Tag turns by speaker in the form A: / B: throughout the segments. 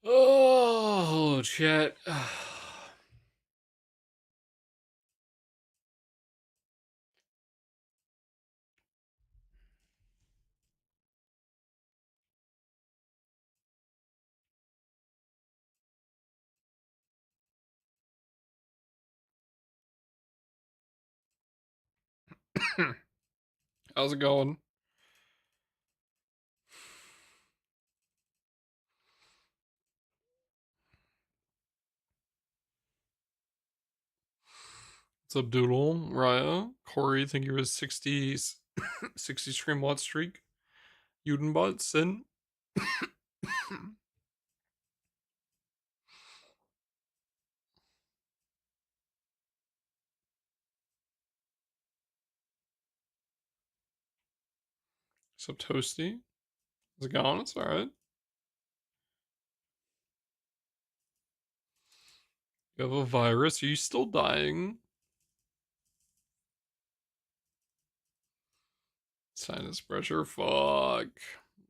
A: Oh, chat. How's it going? What's up, Doodle? Raya? Corey, think you was 60, 60 stream watch streak? Udenbot? Sin? What's up, Toasty? How's it going? It's alright. You have a virus? Are you still dying? Sinus pressure? Fuck.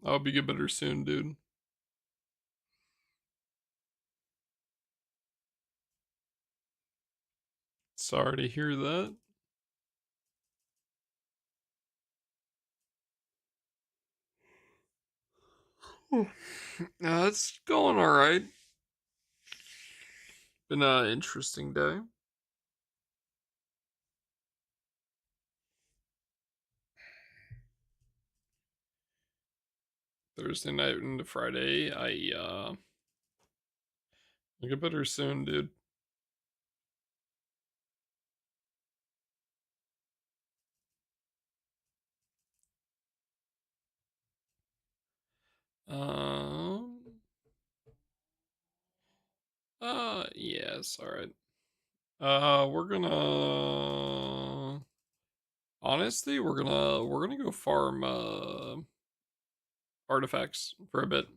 A: I'll be get better soon, dude. Sorry to hear that. It's going alright. Been an interesting day. Thursday night into Friday. I'll get better soon, dude. Um. Yeah, it's alright. We're gonna. Honestly, we're gonna go farm artifacts for a bit.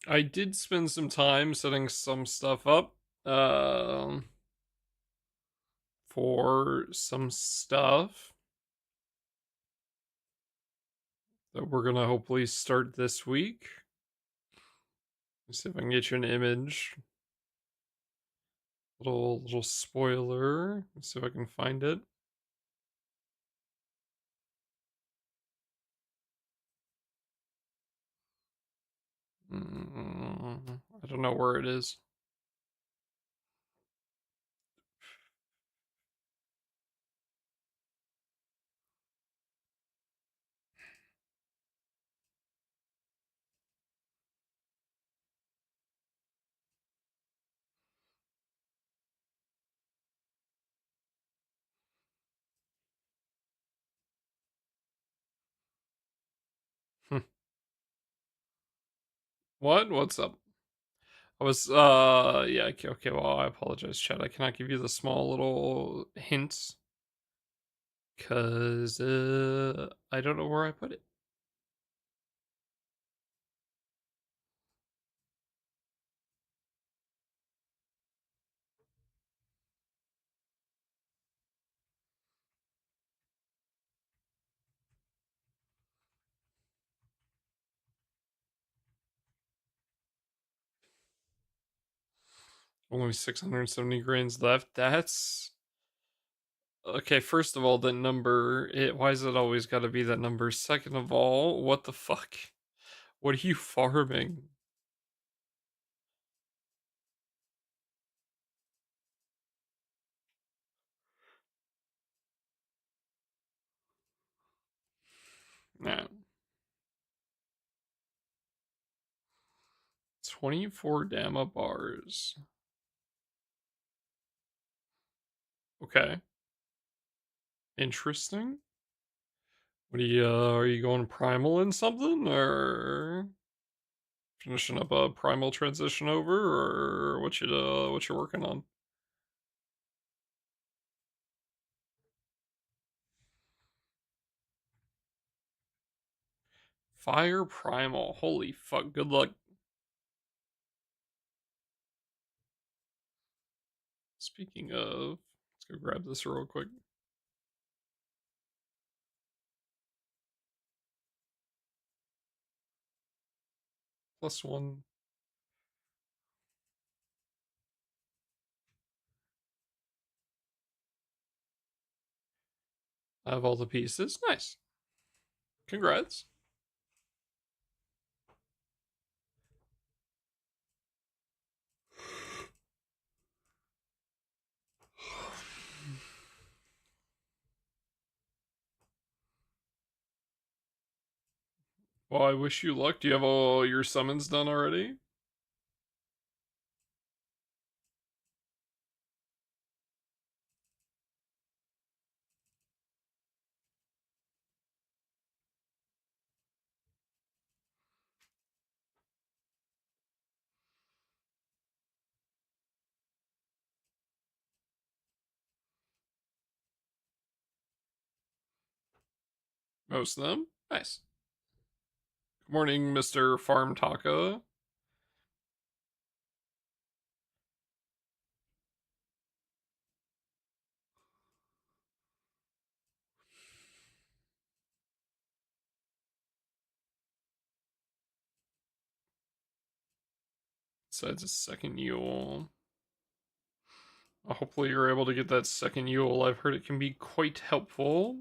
A: I did spend some time setting some stuff up. For some stuff that we're gonna hopefully start this week. Let's see if I can get you an image. Little spoiler. Let's see if I can find it. I don't know where it is. What? What's up? I was yeah, okay, well I apologize, chat. I cannot give you the small little hints. Cause I don't know where I put it. Only 670 grains left. That's okay. First of all, the number. Why is it always got to be that number? Second of all, what the fuck? What are you farming? Nah. 24 Dama bars. Okay. Interesting. What are you going primal in something or finishing up a primal transition over or what you working on? Fire Primal. Holy fuck. Good luck. Speaking of, let's go grab this real quick. +1. I have all the pieces. Nice. Congrats. Well, I wish you luck. Do you have all your summons done already? Most of them? Nice. Good morning, Mr. Farm Taco. Besides a second Yule. Hopefully you're able to get that second Yule. I've heard it can be quite helpful.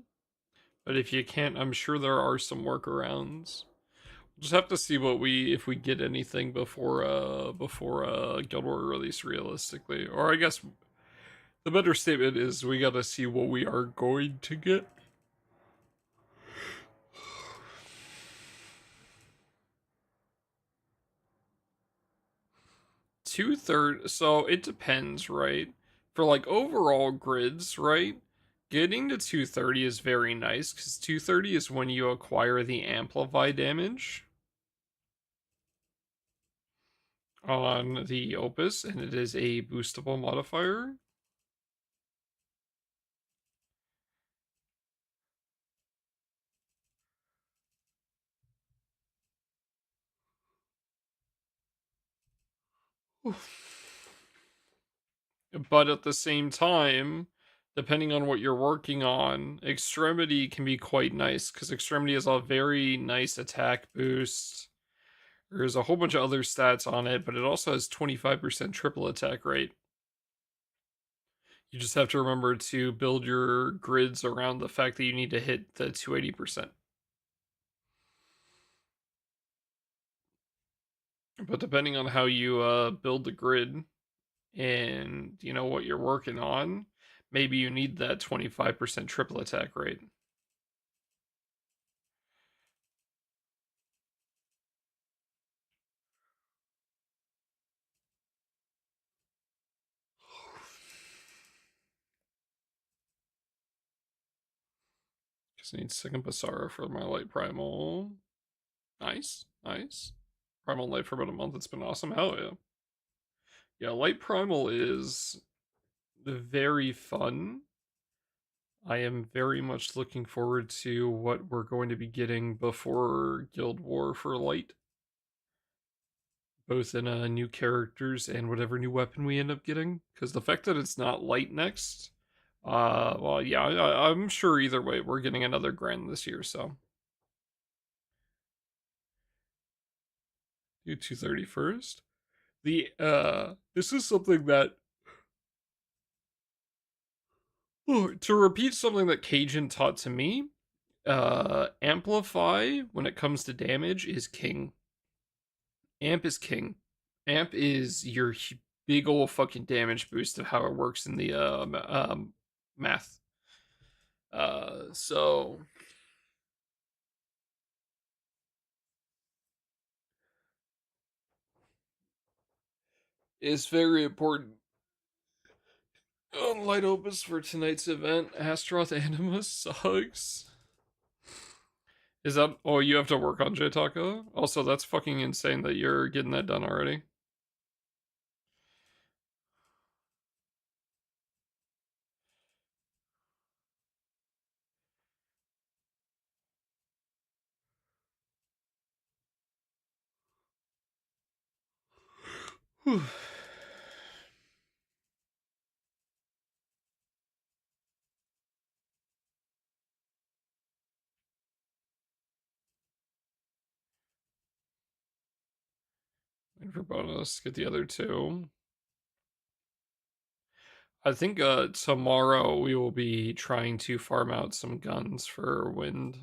A: But if you can't, I'm sure there are some workarounds. We'll just have to see what if we get anything before Guild War release realistically. Or I guess the better statement is we gotta see what we are going to get. 2/3, so it depends, right? For like overall grids, right? Getting to 230 is very nice because 230 is when you acquire the amplify damage on the Opus, and it is a boostable modifier. But at the same time, depending on what you're working on, Extremity can be quite nice because Extremity has a very nice attack boost. There's a whole bunch of other stats on it, but it also has 25% triple attack rate. You just have to remember to build your grids around the fact that you need to hit the 280%. But depending on how you build the grid and you know what you're working on, maybe you need that 25% triple attack rate. Just need second Basara for my light primal. Nice, nice. Primal light for about a month. It's been awesome. Hell yeah. Yeah, light primal is very fun. I am very much looking forward to what we're going to be getting before Guild War for light, both in new characters and whatever new weapon we end up getting. Because the fact that it's not light next, well, yeah, I'm sure either way we're getting another Grand this year. So do 230 first. This is something that to repeat something that Cajun taught to me. Amplify when it comes to damage is king. Amp is king. Amp is your big old fucking damage boost of how it works in the math. So it's very important. Light opus for tonight's event. Astaroth Animus sucks. Is that? Oh, you have to work on J Taco. Also, that's fucking insane that you're getting that done already. Whew. And for bonus, get the other two. I think tomorrow we will be trying to farm out some guns for wind.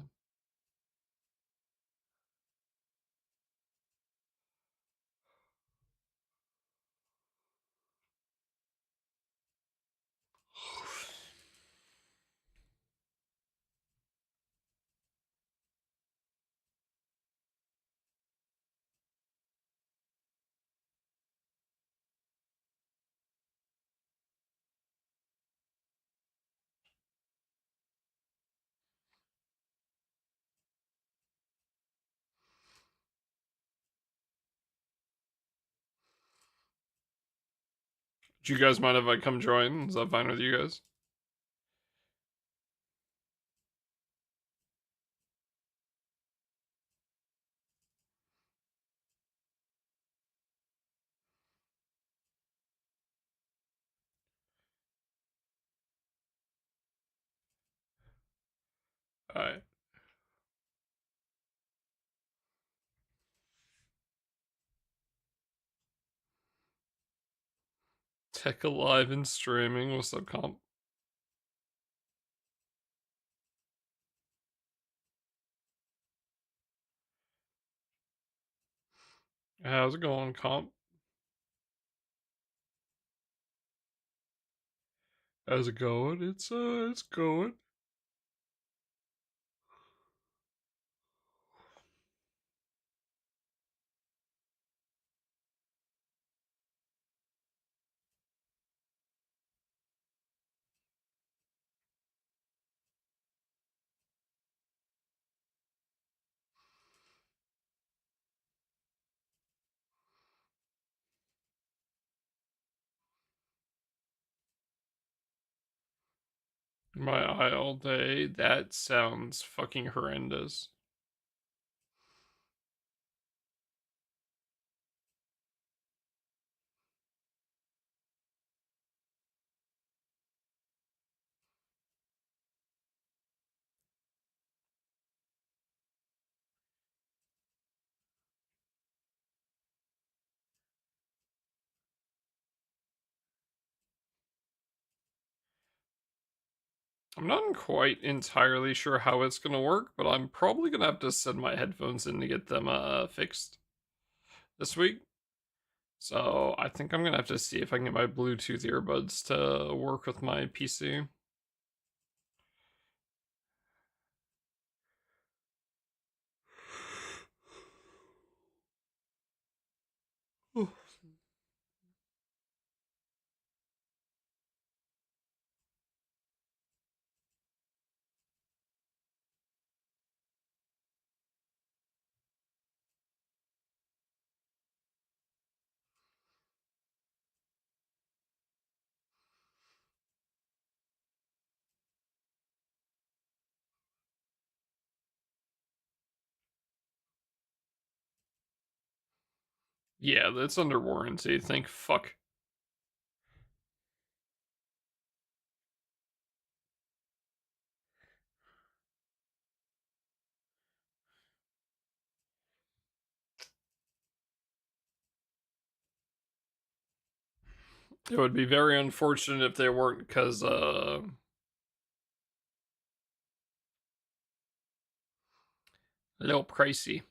A: Do you guys mind if I come join? Is that fine with you guys? Alright. Tech alive and streaming. What's up, comp? How's it going, comp? How's it going? It's going. My eye all day. That sounds fucking horrendous. I'm not quite entirely sure how it's gonna work, but I'm probably gonna have to send my headphones in to get them fixed this week. So I think I'm gonna have to see if I can get my Bluetooth earbuds to work with my PC. Yeah, that's under warranty. Thank fuck. It would be very unfortunate if they weren't, because a little pricey.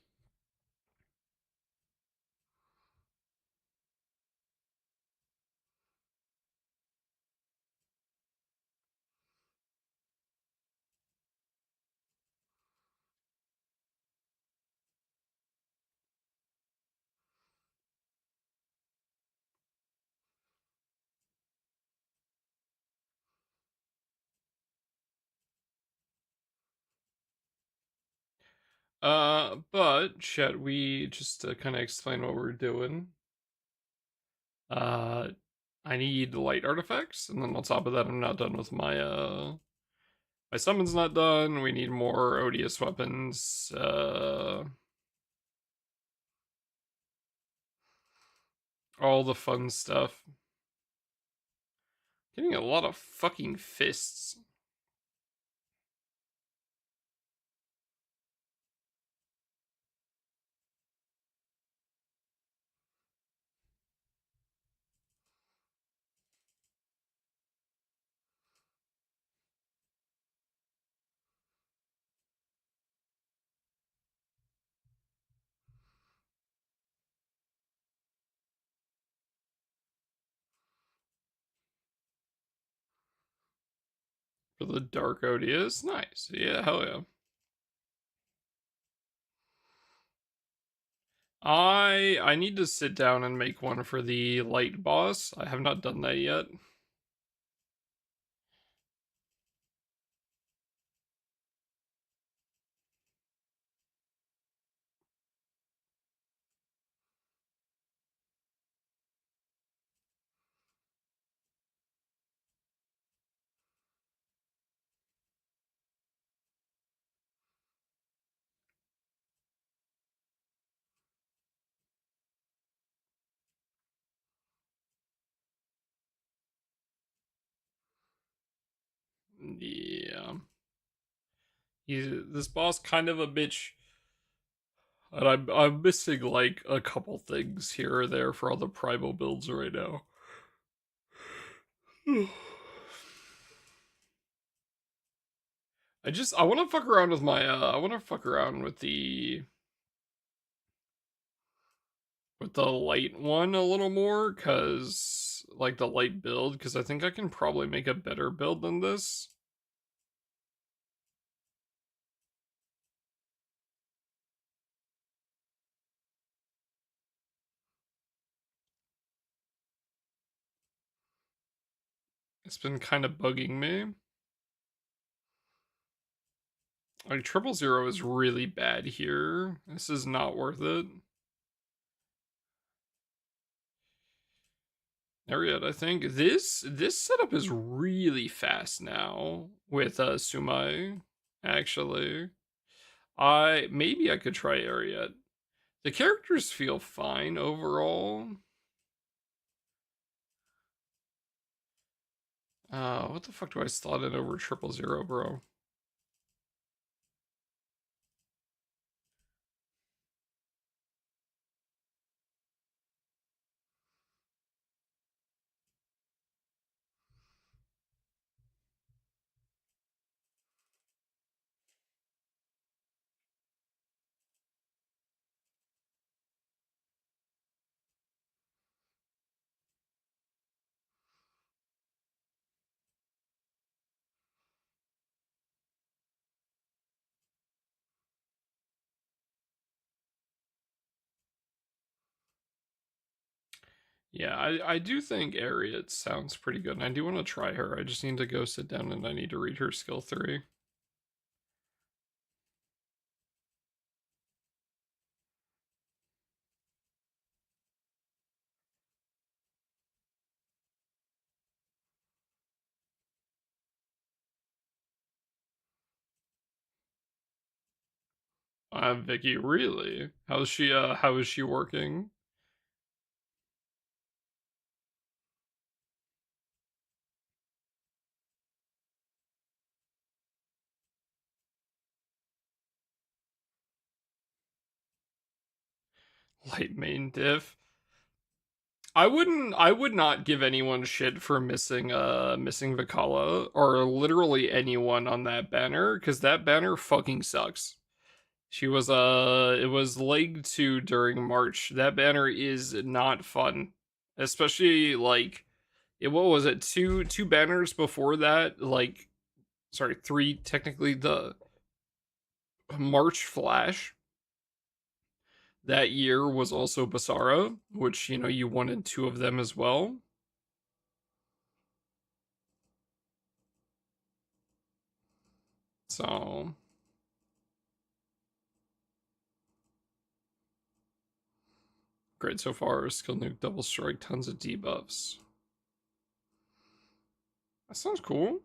A: But Chet, we just to kind of explain what we're doing. Uh, I need light artifacts, and then on top of that, I'm not done with my summon's not done. We need more odious weapons. All the fun stuff. Getting a lot of fucking fists. For the Dark Odious. Nice. Yeah, hell yeah. I need to sit down and make one for the light boss. I have not done that yet. Yeah. This boss kind of a bitch. And I'm missing like a couple things here or there for all the primal builds right now. I want to fuck around with my I want to fuck around with the light one a little more, cuz like the light build, cuz I think I can probably make a better build than this. It's been kind of bugging me. Like 000 is really bad here. This is not worth it. Ariad, I think this setup is really fast now with Sumai. Actually, I could try Ariad. The characters feel fine overall. What the fuck do I slot in over 000, bro? Yeah, I do think Ariad sounds pretty good, and I do want to try her. I just need to go sit down and I need to read her skill 3. Vicky, really? How is she working? Light main diff. I would not give anyone shit for missing Vikala or literally anyone on that banner, because that banner fucking sucks. She was it was leg 2 during March. That banner is not fun. Especially like what was it? Two banners before that, like sorry, three technically. The March Flash that year was also Basara, which you wanted two of them as well. So great so far. Skill nuke, double strike, tons of debuffs. That sounds cool.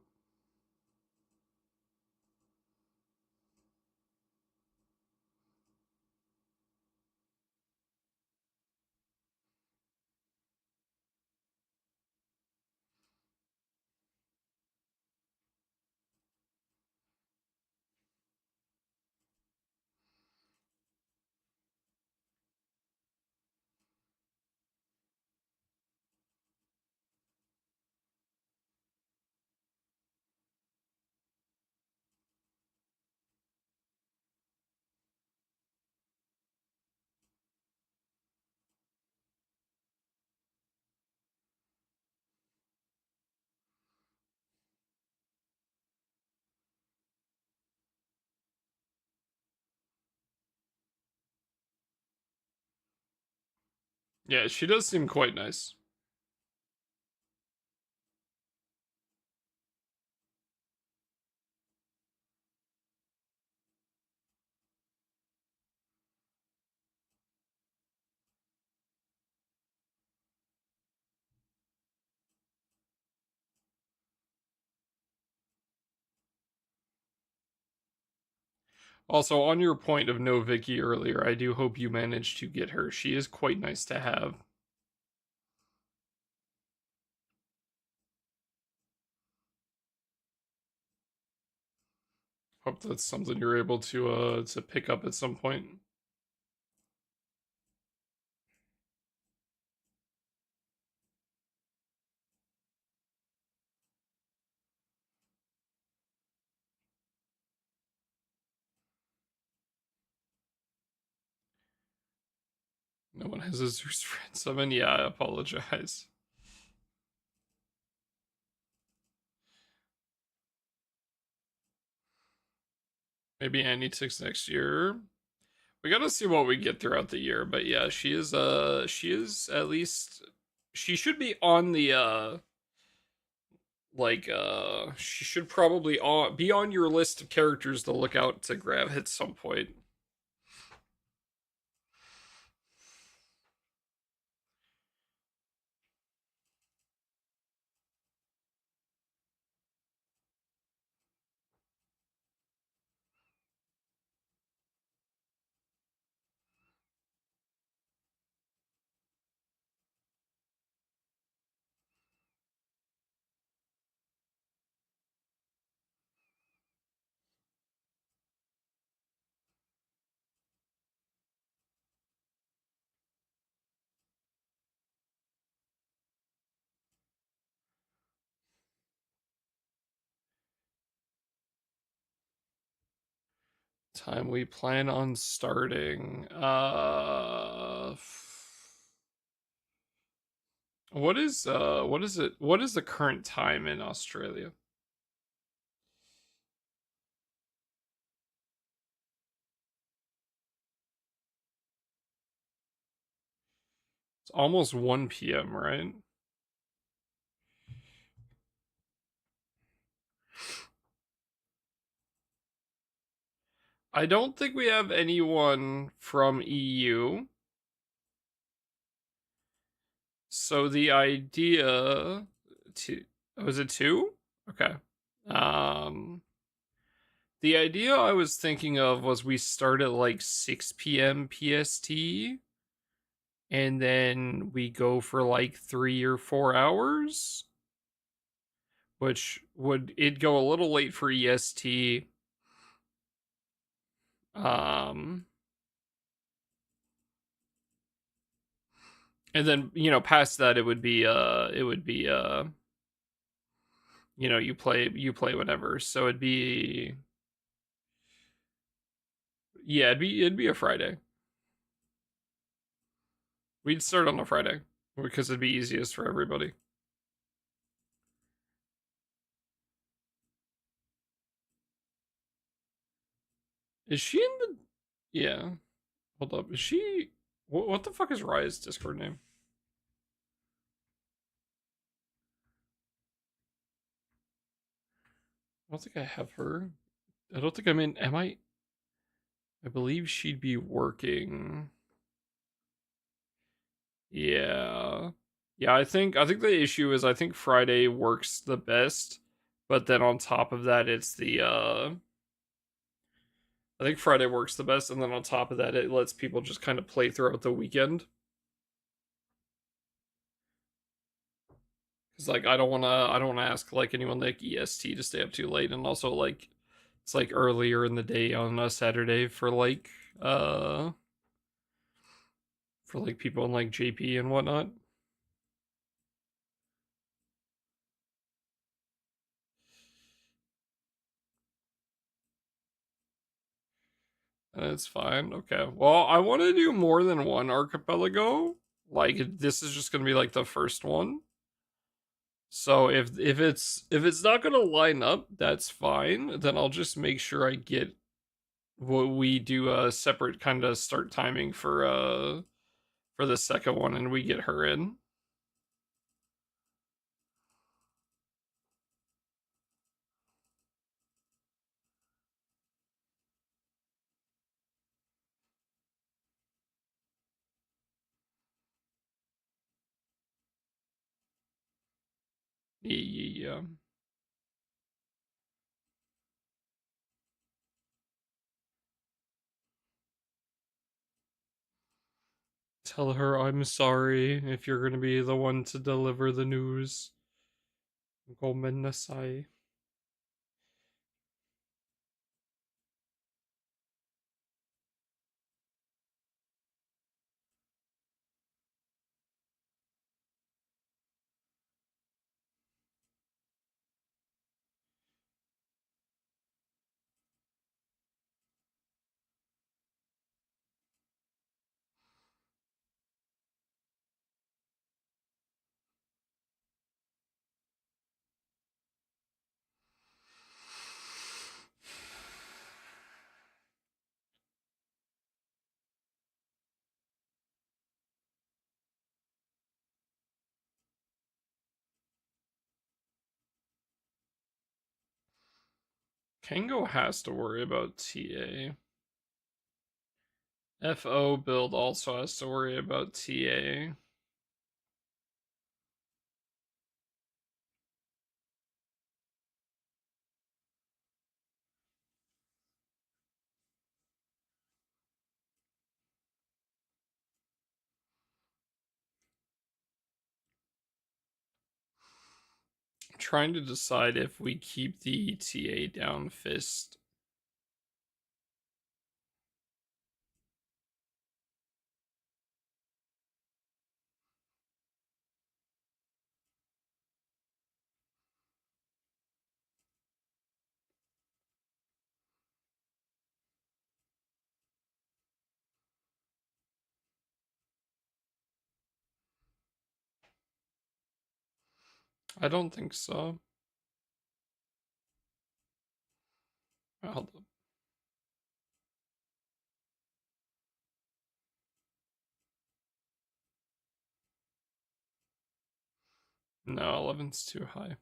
A: Yeah, she does seem quite nice. Also, on your point of no Vicky earlier, I do hope you managed to get her. She is quite nice to have. Hope that's something you're able to pick up at some point. No one has a Zeus friend summon. Yeah, I apologize. Maybe Annie-Tix next year. We gotta see what we get throughout the year, but yeah, she is at least she should be on the she should probably be on your list of characters to look out to grab at some point. Time we plan on starting. What is it? What is the current time in Australia? It's almost 1 p.m., right? I don't think we have anyone from EU. So the idea to was it two? Okay. Um the idea I was thinking of was we start at like 6 p.m. PST and then we go for like 3 or 4 hours, which would it go a little late for EST. Um and then, past that it would be you play whatever. So it'd be yeah, it'd be a Friday. We'd start on a Friday because it'd be easiest for everybody. Is she in the? Yeah. Hold up. Is she? What the fuck is Raya's Discord name? I don't think I have her. I don't think I'm in. Am I? I believe she'd be working. Yeah. Yeah, I think the issue is I think Friday works the best, but then on top of that it's the I think Friday works the best, and then on top of that it lets people just kind of play throughout the weekend. Cause like I don't wanna ask like anyone like EST to stay up too late, and also like it's like earlier in the day on a Saturday uh for like people in like JP and whatnot. And it's fine. Okay. Well, I want to do more than one archipelago. Like this is just gonna be like the first one. So if it's not gonna line up, that's fine. Then I'll just make sure I get what we do a separate kind of start timing for the second one and we get her in. Yeah. Tell her I'm sorry if you're gonna be the one to deliver the news. Gomennasai. Kango has to worry about TA. FO build also has to worry about TA. I'm trying to decide if we keep the TA down fist. I don't think so. Hold up. No, 11's too high.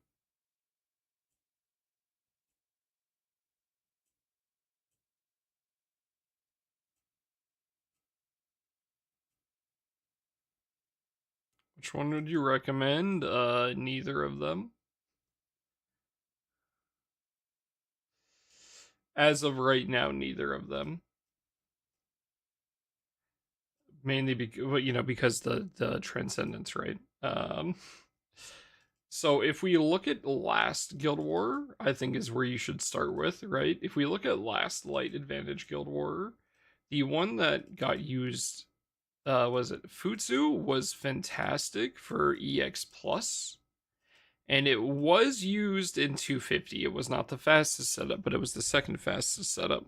A: Which one would you recommend? Neither of them. As of right now, neither of them. Mainly because the transcendence, right? So if we look at last Guild War, I think is where you should start with, right? If we look at last Light Advantage Guild War, the one that got used, was it Futsu, was fantastic for EX plus, and it was used in 250. It was not the fastest setup, but it was the second fastest setup.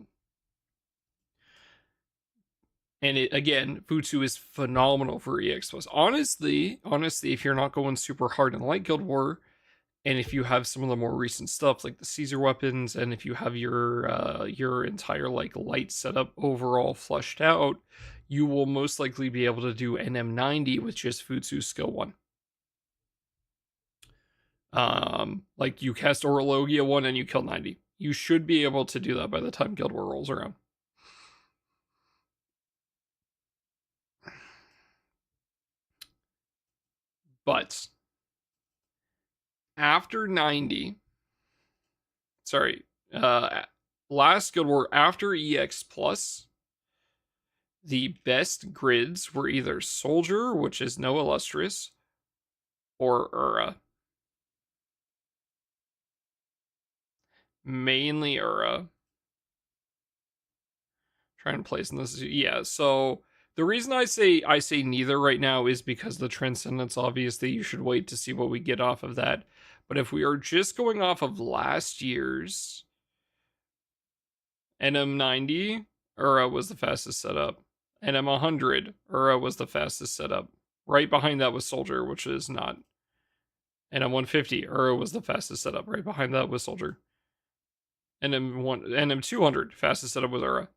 A: And it, again, Futsu is phenomenal for EX plus. Honestly, if you're not going super hard in Light Guild War, and if you have some of the more recent stuff like the Caesar weapons, and if you have your entire like light setup overall flushed out, you will most likely be able to do NM90 with just Futsu skill 1. Like you cast Orologia 1 and you kill 90. You should be able to do that by the time Guild War rolls around. But after 90, sorry, last Guild War after EX plus, the best grids were either Soldier, which is no Illustrious, or Ura. Mainly Ura. Trying to place in this, yeah. So the reason I say neither right now is because the Transcendence, obviously, you should wait to see what we get off of that. But if we are just going off of last year's NM90, Ura was the fastest setup. NM100, Ura was the fastest setup. Right behind that was Soldier, which is not. NM150, Ura was the fastest setup. Right behind that was Soldier. NM200, fastest setup was Ura.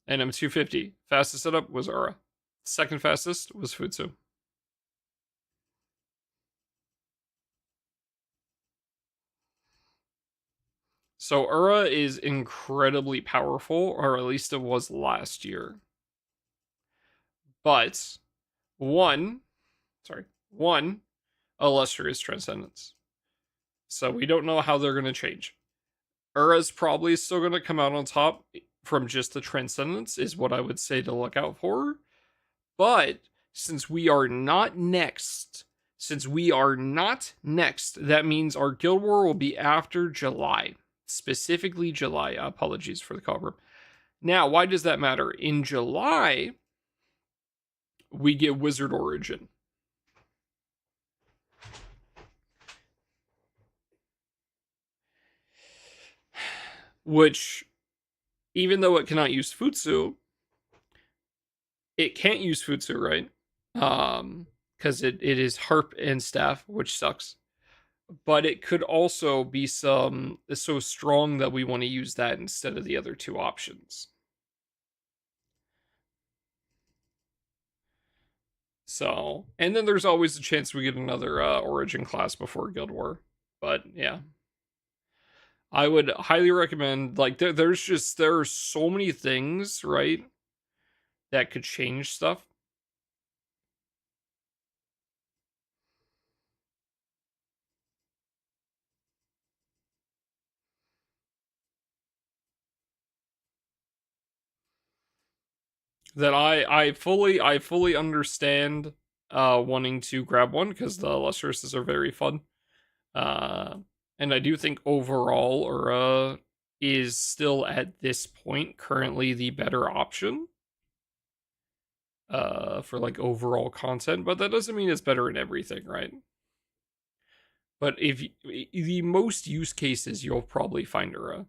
A: And M250. Fastest setup was Ura. Second fastest was Futsu. So Ura is incredibly powerful, or at least it was last year. But one, one illustrious transcendence. So we don't know how they're going to change. Ura's probably still going to come out on top from just the transcendence, is what I would say to look out for. But since we are not next, that means our Guild War will be after July. Specifically July. Apologies for the cover. Now, why does that matter? In July, we get Wizard Origin. Which, even though it cannot use Futsu, it can't use Futsu, right? Because it is Harp and Staff, which sucks. But it could also be so strong that we want to use that instead of the other two options. So, and then there's always a chance we get another Origin class before Guild War. But yeah, I would highly recommend. Like, there are so many things, right, that could change stuff. That I fully understand wanting to grab one because the Lustruses are very fun. And I do think overall Ura is still at this point currently the better option for like overall content, but that doesn't mean it's better in everything, right? But if the most use cases, you'll probably find Ura.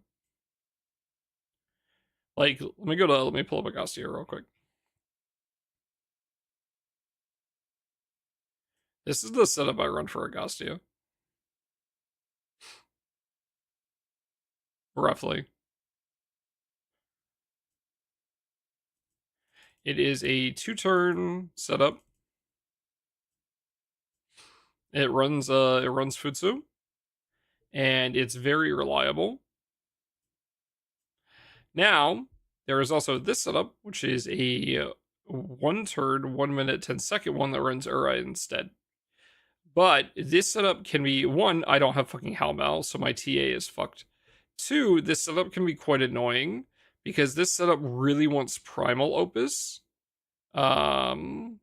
A: Like, let me pull up Agastya real quick. This is the setup I run for Agastya. Roughly. It is a 2-turn setup. It runs Futsu, and it's very reliable. Now, there is also this setup, which is a 1-turn, 1 minute, 10-second one that runs Ura instead. But this setup can be, one, I don't have fucking Halmal, so my TA is fucked. Two, this setup can be quite annoying because this setup really wants Primal Opus. And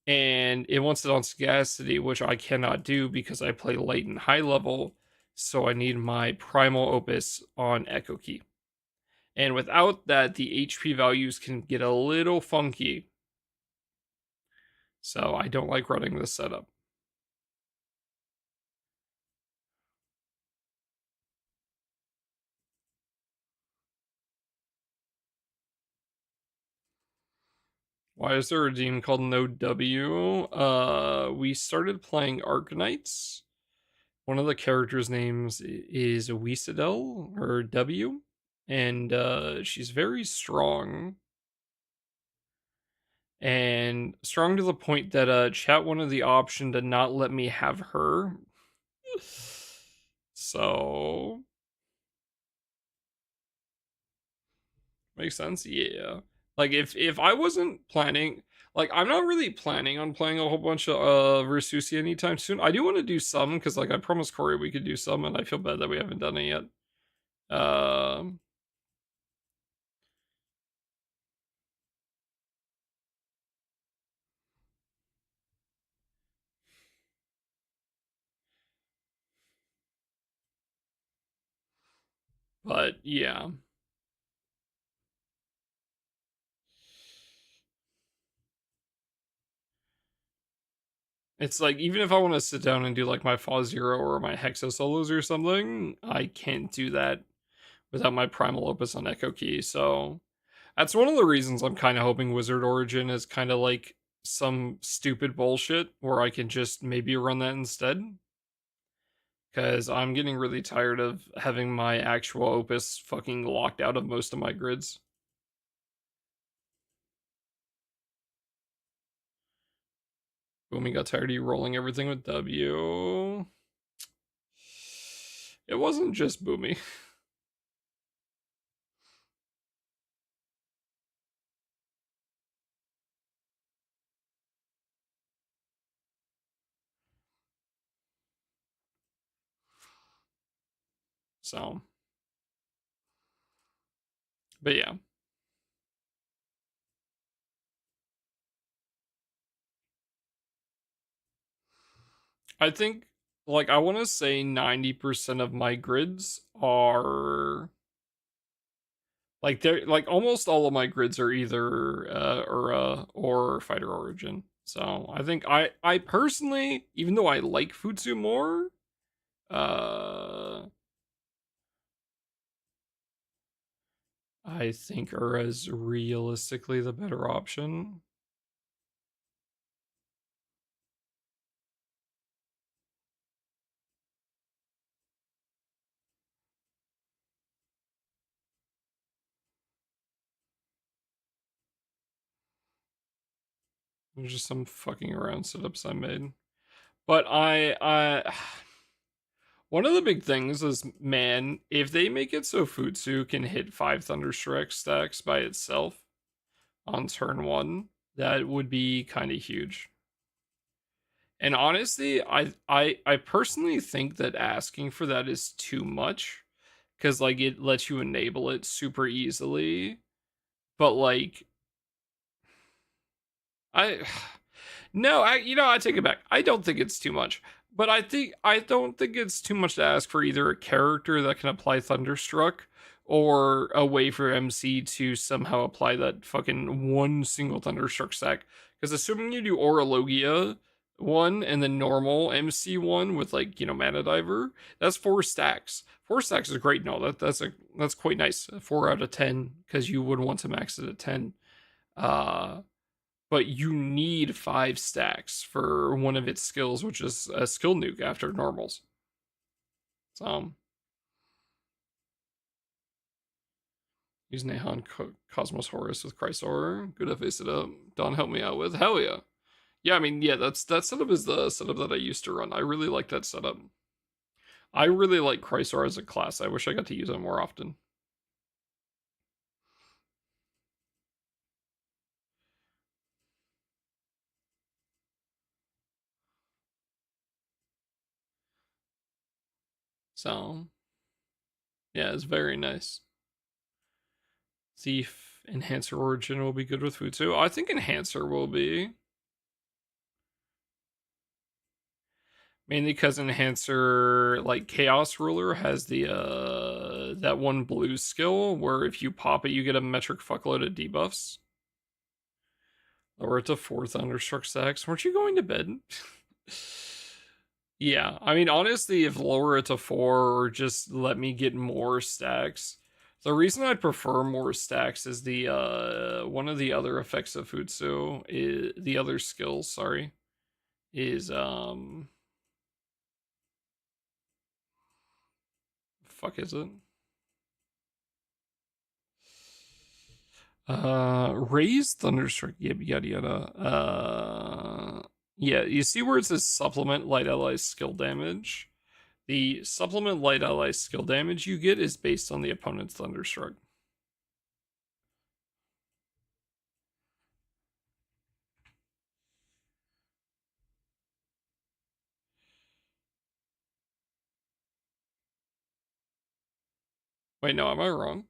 A: it wants it on Sagacity, which I cannot do because I play late and high level, so I need my Primal Opus on Echo Key. And without that, the HP values can get a little funky. So I don't like running this setup. Why is there a team called No W? We started playing Arknights. One of the characters' names is Weesadel, or W, and she's very strong. And strong to the point that chat wanted the option to not let me have her. So makes sense, yeah. Like if I wasn't planning, like I'm not really planning on playing a whole bunch of Versusi anytime soon. I do want to do some because like I promised Corey we could do some, and I feel bad that we haven't done it yet. But yeah. It's like, even if I want to sit down and do like my Fa Zero or my Hexa solos or something, I can't do that without my Primal Opus on Echo Key. So that's one of the reasons I'm kind of hoping Wizard Origin is kind of like some stupid bullshit where I can just maybe run that instead. Because I'm getting really tired of having my actual opus fucking locked out of most of my grids. Boomy got tired of you rolling everything with W. It wasn't just Boomy. So, but yeah. I think, like, I want to say 90% of my grids are like they're like almost all of my grids are either Ura or Fighter Origin. So I think I personally, even though I like Futsu more, uh I think Ura is realistically the better option. There's just some fucking around setups I made. But I one of the big things is, man, if they make it so Futsu can hit 5 Thunderstruck stacks by itself on turn 1, that would be kind of huge. And honestly, I personally think that asking for that is too much, because like it lets you enable it super easily. But like I no, I take it back. I don't think it's too much. But I don't think it's too much to ask for either a character that can apply Thunderstruck or a way for MC to somehow apply that fucking one single Thunderstruck stack. Because assuming you do Orologia one and then normal MC one with like, Mana Diver, that's 4 stacks. 4 stacks is great. No, that's quite nice. 4 out of 10, because you would want to max it at 10. Uh but you need 5 stacks for one of its skills, which is a skill nuke after normals. So, use Nahon Cosmos Horus with Chrysor. Good to face it up. Don help me out with. Hell yeah. Yeah, I mean, yeah, that setup is the setup that I used to run. I really like that setup. I really like Chrysor as a class. I wish I got to use it more often. So, yeah, it's very nice. Thief, Enhancer Origin will be good with Futsu. I think Enhancer will be. Mainly because Enhancer, like Chaos Ruler, has the that one blue skill where if you pop it, you get a metric fuckload of debuffs. Lower it to 4 Thunderstruck stacks. Weren't you going to bed? Yeah, I mean, honestly, if lower it to 4 or just let me get more stacks. The reason I prefer more stacks is the one of the other effects of Futsu is the other skills, sorry, is fuck is it? Raise Thunderstruck, yada yada yada. Yeah, you see where it says supplement light allies skill damage? The supplement light allies skill damage you get is based on the opponent's Thunderstruck. Wait, no, am I wrong?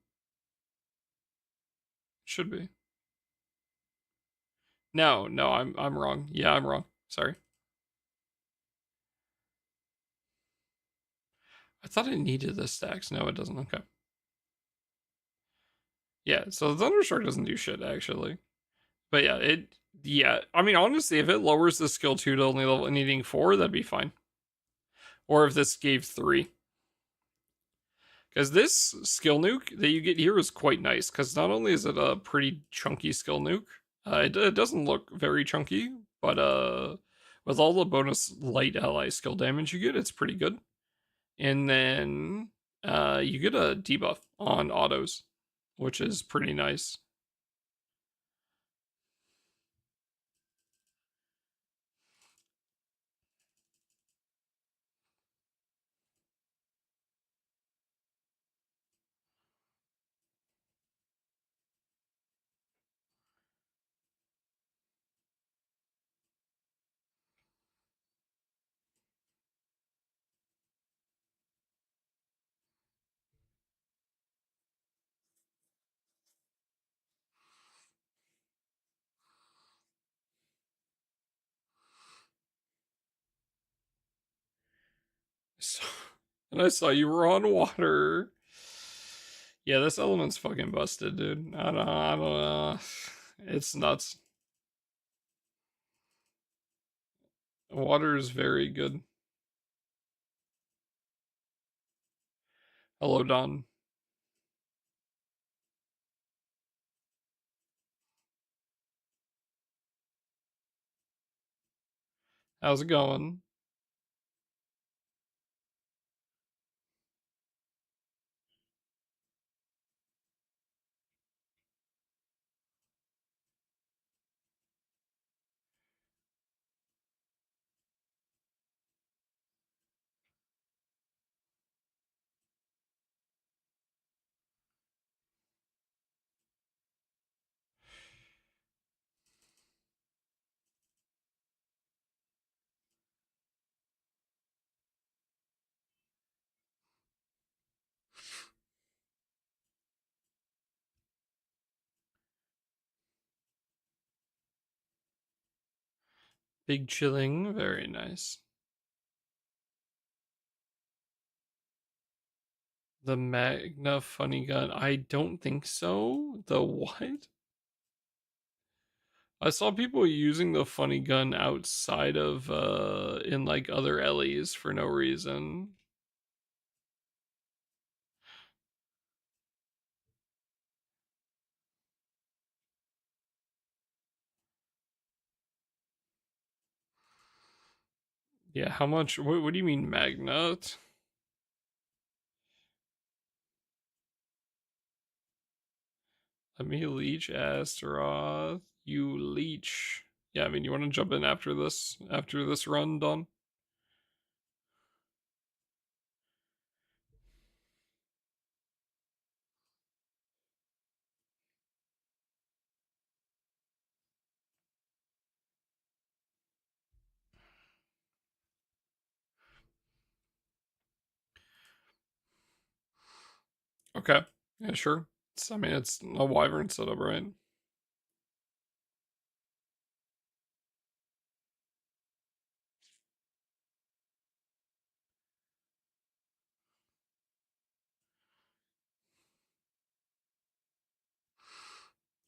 A: Should be. No, I'm wrong. Yeah, I'm wrong. Sorry. I thought it needed the stacks. No, it doesn't. Okay. Yeah, so the Thunderstruck doesn't do shit actually. But yeah, I mean honestly, if it lowers the skill 2 to only level needing 4, that'd be fine. Or if this gave 3. Because this skill nuke that you get here is quite nice, because not only is it a pretty chunky skill nuke, it doesn't look very chunky, but with all the bonus light ally skill damage you get, it's pretty good. and then you get a debuff on autos, which is pretty nice. So, and I saw you were on water. Yeah, this element's fucking busted, dude. I don't know. It's nuts. Water is very good. Hello, Don. How's it going? Big chilling, very nice. The Magna funny gun. I don't think so. The what? I saw people using the funny gun outside of in like other LEs for no reason. Yeah, how much what do you mean Magna? Let me leech Astaroth. You leech. Yeah, I mean you want to jump in after this run done? Okay. Yeah, sure. I mean it's a wyvern setup, right?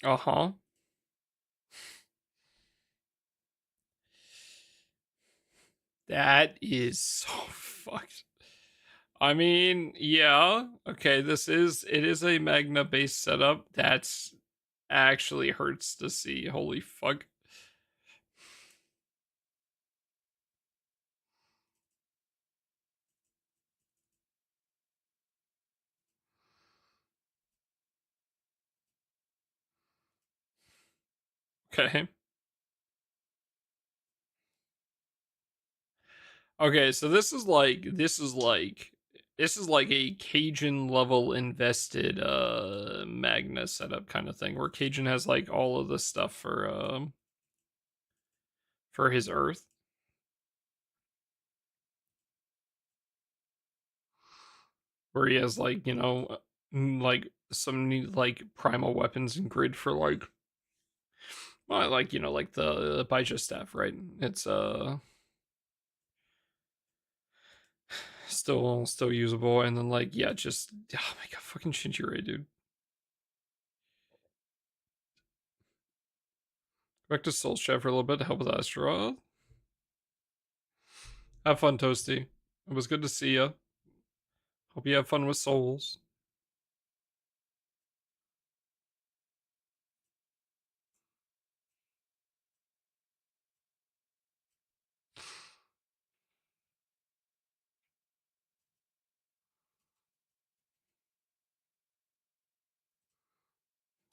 A: Uh-huh. That is so fucked. I mean, yeah. Okay, it is a Magna based setup. That's actually hurts to see. Holy fuck. Okay. Okay, so this is like a Cajun level invested Magna setup kind of thing where Cajun has like all of the stuff for his Earth, where he has like, like some neat like primal weapons and grid for like well, like like the Baija staff, right? It's still usable, and then like yeah, just oh my god, fucking Shinjire, dude. Back to Soul Chat for a little bit to help with Astra. Have fun, Toasty. It was good to see you. Hope you have fun with Souls.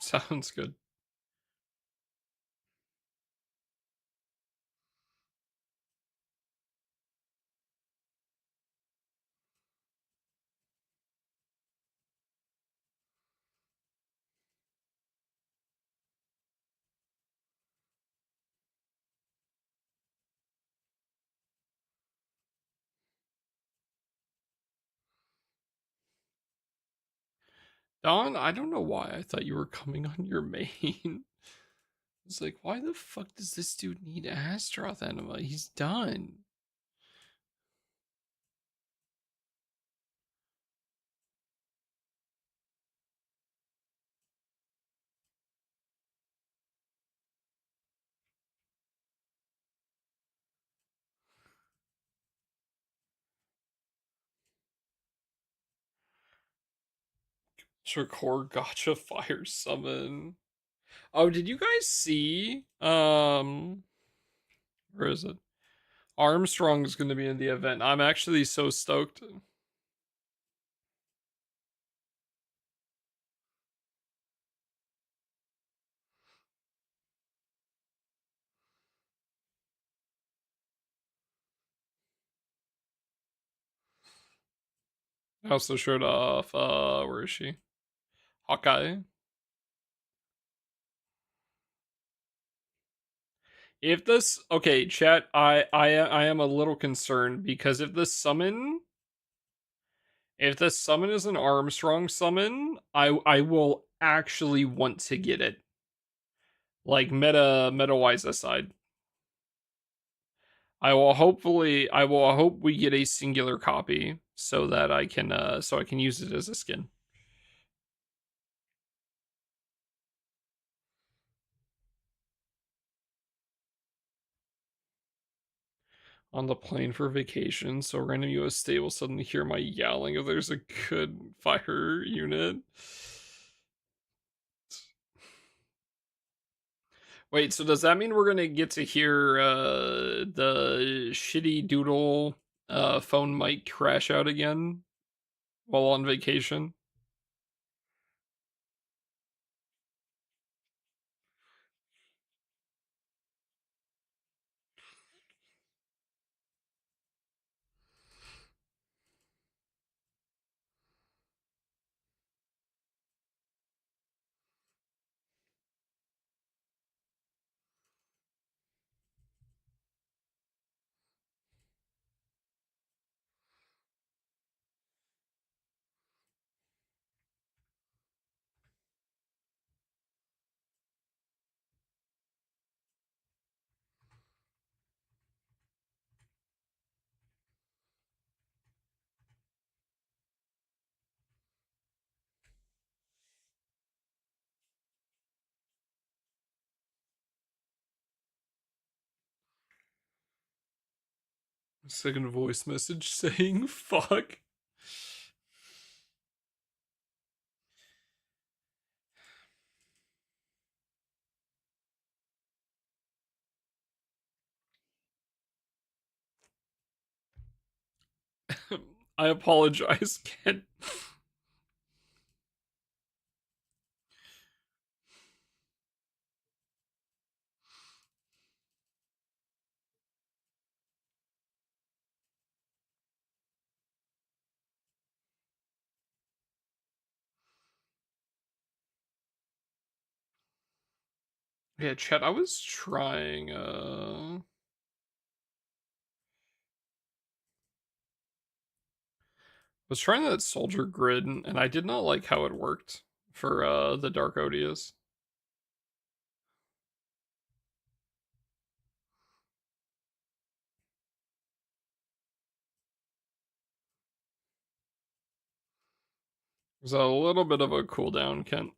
A: Sounds good. Don, I don't know why I thought you were coming on your main. It's like, why the fuck does this dude need Astroth Enema? He's done. Record gotcha fire summon. Oh, did you guys see where is it? Armstrong is going to be in the event. I'm actually so stoked. I also showed off where is she? Hawkeye. If this okay, chat, I am a little concerned because if this summon is an Armstrong summon, I will actually want to get it. Like meta wise aside. I will hope we get a singular copy so that I can use it as a skin. On the plane for vacation, so random US state will suddenly hear my yowling if there's a good fire unit. Wait, so does that mean we're gonna get to hear the shitty doodle phone mic crash out again while on vacation? Second voice message saying fuck. I apologize, Ken. Yeah, chat, I was trying that soldier grid and I did not like how it worked for the Dark Odious. There's a little bit of a cooldown, Kent.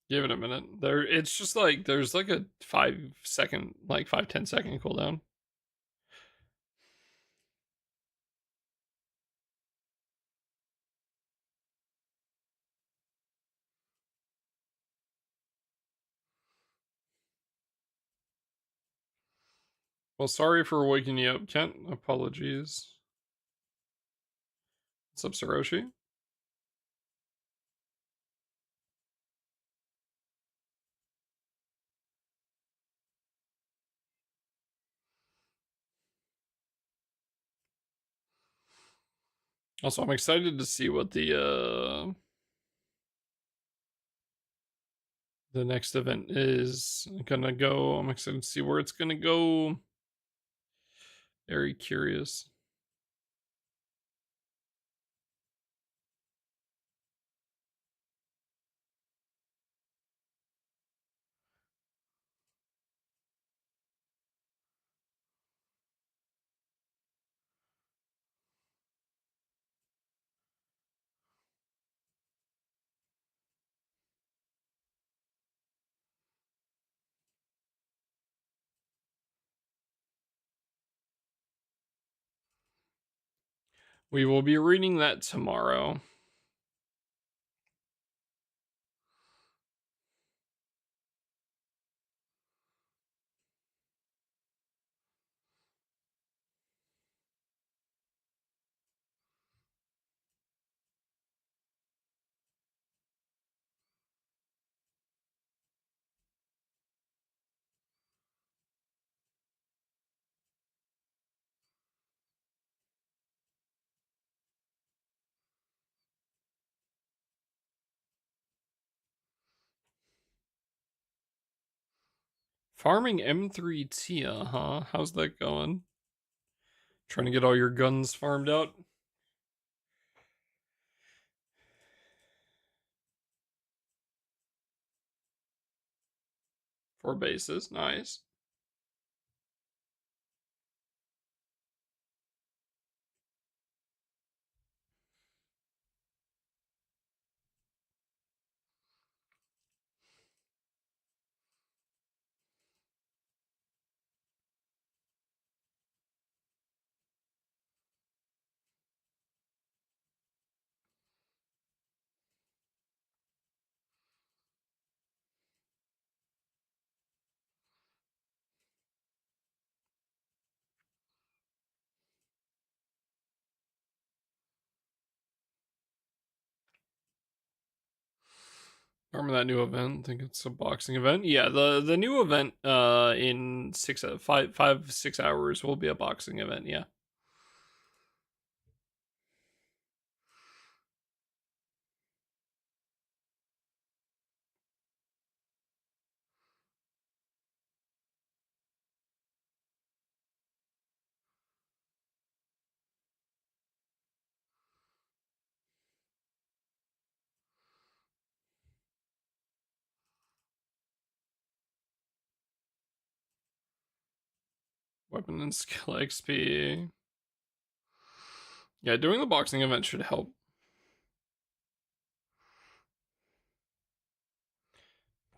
A: Give it a minute. It's just like there's like a 5-second, like 5-10 second cooldown. Well, sorry for waking you up, Kent. Apologies. What's up, Saroshi? Also, I'm excited to see what the next event is gonna go. I'm excited to see where it's gonna go. Very curious. We will be reading that tomorrow. Farming M3 Tia, huh? How's that going? Trying to get all your guns farmed out? 4 bases, nice. Remember that new event? I think it's a boxing event. Yeah, the new event in 6 hours will be a boxing event, yeah. Weapon and skill XP. Yeah, doing the boxing event should help.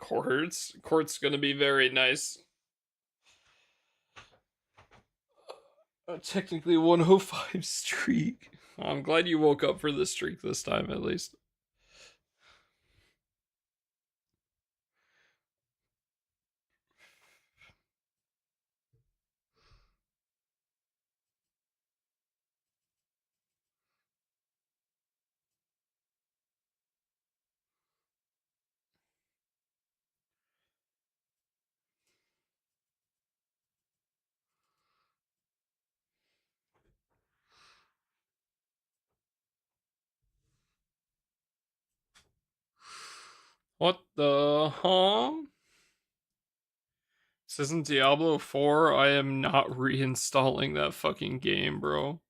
A: Court's gonna be very nice. Technically 105 streak. I'm glad you woke up for the streak this time, at least. What the huh? This isn't Diablo 4. I am not reinstalling that fucking game, bro.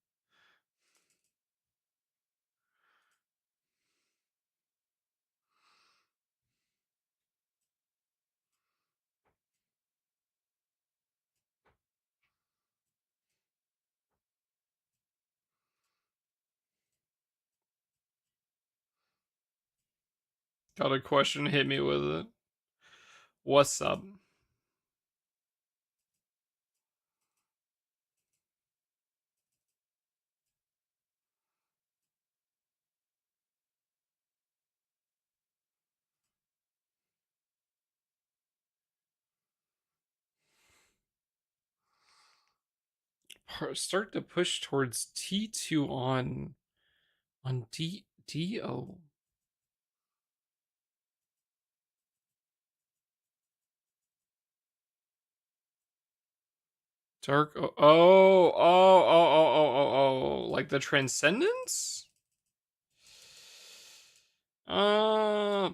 A: Got a question, hit me with it. What's up? start to push towards T2 on DO. Dark. Like the Transcendence? Uh.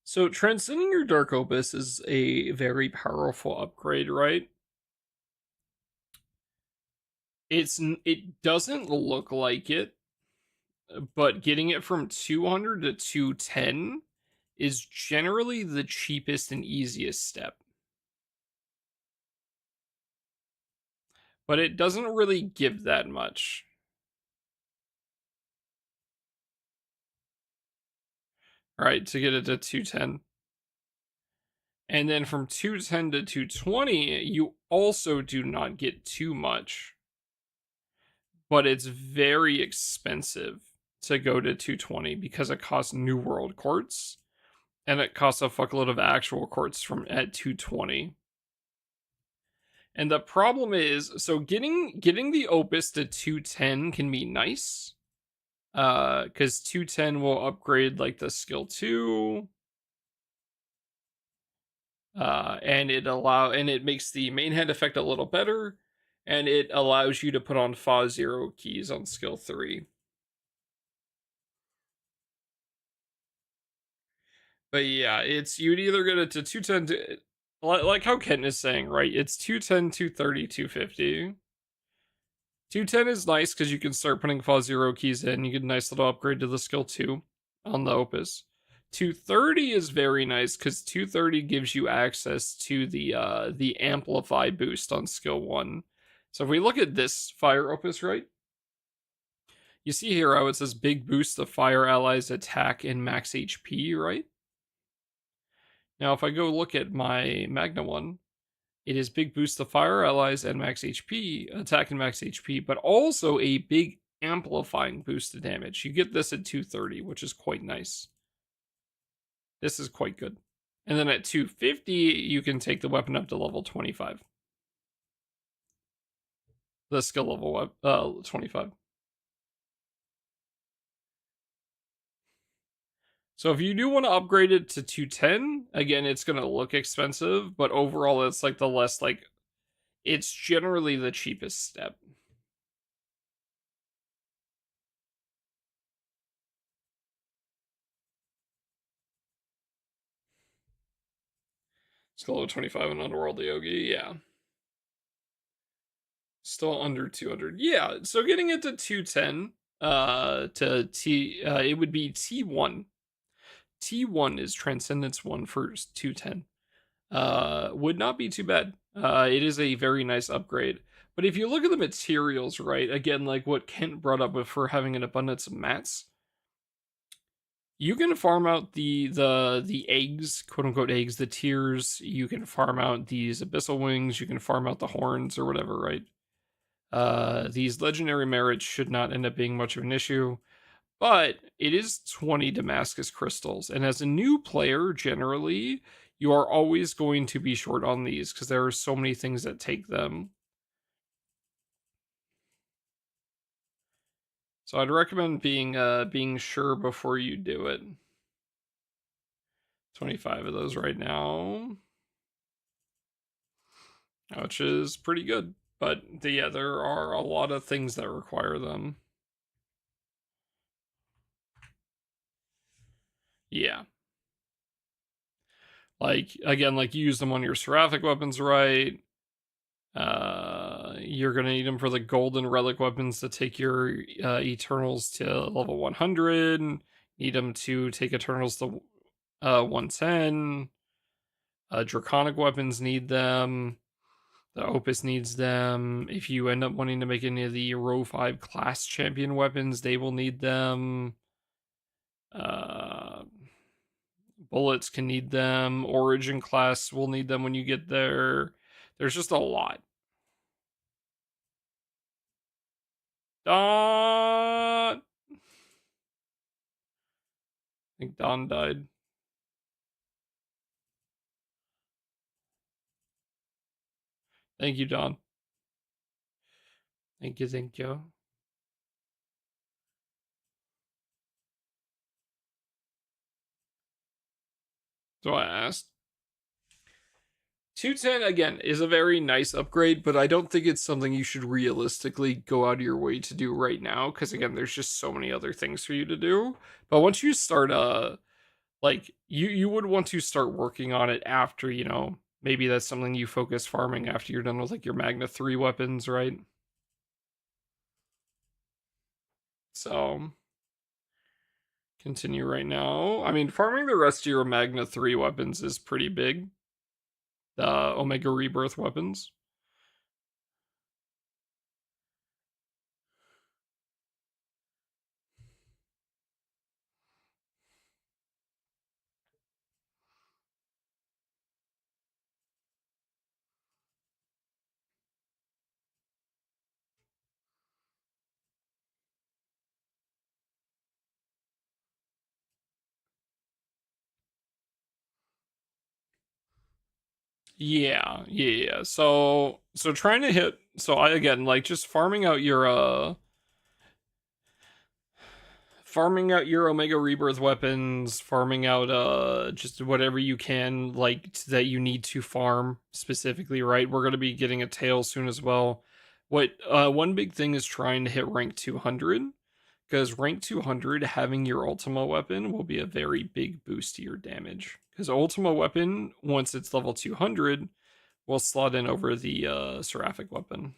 A: So transcending your Dark Opus is a very powerful upgrade, right? It doesn't look like it, but getting it from 200 to 210 is generally the cheapest and easiest step. But it doesn't really give that much. Right, to get it to 210. And then from 210 to 220, you also do not get too much. But it's very expensive to go to 220 because it costs New World quartz. And it costs a fuckload of actual quartz from at 220. And the problem is, so getting the Opus to 210 can be nice. Because 210 will upgrade like the skill 2. And it makes the main hand effect a little better, and it allows you to put on Fa0 keys on skill 3. But yeah, it's you'd either get it to 210 to, like how Ken is saying, right? It's 210, 230, 250. 210 is nice because you can start putting Fa0 keys in. You get a nice little upgrade to the skill 2 on the Opus. 230 is very nice because 230 gives you access to the amplify boost on skill 1. So if we look at this fire Opus, right? You see here how it says big boost of fire allies attack and max HP, right? Now if I go look at my Magna one, it is big boost of fire allies and max HP, attack and max HP, but also a big amplifying boost to damage. You get this at 230, which is quite nice. This is quite good. And then at 250, you can take the weapon up to level 25. The skill level 25. So if you do want to upgrade it to 210, again, it's going to look expensive, but overall, it's like the less, like, it's generally the cheapest step. Skill level 25 and Underworld Yogi, yeah. Still under 200. Yeah, so getting it to 210, it would be T1. T1 is Transcendence 1 for 210. Would not be too bad. It is a very nice upgrade. But if you look at the materials, right, again, like what Kent brought up with for having an abundance of mats, you can farm out the eggs, quote unquote eggs, the tiers. You can farm out these abyssal wings. You can farm out the horns or whatever, right? These legendary merits should not end up being much of an issue. But it is 20 Damascus crystals, and as a new player, generally, you are always going to be short on these because there are so many things that take them. So I'd recommend being sure before you do it. 25 of those right now, which is pretty good. But yeah, there are a lot of things that require them. Yeah. Like, again, like you use them on your seraphic weapons, right? You're gonna need them for the golden relic weapons to take your Eternals to level 100. Need them to take Eternals to 110. Draconic weapons need them. The Opus needs them. If you end up wanting to make any of the Row 5 class champion weapons, they will need them. Uh, Bullets can need them. Origin class will need them when you get there. There's just a lot. Don. I think Don died. Thank you, Don. Thank you, thank you. So I asked. 210 again is a very nice upgrade, but I don't think it's something you should realistically go out of your way to do right now because again, there's just so many other things for you to do. But once you start like you would want to start working on it after, maybe that's something you focus farming after you're done with like your Magna 3 weapons, right? So continue right now. I mean, farming the rest of your Magna 3 weapons is pretty big. The Omega Rebirth weapons. Yeah. So trying to hit so I again like just farming out your Omega Rebirth weapons, farming out just whatever you can like that you need to farm specifically, right? We're going to be getting a tail soon as well. What one big thing is trying to hit rank 200 because rank 200 having your Ultima weapon will be a very big boost to your damage. Because Ultima weapon once it's level 200 will slot in over the Seraphic weapon.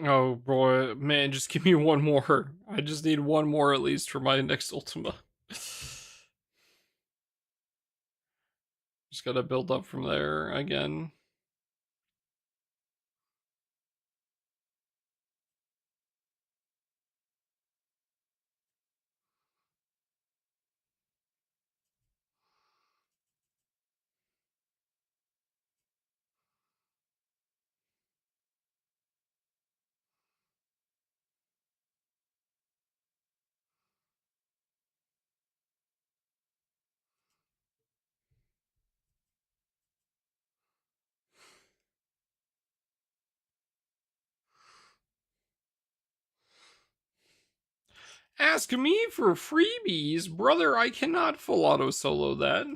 A: Oh boy, man, just give me one more. I just need one more at least for my next Ultima. Just gotta build up from there again. Ask me for freebies, brother. I cannot full auto solo that.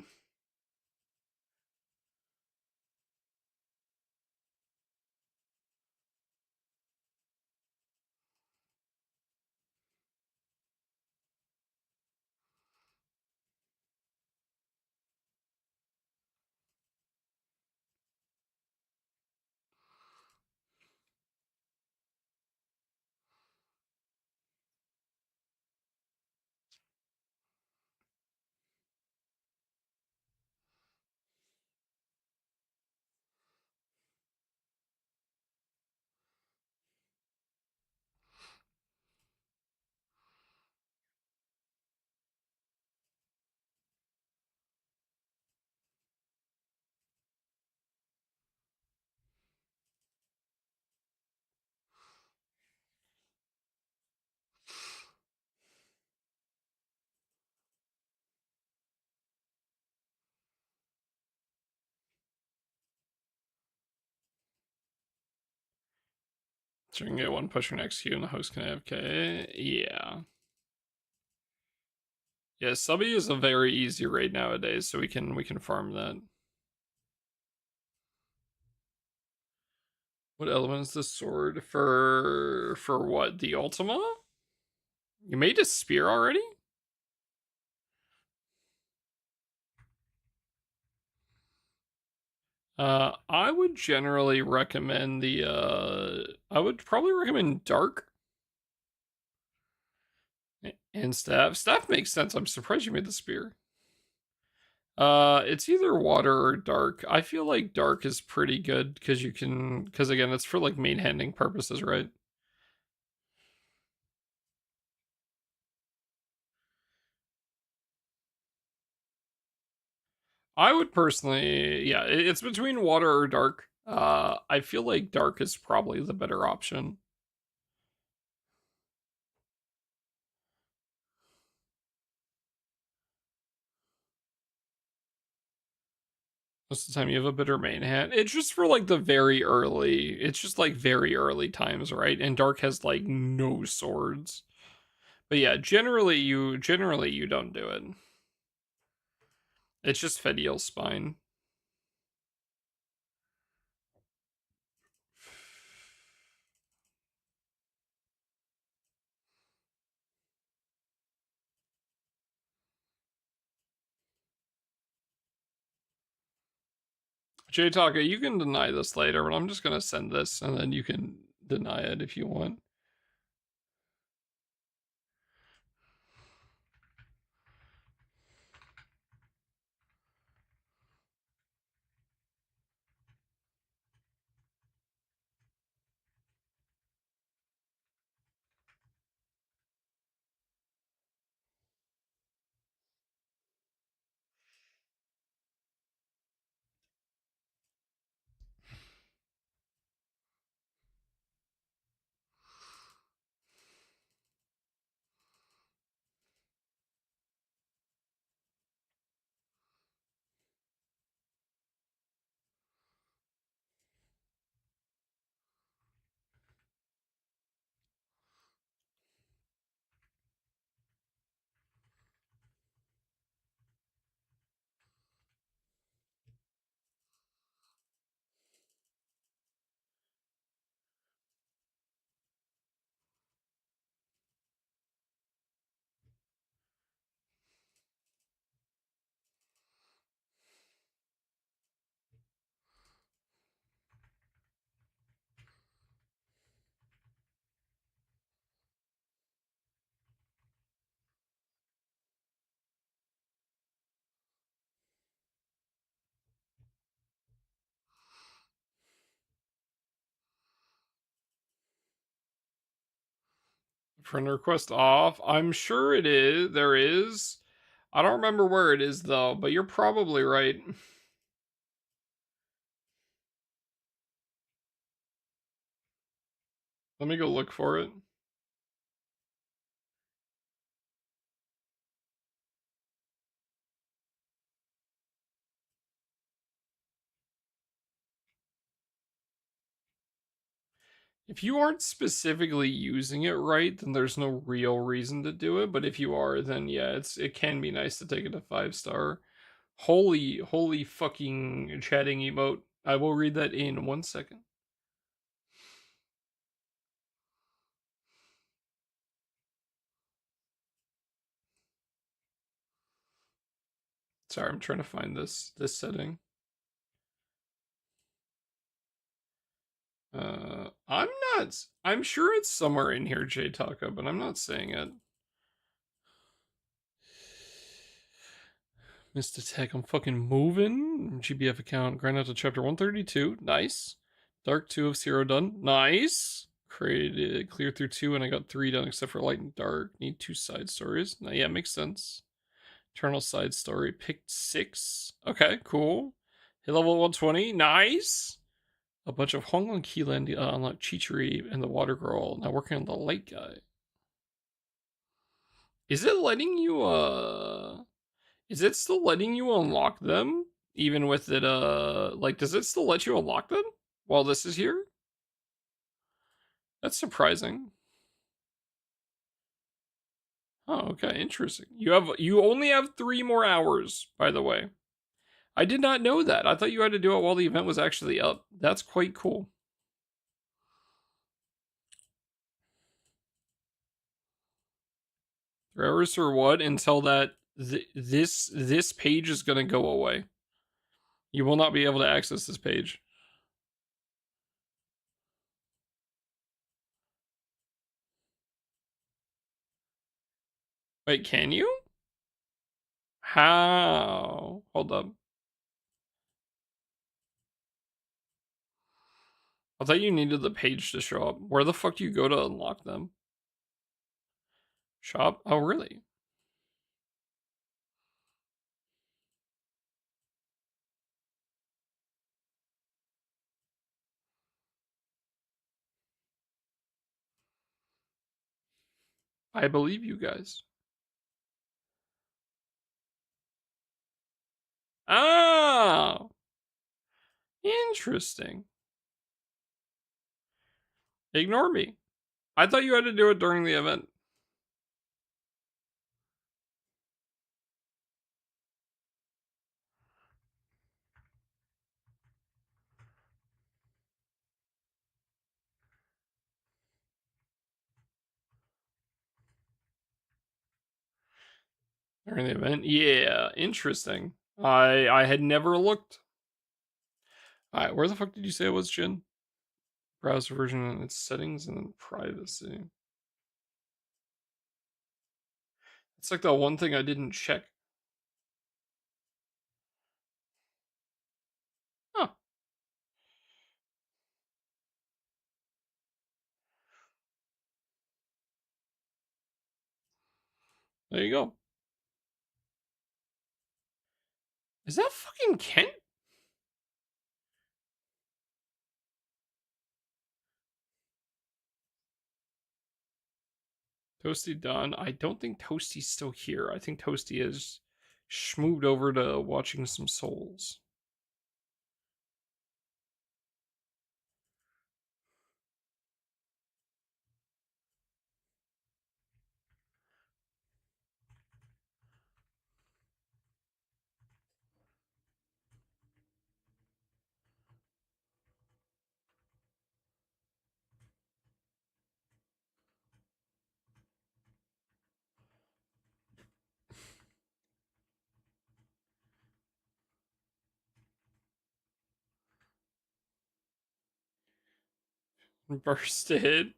A: So you can get one push or an execute and the host can AFK. Yeah. Yeah, Subby is a very easy raid nowadays, so we can farm that. What element is this sword for what? The Ultima? You made a spear already? I would generally recommend I would probably recommend Dark and Staff. Staff makes sense. I'm surprised you made the spear. It's either water or dark. I feel like dark is pretty good because because again, it's for like main handing purposes, right? I would personally, yeah, it's between water or dark. I feel like dark is probably the better option. Most of the time you have a better main hand. It's just for like the very early, it's just like very early times, right? And dark has like no swords. But yeah, generally you don't do it. It's just Fediel's spine. JTaka, you can deny this later, but I'm just gonna send this and then you can deny it if you want. Friend request off. I'm sure it is. There is. I don't remember where it is though, but you're probably right. Let me go look for it. If you aren't specifically using it right, then there's no real reason to do it. But if you are, then yeah, it can be nice to take it to 5-star. Holy fucking chatting emote. I will read that in 1 second. Sorry, I'm trying to find this setting. I'm sure it's somewhere in here, J Taco, but I'm not saying it. Missed attack, I'm fucking moving. GBF account, grind out to chapter 132. Nice. Dark 2 of 0 done. Nice. Created clear through 2 and I got 3 done except for light and dark. Need 2 side stories. Now, yeah, makes sense. Eternal side story. Picked 6. Okay, cool. Hit level 120. Nice. A bunch of Honglong Keyland unlock Chichery and the Water Girl. Now working on the light guy. Is it letting you is it still letting you unlock them? Even with it like does it still let you unlock them while this is here? That's surprising. Oh, okay, interesting. You only have 3 more hours, by the way. I did not know that. I thought you had to do it while the event was actually up. That's quite cool. Three hours for what? Until that this page is gonna go away. You will not be able to access this page. Wait, can you? How? Hold up. I thought you needed the page to show up. Where the fuck do you go to unlock them? Shop? Oh, really? I believe you guys. Oh! Interesting. Ignore me. I thought you had to do it during the event. During the event? Yeah, interesting. I had never looked. Alright, where the fuck did you say it was, Jin? Browser version and its settings and then privacy. It's like the one thing I didn't check. Huh. There you go. Is that fucking Kent? Toasty done. I don't think Toasty's still here. I think Toasty is schmooved over to watching some souls. Bursted.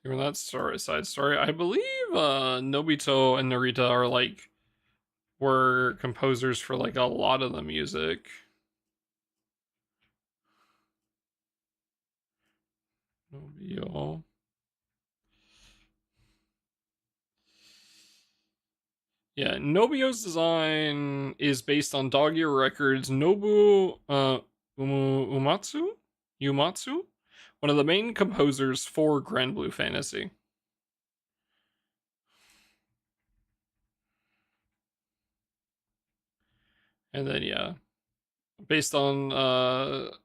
A: Doing that story, side story. I believe Nobito and Narita are like were composers for like a lot of the music. Nobio. Yeah, Nobio's design is based on Dog Ear Records' Nobu Umatsu, one of the main composers for Granblue Fantasy. And then yeah, based on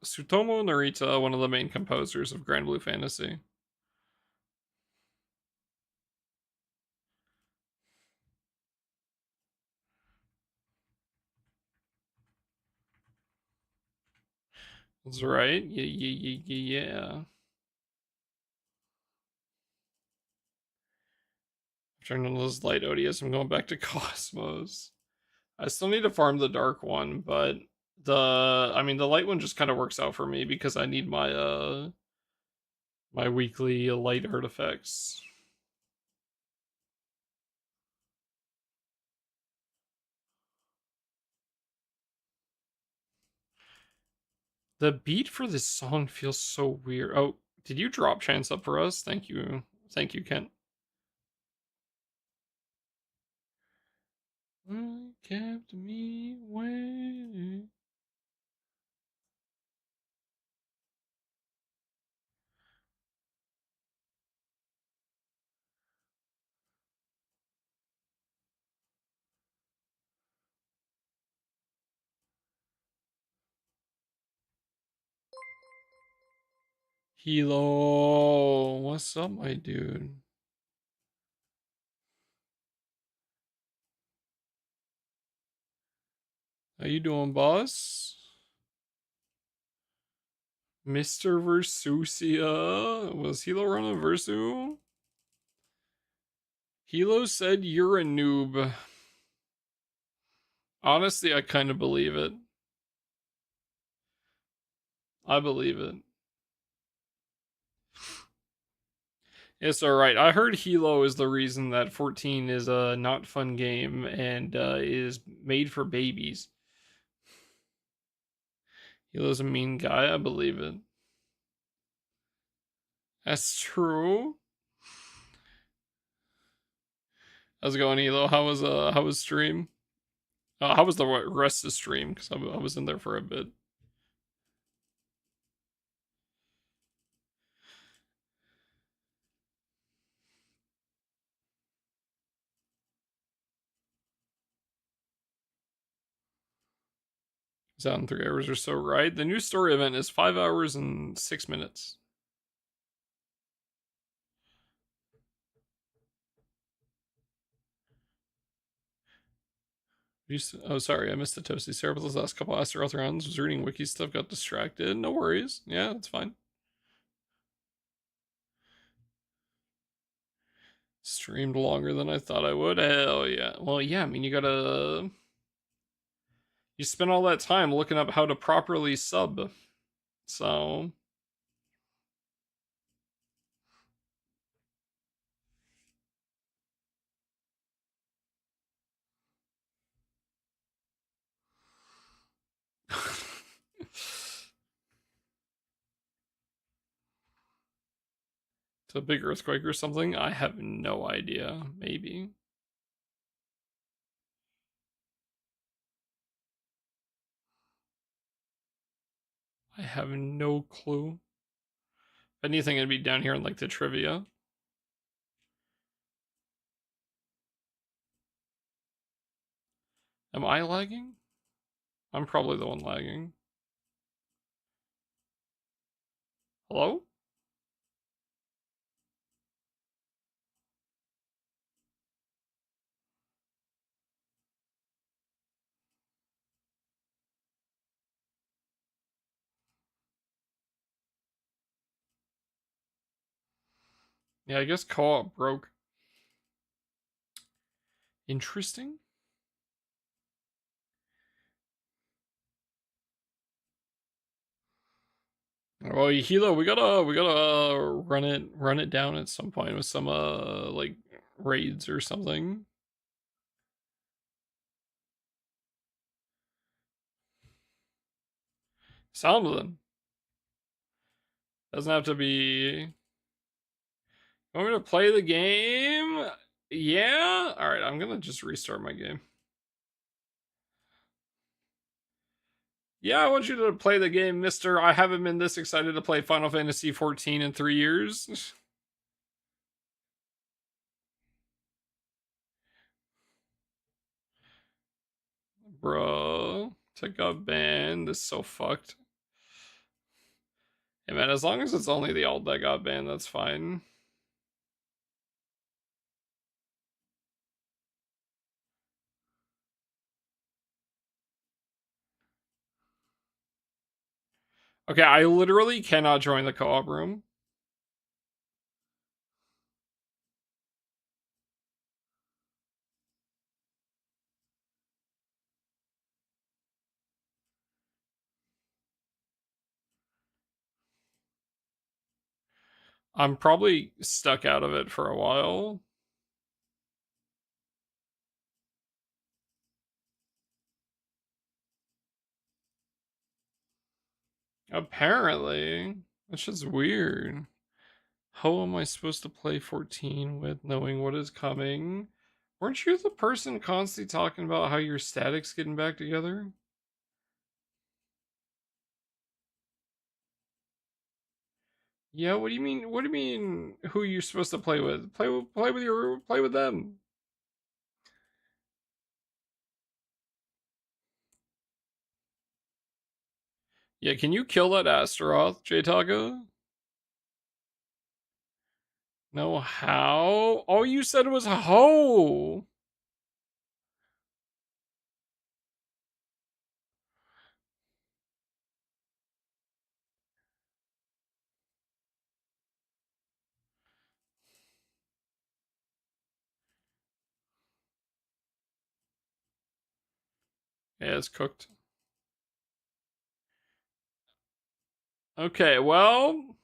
A: Tsutomu Narita, one of the main composers of Granblue Fantasy. That's right. Yeah. Turning on those light odious. I'm going back to Cosmos. I still need to farm the dark one, but the light one just kind of works out for me because I need my My weekly light artifacts. The beat for this song feels so weird. Oh, did you drop Chance up for us? Thank you. Thank you, Kent. Kept me waiting. Hilo, what's up, my dude? How you doing, boss? Mr. Versusia? Was Hilo running Versu? Hilo said you're a noob. Honestly, I kind of believe it. I believe it. It's alright. I heard Hilo is the reason that 14 is a not fun game and is made for babies. Hilo's a mean guy. I believe it. That's true. How's it going, Hilo? How was stream? How was the rest of stream? Because I was in there for a bit. It's out in 3 hours or so, right? The new story event is 5 hours and 6 minutes. Oh, sorry, I missed the Toasty Cerebral the last couple Astaroth rounds. Was reading wiki stuff, got distracted. No worries. Yeah, that's fine. Streamed longer than I thought I would. Hell yeah. Well, yeah, I mean, you spend all that time looking up how to properly sub. So, it's a big earthquake or something? I have no idea. Maybe. I have no clue. If anything, it'd be down here in like the trivia. Am I lagging? I'm probably the one lagging. Hello? Yeah, I guess co-op broke. Interesting. Well, Hilo, we gotta run it down at some point with some like raids or something. Something. Doesn't have to be. Want me to play the game? Yeah. All right, I'm gonna just restart my game. Yeah, I want you to play the game, Mister. I haven't been this excited to play Final Fantasy 14 in 3 years. Bro, took a ban. This is so fucked. Hey man, as long as it's only the alt that got banned, that's fine. Okay, I literally cannot join the co-op room. I'm probably stuck out of it for a while. Apparently. That's just weird. How am I supposed to play 14 with knowing what is coming? Weren't you the person constantly talking about how your static's getting back together? Yeah, what do you mean? What do you mean? Who you're supposed to play with? Play with them. Yeah, can you kill that Astaroth, J-Taga? No, how? All you said was ho. Yeah, it's cooked. Okay, well,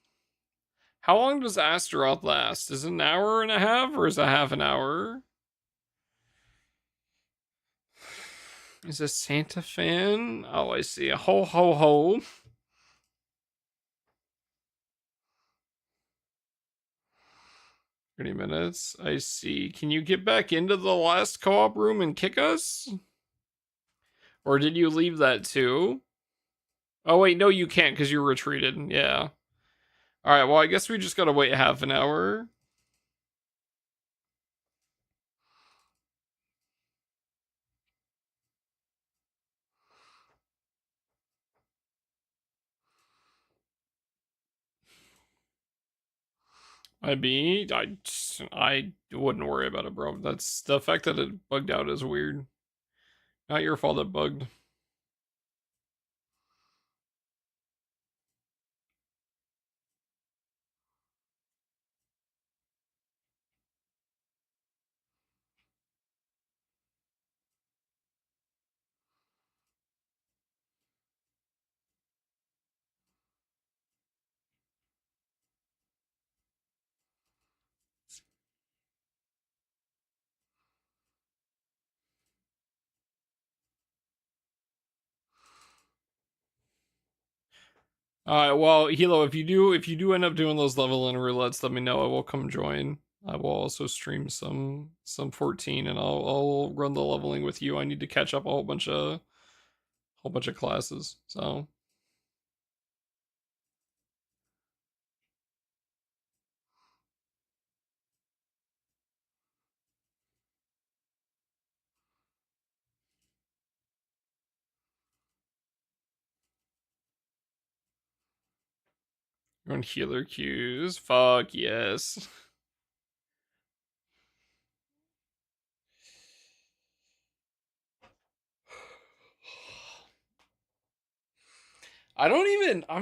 A: how long does Astaroth last? Is it an hour and a half or is it half an hour? Is a Santa fan? Oh, I see. A ho ho ho. 30 minutes. I see. Can you get back into the last co-op room and kick us? Or did you leave that too? Oh wait, no, you can't because you're retreated. Yeah. All right. Well, I guess we just gotta wait half an hour. I wouldn't worry about it, bro. That's the fact that it bugged out is weird. Not your fault it bugged. All right. Well, Hilo, if you do end up doing those level and roulettes, let me know. I will come join. I will also stream some 14, and I'll run the leveling with you. I need to catch up a whole bunch of classes. So run healer queues. Fuck yes. I'm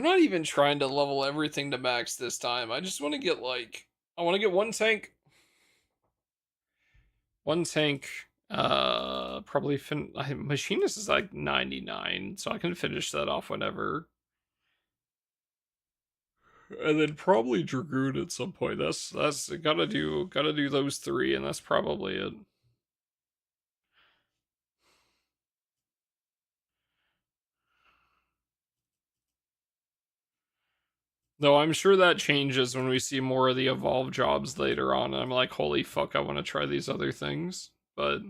A: not even trying to level everything to max this time. I just want to get I want to get one tank. One tank. Probably machinist is like 99, so I can finish that off whenever. And then probably Dragoon at some point. That's gotta do those three, and that's probably it. Though I'm sure that changes when we see more of the evolve jobs later on. And I'm like, holy fuck, I want to try these other things. But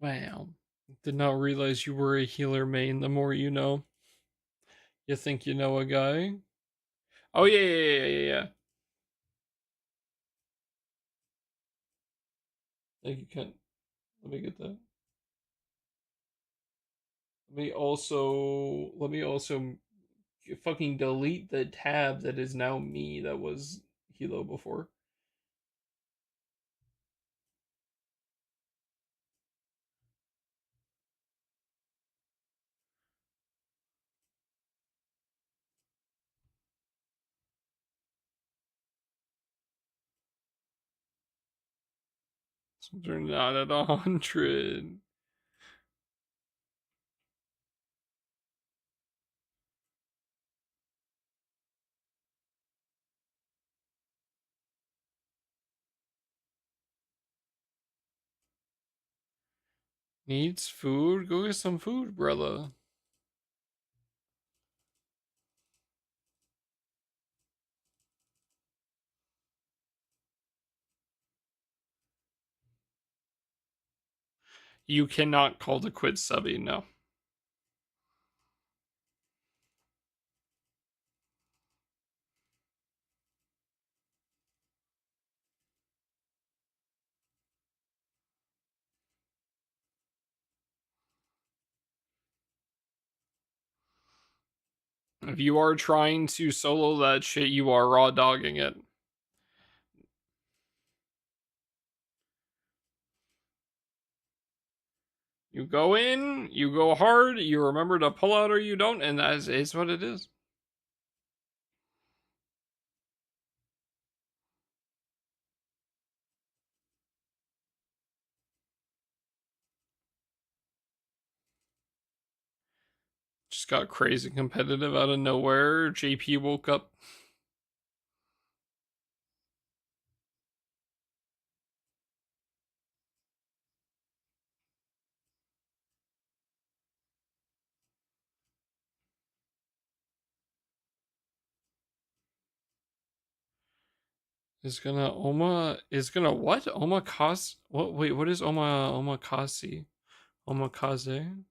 A: wow, did not realize you were a healer main. The more you know, you think you know a guy. Oh yeah, yeah, yeah, yeah, yeah. Thank you, Kent. Let me get that. Let me also fucking delete the tab that is now me that was kilo before. So they're not at 100. Needs food? Go get some food, brother. You cannot call the quit subby, no. If you are trying to solo that shit, you are raw dogging it. You go in, you go hard, you remember to pull out or you don't, and that is what it is. Just got crazy competitive out of nowhere. JP woke up. Is gonna what? Omakase? What? Wait, what is omakase? Omakaze?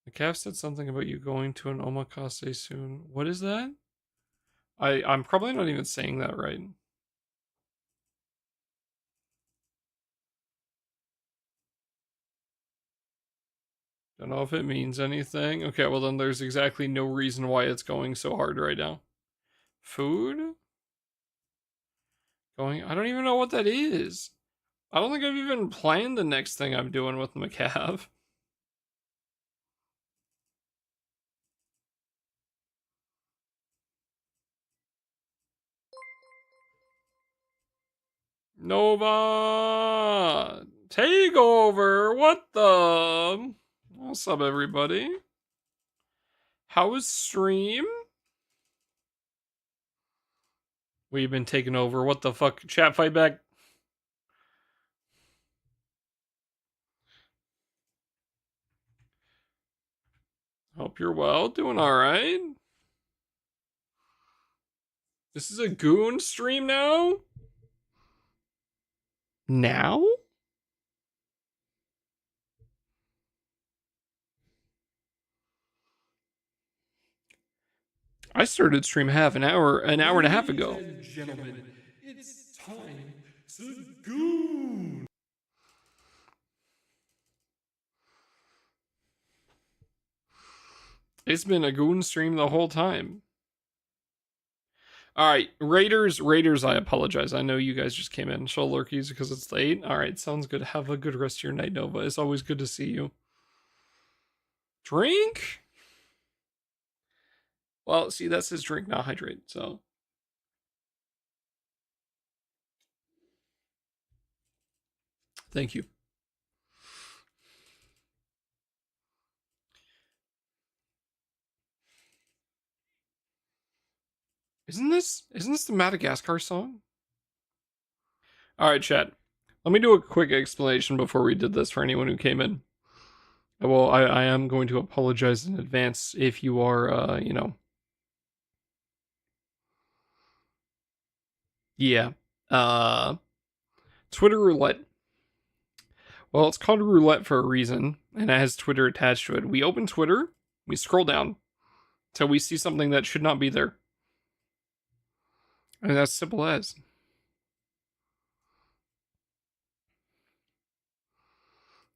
A: The calf said something about you going to an omakase soon. What is that? I'm probably not even saying that right. Don't know if it means anything. Okay, well then there's exactly no reason why it's going so hard right now. Food? Going, I don't even know what that is. I don't think I've even planned the next thing I'm doing with Macav. Nova! Takeover! What the? What's up, everybody? How was stream? We've been taken over. What the fuck? Chat, fight back. Hope you're well. Doing alright. This is a goon stream now? Now? I started stream an hour and a half ago. Gentlemen, it's time to goon. It's been a goon stream the whole time. All right, Raiders, I apologize. I know you guys just came in. Show lurkies because it's late. All right, sounds good. Have a good rest of your night, Nova. It's always good to see you. Drink? Well, see, that's his drink, not hydrate, so. Thank you. Isn't this the Madagascar song? All right, chat. Let me do a quick explanation before we did this for anyone who came in. Well, I am going to apologize in advance if you are, yeah. Twitter roulette. Well, it's called roulette for a reason, and it has Twitter attached to it. We open Twitter, we scroll down till we see something that should not be there. And that's simple as.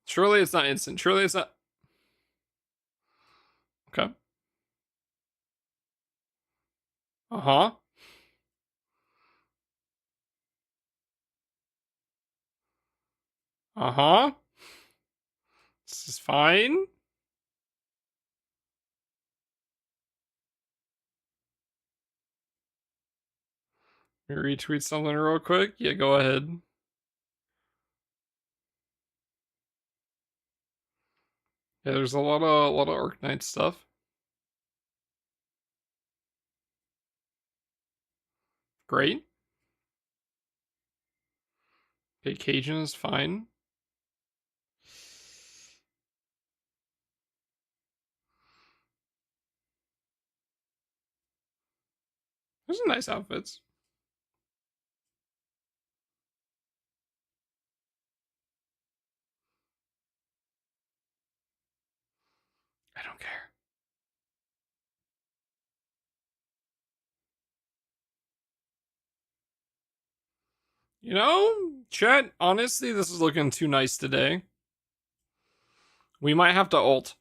A: Surely it's not instant. Surely it's not. Okay. Uh huh. Uh-huh. This is fine. Retweet something real quick. Yeah, go ahead. Yeah, there's a lot of Arknight stuff. Great. Okay, Cajun is fine. There's some nice outfits. I don't care. You know, chat, honestly, this is looking too nice today. We might have to ult.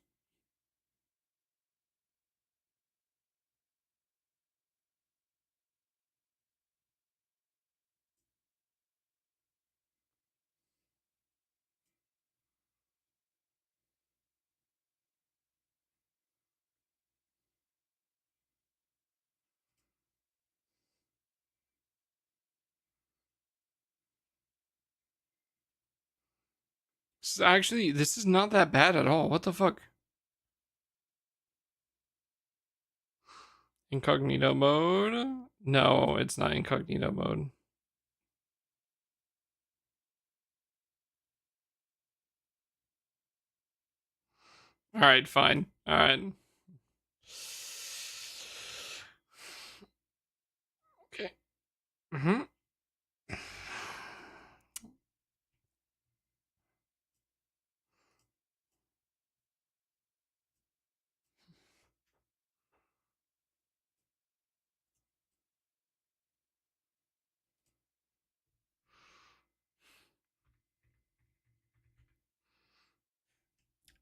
A: This is not that bad at all. What the fuck? Incognito mode? No, it's not incognito mode. Alright, fine. Alright. Okay. Mm-hmm.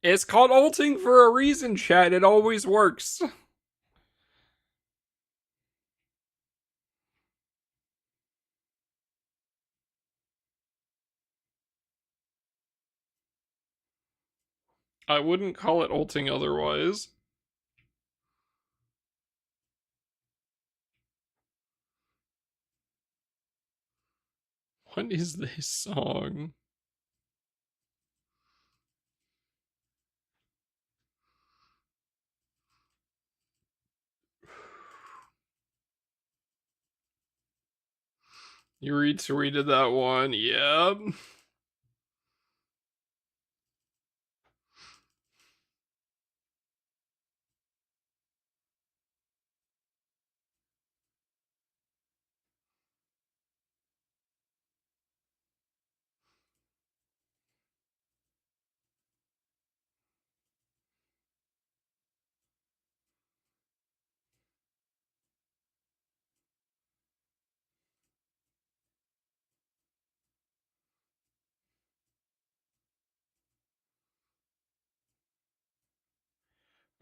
A: It's called ulting for a reason, chat. It always works. I wouldn't call it ulting otherwise. What is this song? You retweeted that one. Yep.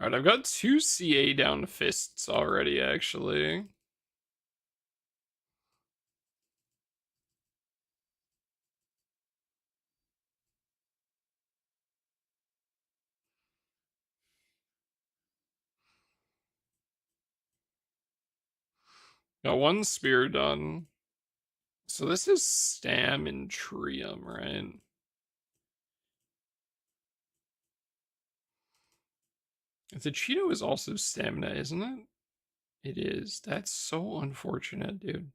A: Alright, I've got 2 CA down fists already, actually. Got 1 spear done. So this is Stam and Trium, right? The Cheeto is also stamina, isn't it? It is. That's so unfortunate, dude.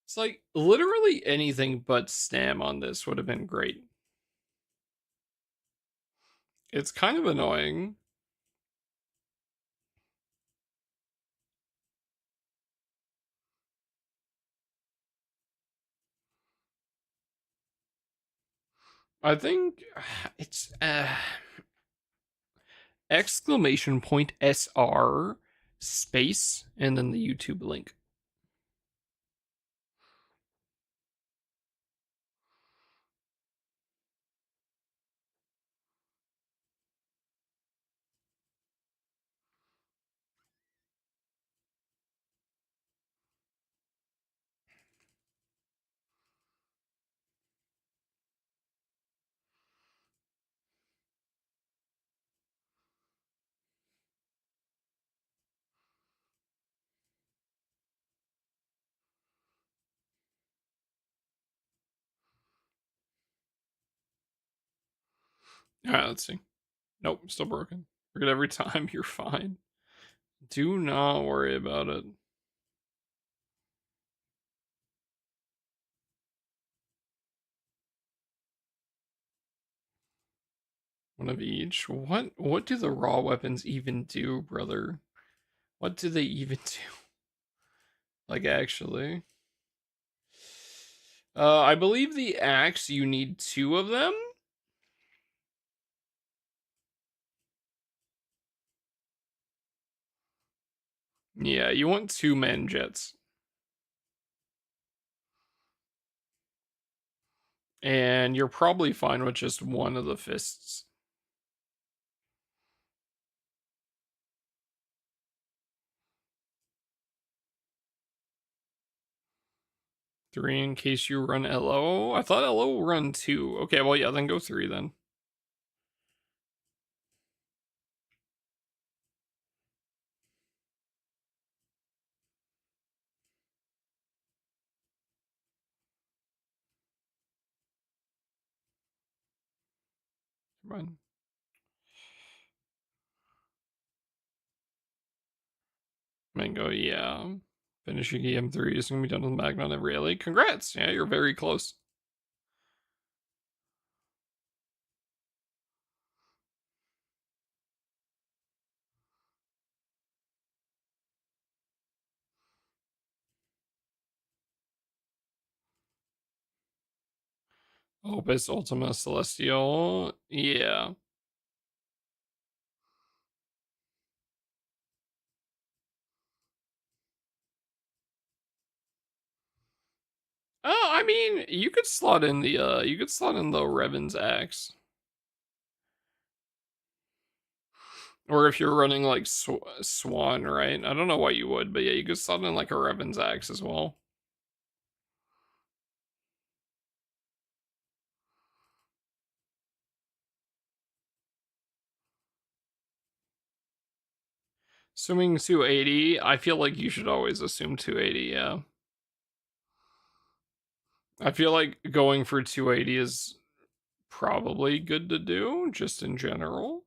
A: It's like literally anything but Stam on this would have been great. It's kind of annoying. I think it's exclamation point SR space and then the YouTube link. Alright, let's see. Nope, still broken. Forget every time. You're fine. Do not worry about it. One of each. What do the raw weapons even do, brother? What do they even do? Like actually. I believe the axe you need two of them. Yeah, you want two man jets. And you're probably fine with just one of the fists. Three in case you run LO. I thought LO will run two. Okay, well, yeah, then go three then. Come on. Mango, yeah. Finishing EM3 is going to be done with Magna on every alley. Congrats! Yeah, you're very close. Opus Ultima Celestial. Yeah. Oh, I mean, you could slot in the Revan's axe. Or if you're running like Swan, right? I don't know why you would, but yeah, you could slot in like a Revan's axe as well. Assuming 280, I feel like you should always assume 280, yeah. I feel like going for 280 is probably good to do, just in general.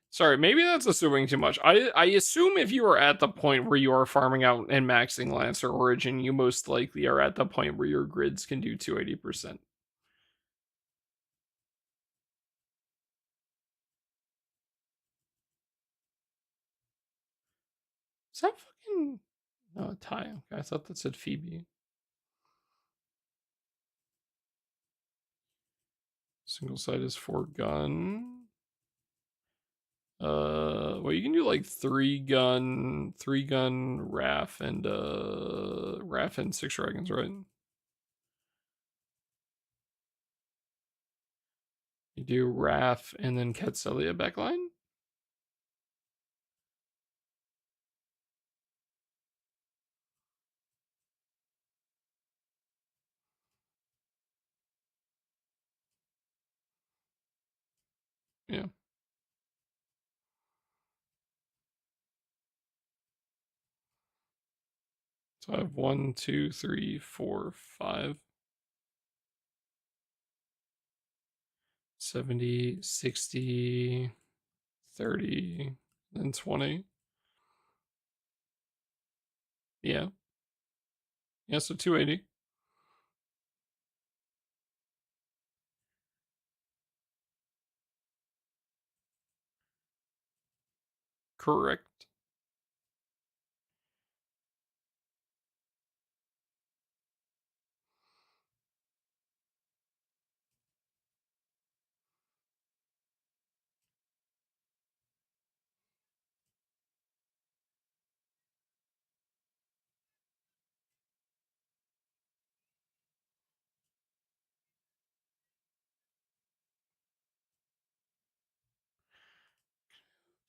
A: Sorry, maybe that's assuming too much. I assume if you are at the point where you are farming out and maxing Lancer Origin, you most likely are at the point where your grids can do 280%. Is that fucking... Oh, Ty. Okay, I thought that said Phoebe. Single side is 4 gun. Well, you can do like 3 gun, Raph, and Raph and 6 dragons, right? You do Raph and then Ketselia backline. Yeah. So I have 1, 2, 3, 4, 5, 70, 60, 30, then 20. Yeah. Yeah, so 280. Correct.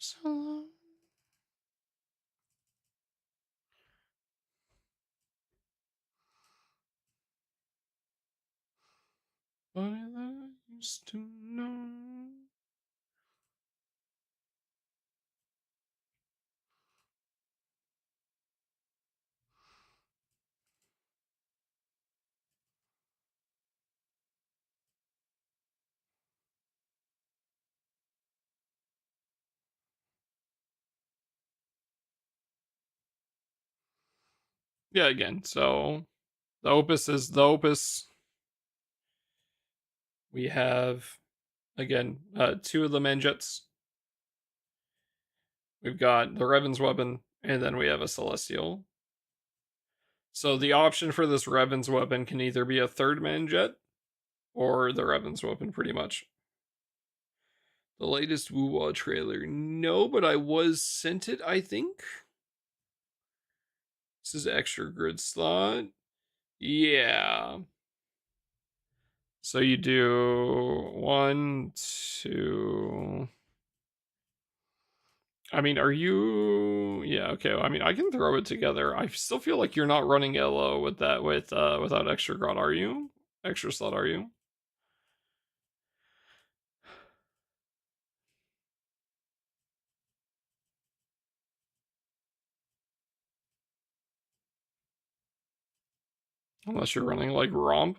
A: So funny that I used to know. Yeah, again, so the Opus is the Opus. We have, again, two of the Manjets. We've got the Revan's Weapon, and then we have a Celestial. So the option for this Revan's Weapon can either be a third Manjet or the Revan's Weapon, pretty much. The latest Woo-Wah trailer. No, but I was sent it, I think. This is extra grid slot. Yeah. So you do 1, 2. I mean, are you? Yeah, okay. I mean, I can throw it together. I still feel like you're not running LO with that without extra grot, are you? Extra slot, are you? Unless you're running like Romp.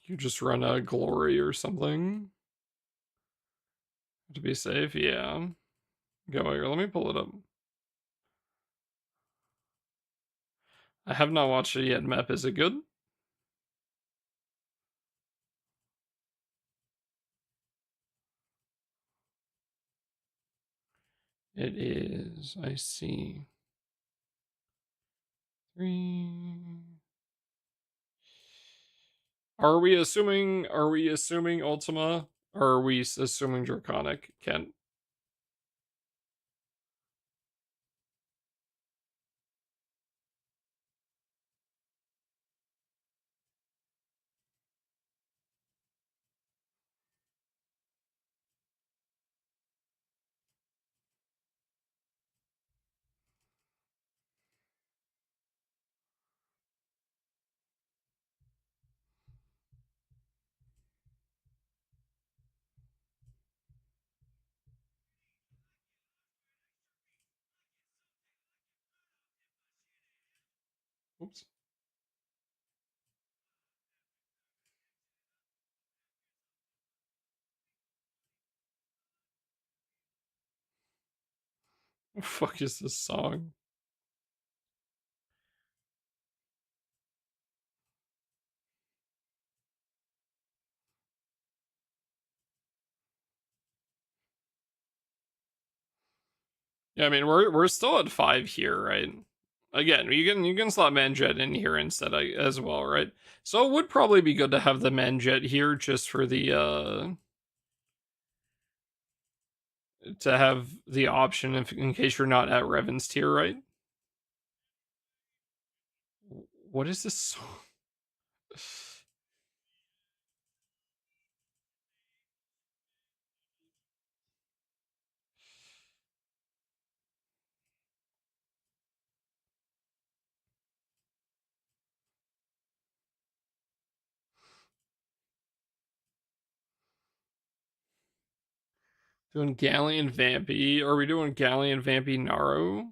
A: You just run a Glory or something to be safe. Yeah. Go here. Let me pull it up. I have not watched it yet. Map, is it good? It is. I see. 3. Are we assuming? Are we assuming Ultima? Or are we assuming Draconic? Kent. Oops. What the fuck is this song? Yeah, I mean we're still at 5 here, right? Again, you can slot Manjet in here instead as well, right? So it would probably be good to have the Manjet here just for the to have the option if in case you're not at Revan's tier, right? What is this song? Doing Galleon Vampy? Are we doing Galleon Vampy Naru?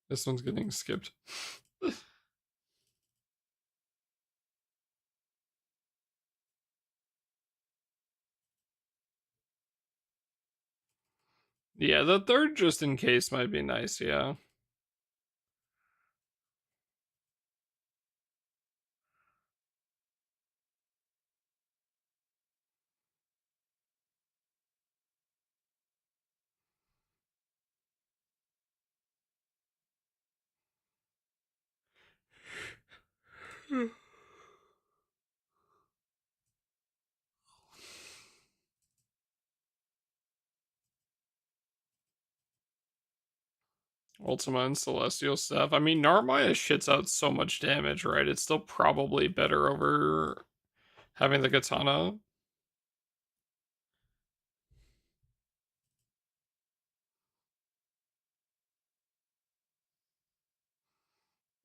A: This one's getting skipped. Yeah, the third just in case might be nice, yeah. Ultima and Celestial stuff. I mean, Narmaya shits out so much damage, right? It's still probably better over having the katana.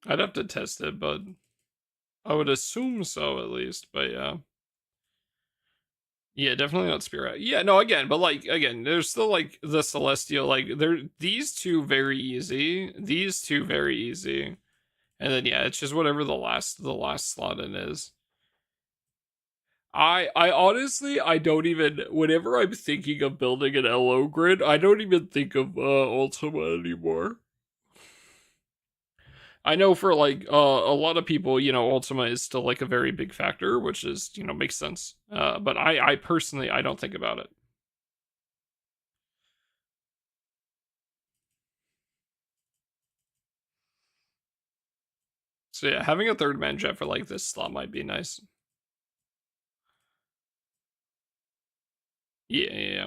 A: I'd have to test it, but I would assume so at least. But yeah. Yeah, definitely not Spirit. Yeah, no, again, but like again, there's still like the Celestial, like there these two very easy. These two very easy. And then yeah, it's just whatever the last slot in is. I honestly I don't even whenever I'm thinking of building an LO grid, I don't even think of Ultima anymore. I know for like a lot of people, Ultima is still like a very big factor, which is, makes sense. But I personally I don't think about it. So yeah, having a third man jet for like this slot might be nice. Yeah, yeah, yeah.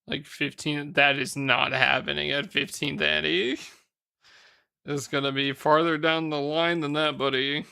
A: Like 15, that is not happening at 15th Annie. It's gonna be farther down the line than that, buddy.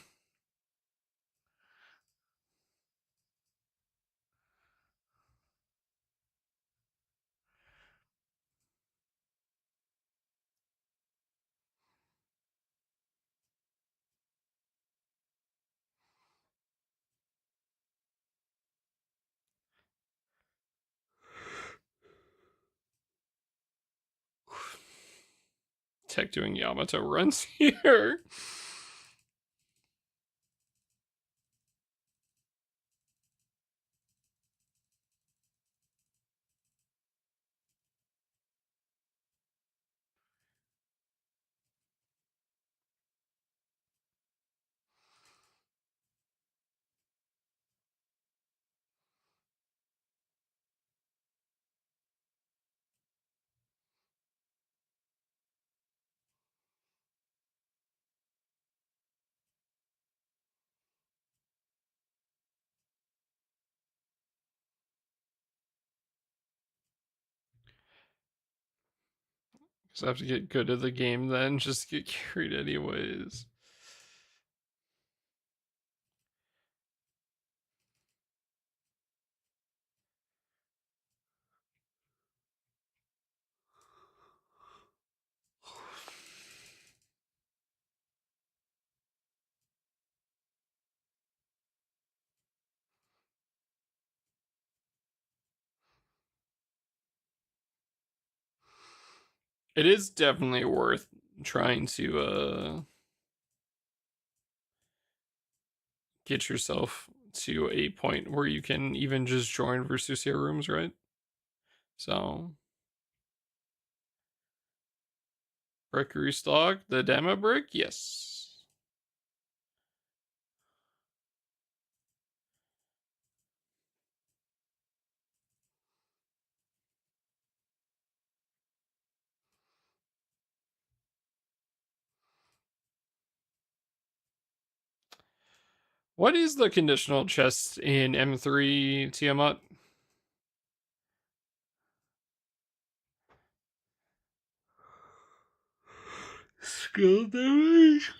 A: Tech doing Yamato runs here. Because I have to get good at the game then, just get carried anyways. It is definitely worth trying to get yourself to a point where you can even just join Versusia rooms, right? So brick restock, the demo brick, yes. What is the conditional chest in M3 Tiamat? Skill damage?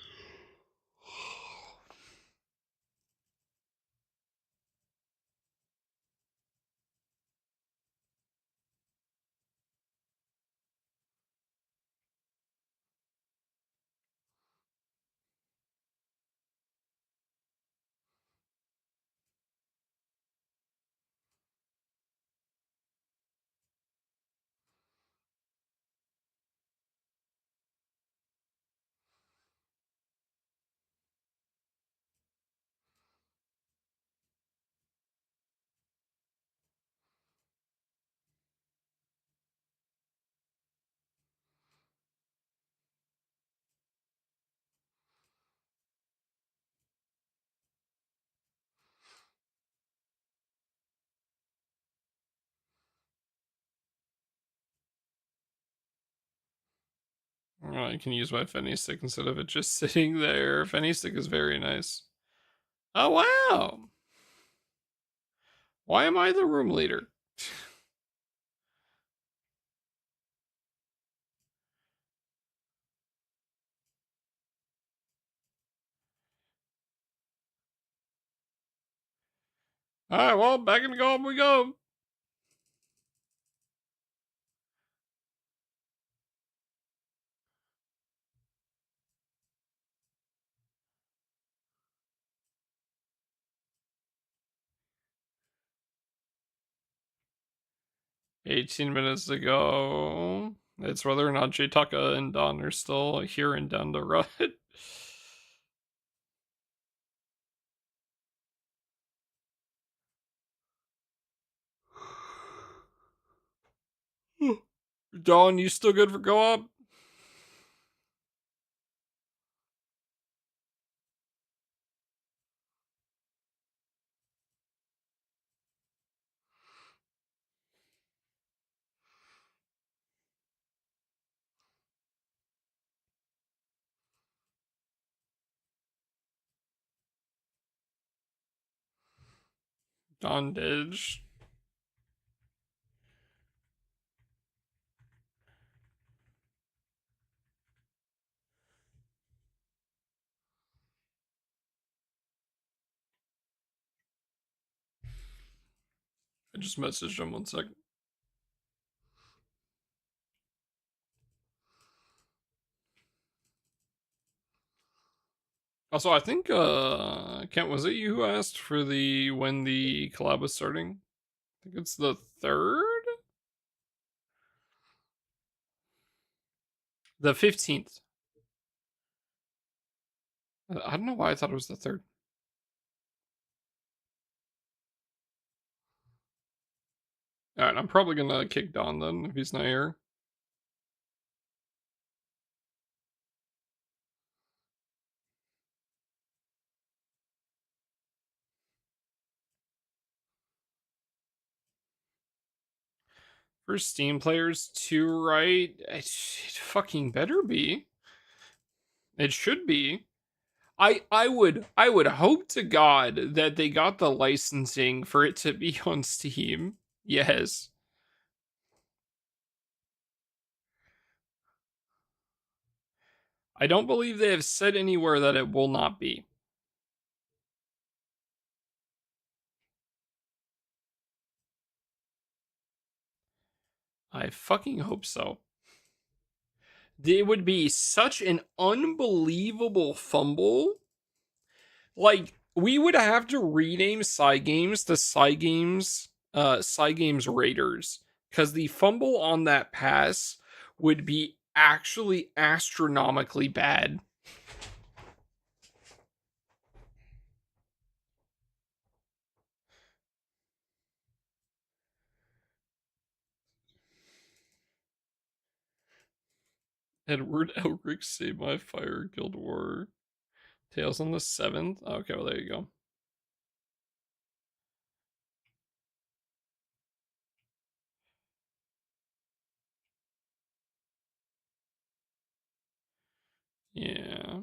A: Oh, I can use my Fenny stick instead of it just sitting there. Fenny stick is very nice. Oh, wow. Why am I the room leader? Alright, well, back in the golf we go. $18 to go. It's whether or not J Taka and Don are still here and down the road. Don, you still good for go up? Don Didge. I just messaged him 1 second. Also, I think Kent, was it you who asked for the when the collab was starting? I think it's the 3rd? The 15th. I don't know why I thought it was the 3rd. Alright, I'm probably gonna kick Don then if he's not here. For Steam players to right, it fucking better be. It should be. I would hope to God that they got the licensing for it to be on Steam. Yes. I don't believe they have said anywhere that it will not be. I fucking hope so. It would be such an unbelievable fumble. Like, we would have to rename Cygames to Cygames Raiders. Because the fumble on that pass would be actually astronomically bad. Edward Elric saved my fire Guild War. Tails on the 7th. Okay, well, there you go. Yeah.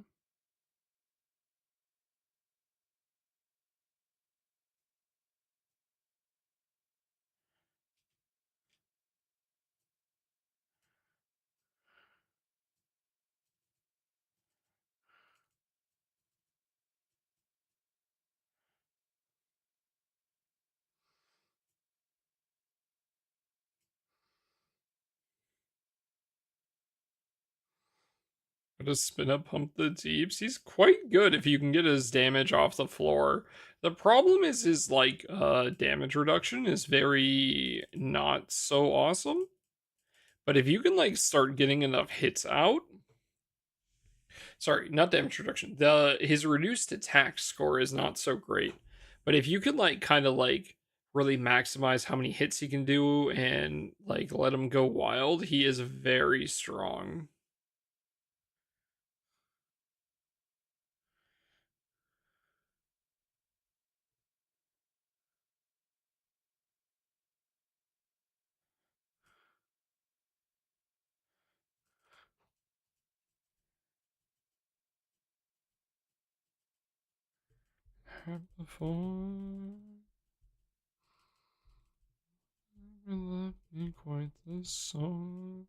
A: Does spin up pump the deeps? He's quite good if you can get his damage off the floor. The problem is his like damage reduction is very not so awesome. But if you can like start getting enough hits out, sorry, not damage reduction. His reduced attack score is not so great. But if you can like kind of like really maximize how many hits he can do and like let him go wild, he is very strong. had before. Never left me quite this song.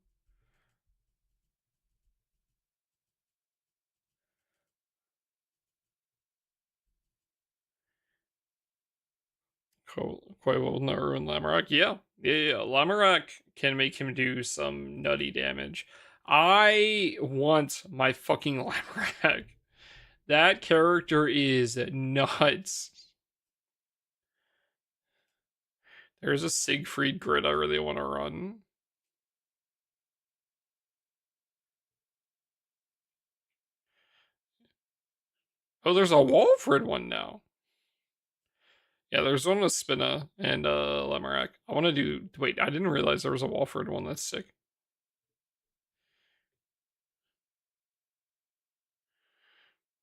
A: Quite well not ruin Lamorak. Yeah. Lamorak can make him do some nutty damage. I want my fucking Lamorak. That character is nuts. There's a Siegfried grid I really want to run. Oh, there's a Walfred one now. Yeah, there's one with Spinna and Lamorak. I want to do. Wait, I didn't realize there was a Walfred one. That's sick.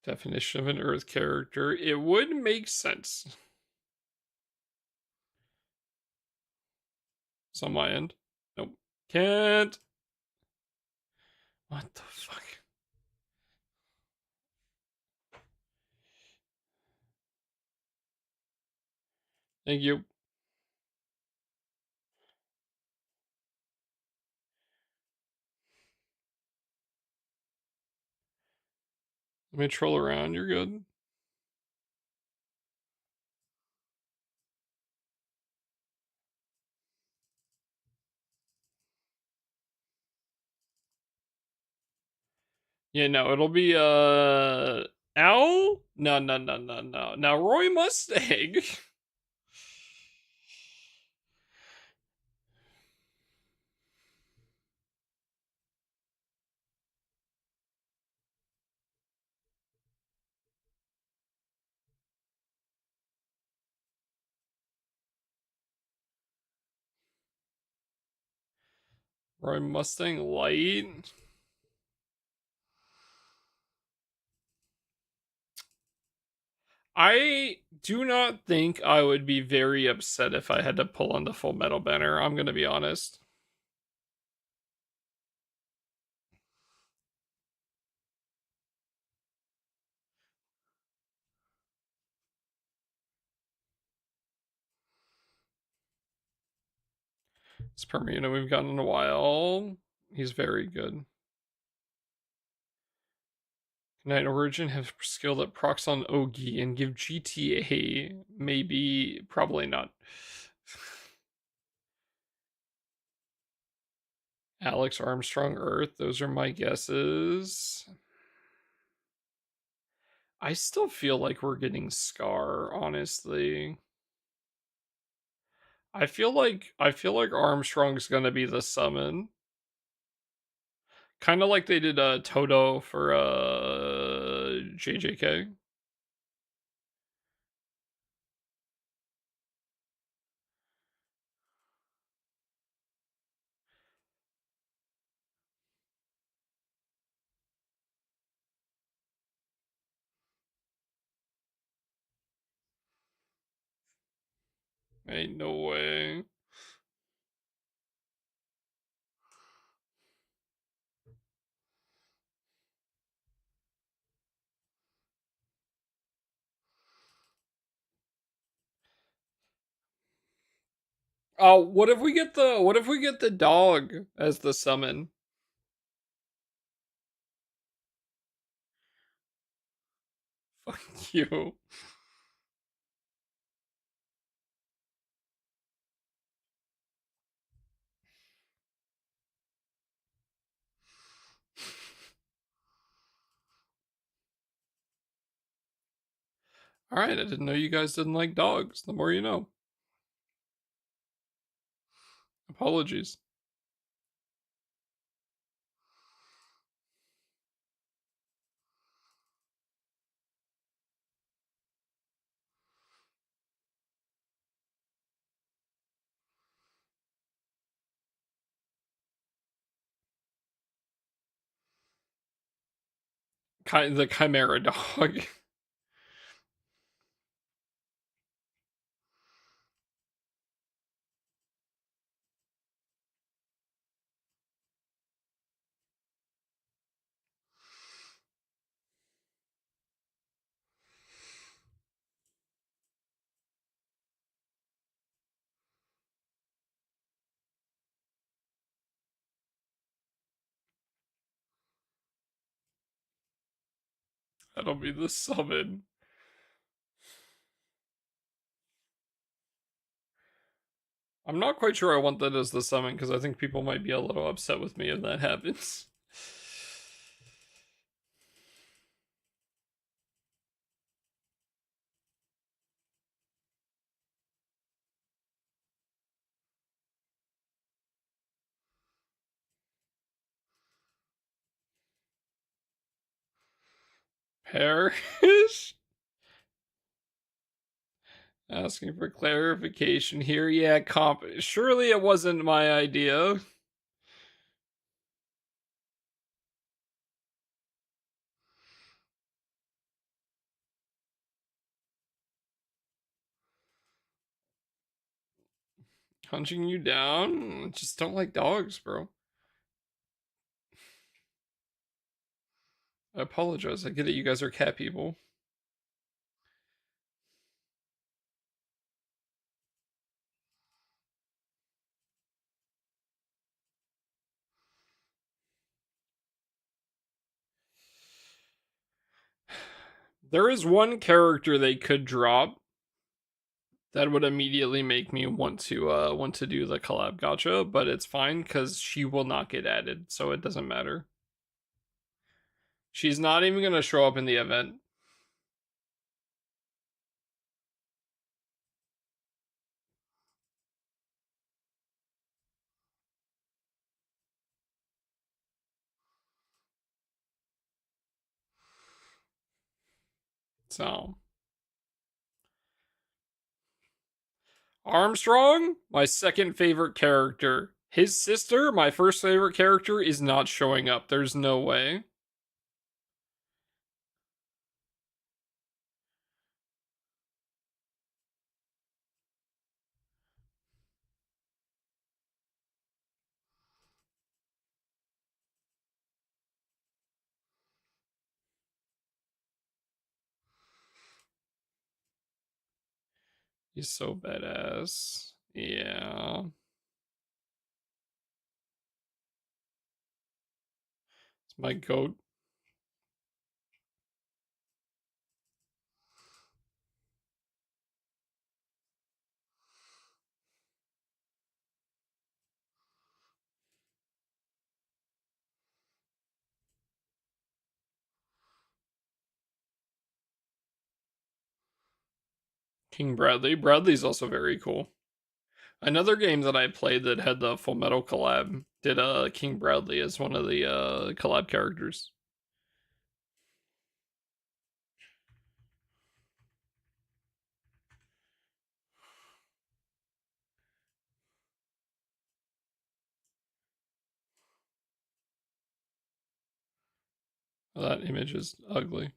A: Definition of an Earth character. It would make sense. It's on my end. Nope. Can't. What the fuck? Thank you. Let me troll around. You're good. Yeah, no, it'll be Owl? No, no, no, no, no. Now Roy Mustang. Roy Mustang Light. I do not think I would be very upset if I had to pull on the Full Metal Banner. I'm gonna be honest. It's Permuta we've gotten in a while. He's very good. Knight Origin have skill that procs on Ogi and give GTA. Maybe, probably not. Alex Armstrong Earth, those are my guesses. I still feel like we're getting Scar, honestly. I feel like Armstrong's gonna be the summon. Kind of like they did Toto for JJK. Ain't no way. Oh, what if we get the dog as the summon? Fuck you. All right, I didn't know you guys didn't like dogs. The more you know. Apologies. The Chimera dog. That'll be the summon. I'm not quite sure I want that as the summon because I think people might be a little upset with me if that happens. Perish? Asking for clarification here. Yeah, surely it wasn't my idea. Hunting you down? Just don't like dogs, bro. I apologize. I get it. You guys are cat people. There is one character they could drop that would immediately make me want to do the collab gotcha, but it's fine because she will not get added, so it doesn't matter. She's not even gonna show up in the event. So Armstrong, my second favorite character. His sister, my first favorite character, is not showing up. There's no way. He's so badass. Yeah. It's my goat. King Bradley. Bradley's also very cool. Another game that I played that had the Full Metal collab did King Bradley as one of the collab characters. That image is ugly.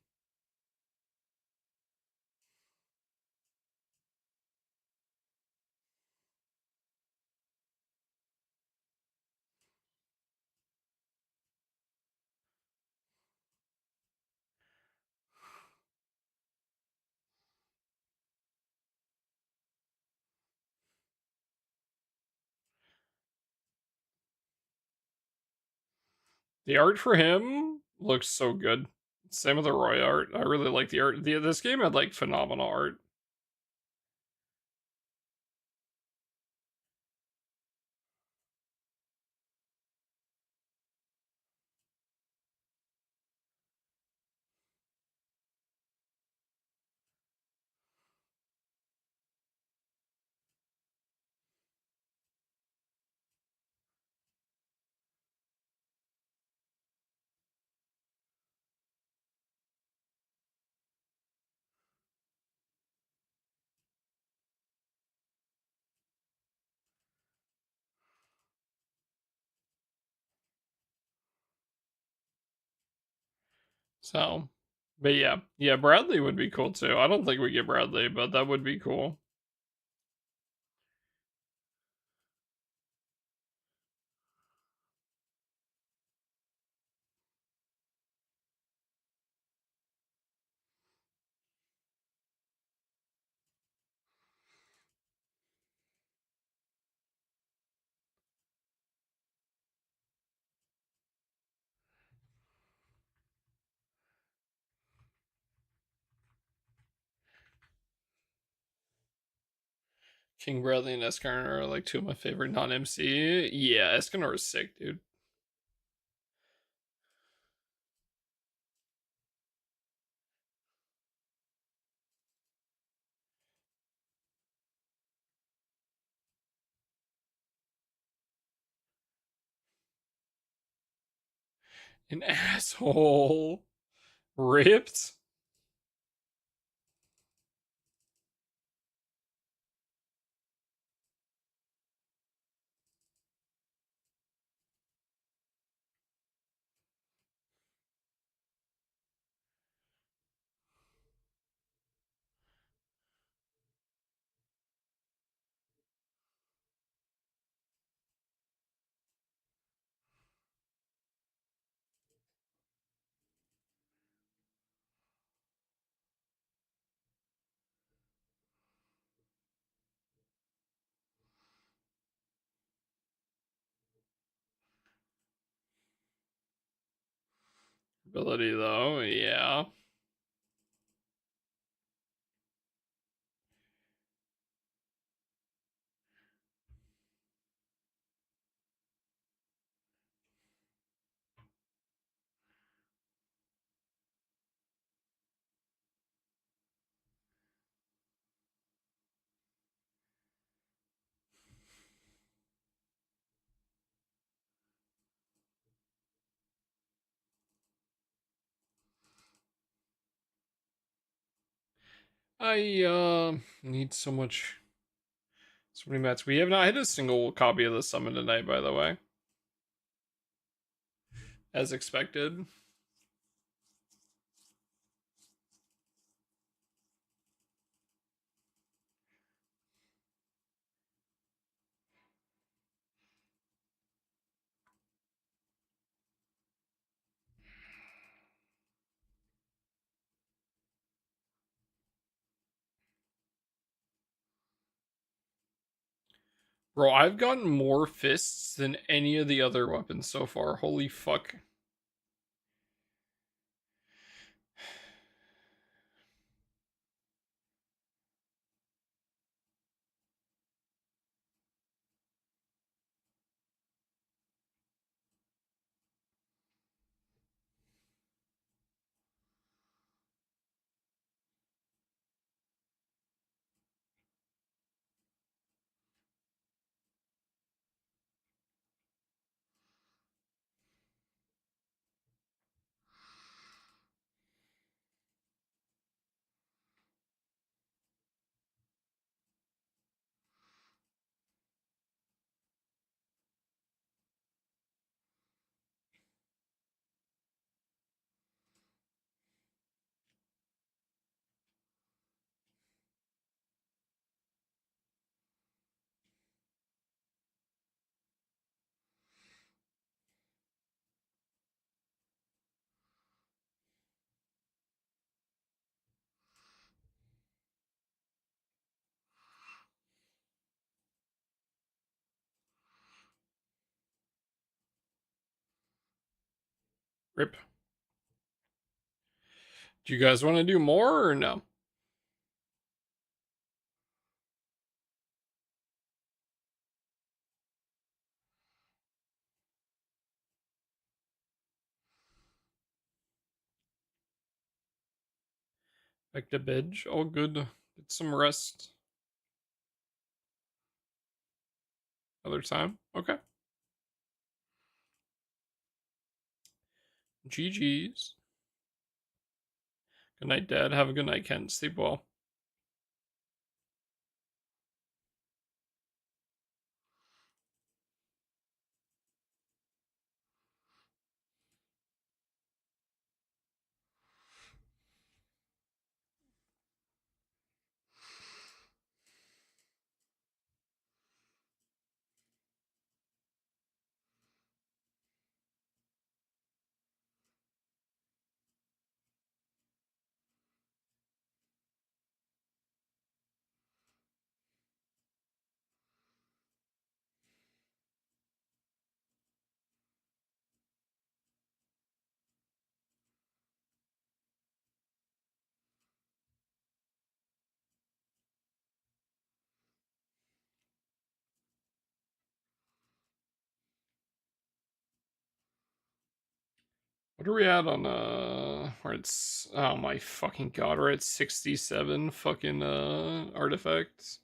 A: The art for him looks so good. Same with the Roy art. I really like the art. This game had like phenomenal art. So, but yeah, Bradley would be cool too. I don't think we get Bradley, but that would be cool. King Bradley and Escanor are like two of my favorite non-MC. Yeah, Escanor is sick, dude. An asshole. Ripped? Ability though, yeah. I need so many mats. We have not hit a single copy of the summon tonight, by the way. As expected. Bro, I've gotten more fists than any of the other weapons so far. Holy fuck. Rip. Do you guys want to do more or no? Back to bed. All good. Get some rest. Other time. Okay. GG's. Good night, Dad. Have a good night, Ken. Sleep well. What are we at on where it's oh my fucking god, we're at 67 fucking artifacts.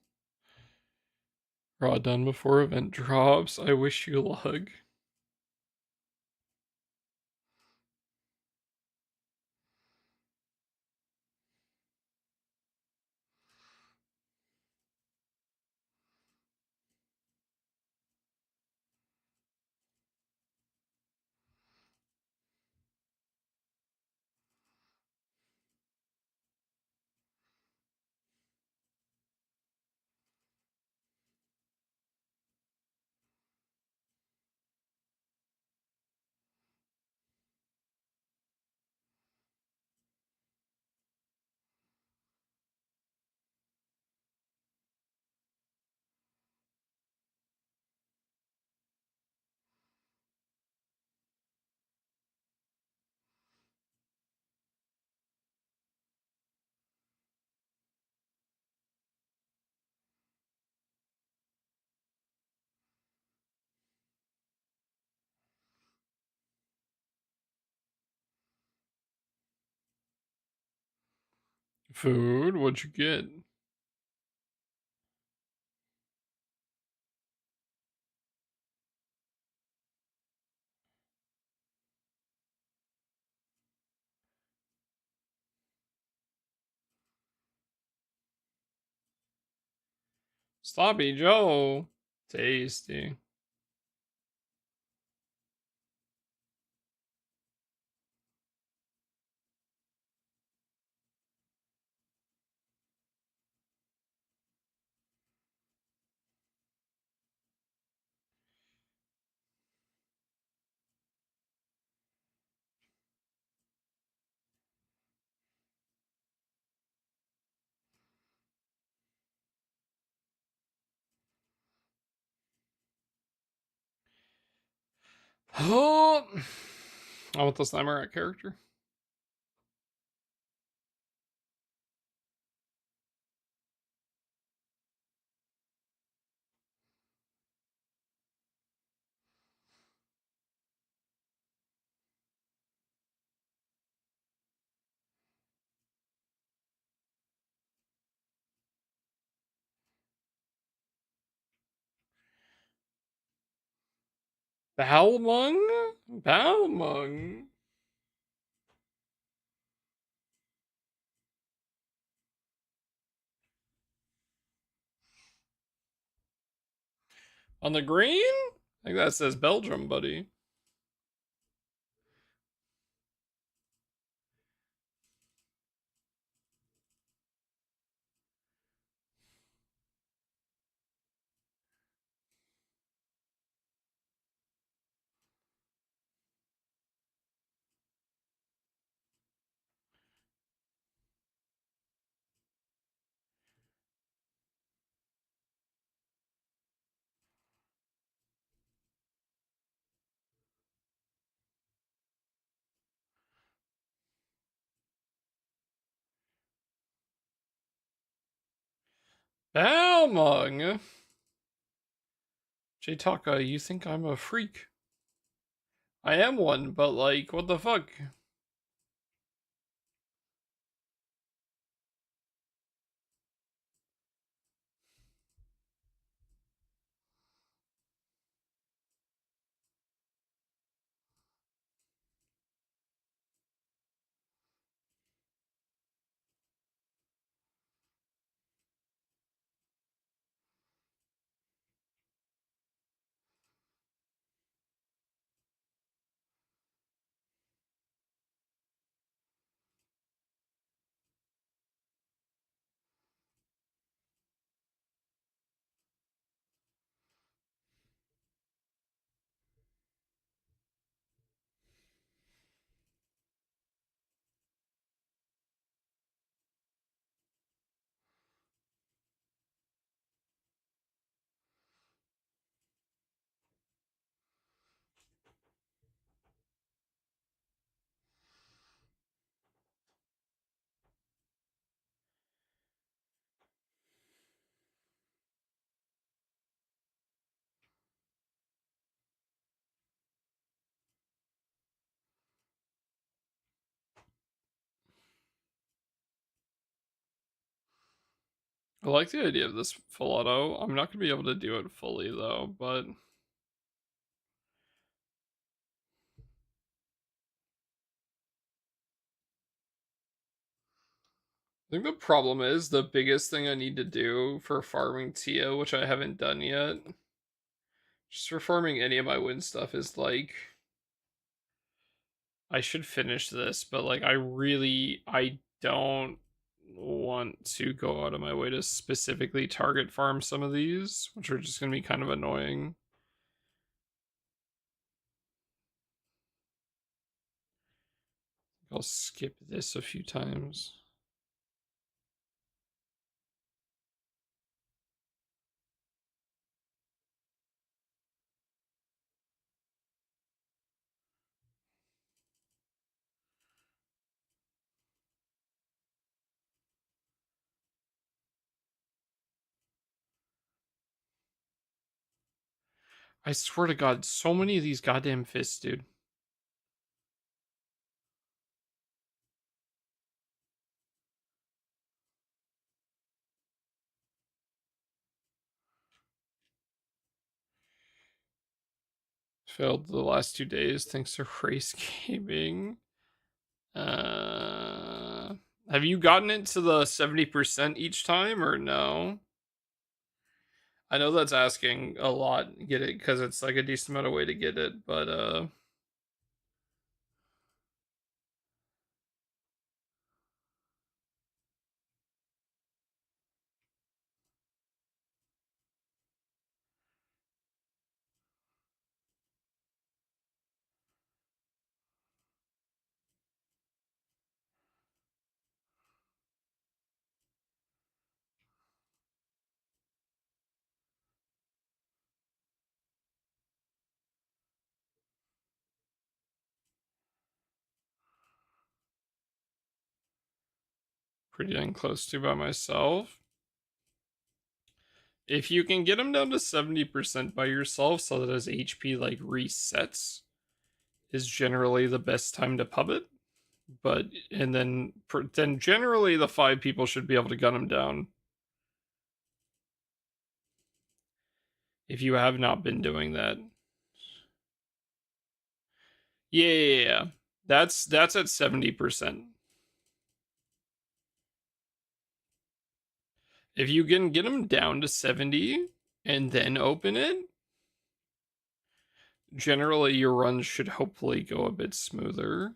A: Raw done before event drops. I wish you luck. Food, what'd you get? Sloppy Joe. Tasty. Oh, I want the Slimer character. Balmung? Balmung? On the green? I think that says Belgium, buddy. Balmung? J-Taka, you think I'm a freak? I am one, but like, what the fuck? I like the idea of this full auto. I'm not gonna be able to do it fully though, but I think the problem is the biggest thing I need to do for farming Tia, which I haven't done yet, just for farming any of my win stuff, is like I should finish this, but like I don't want to go out of my way to specifically target farm some of these, which are just gonna be kind of annoying. I'll skip this a few times. I swear to God, so many of these goddamn fists, dude. Failed the last 2 days thanks to race gaming. Uh, have you gotten it to the 70% each time or no? I know that's asking a lot, get it, because it's like a decent amount of way to get it, but pretty dang close to by myself. If you can get him down to 70% by yourself so that his HP like resets, is generally the best time to pub it. But and then generally the 5 people should be able to gun him down. If you have not been doing that. Yeah. That's at 70%. If you can get him down to 70 and then open it, generally your runs should hopefully go a bit smoother.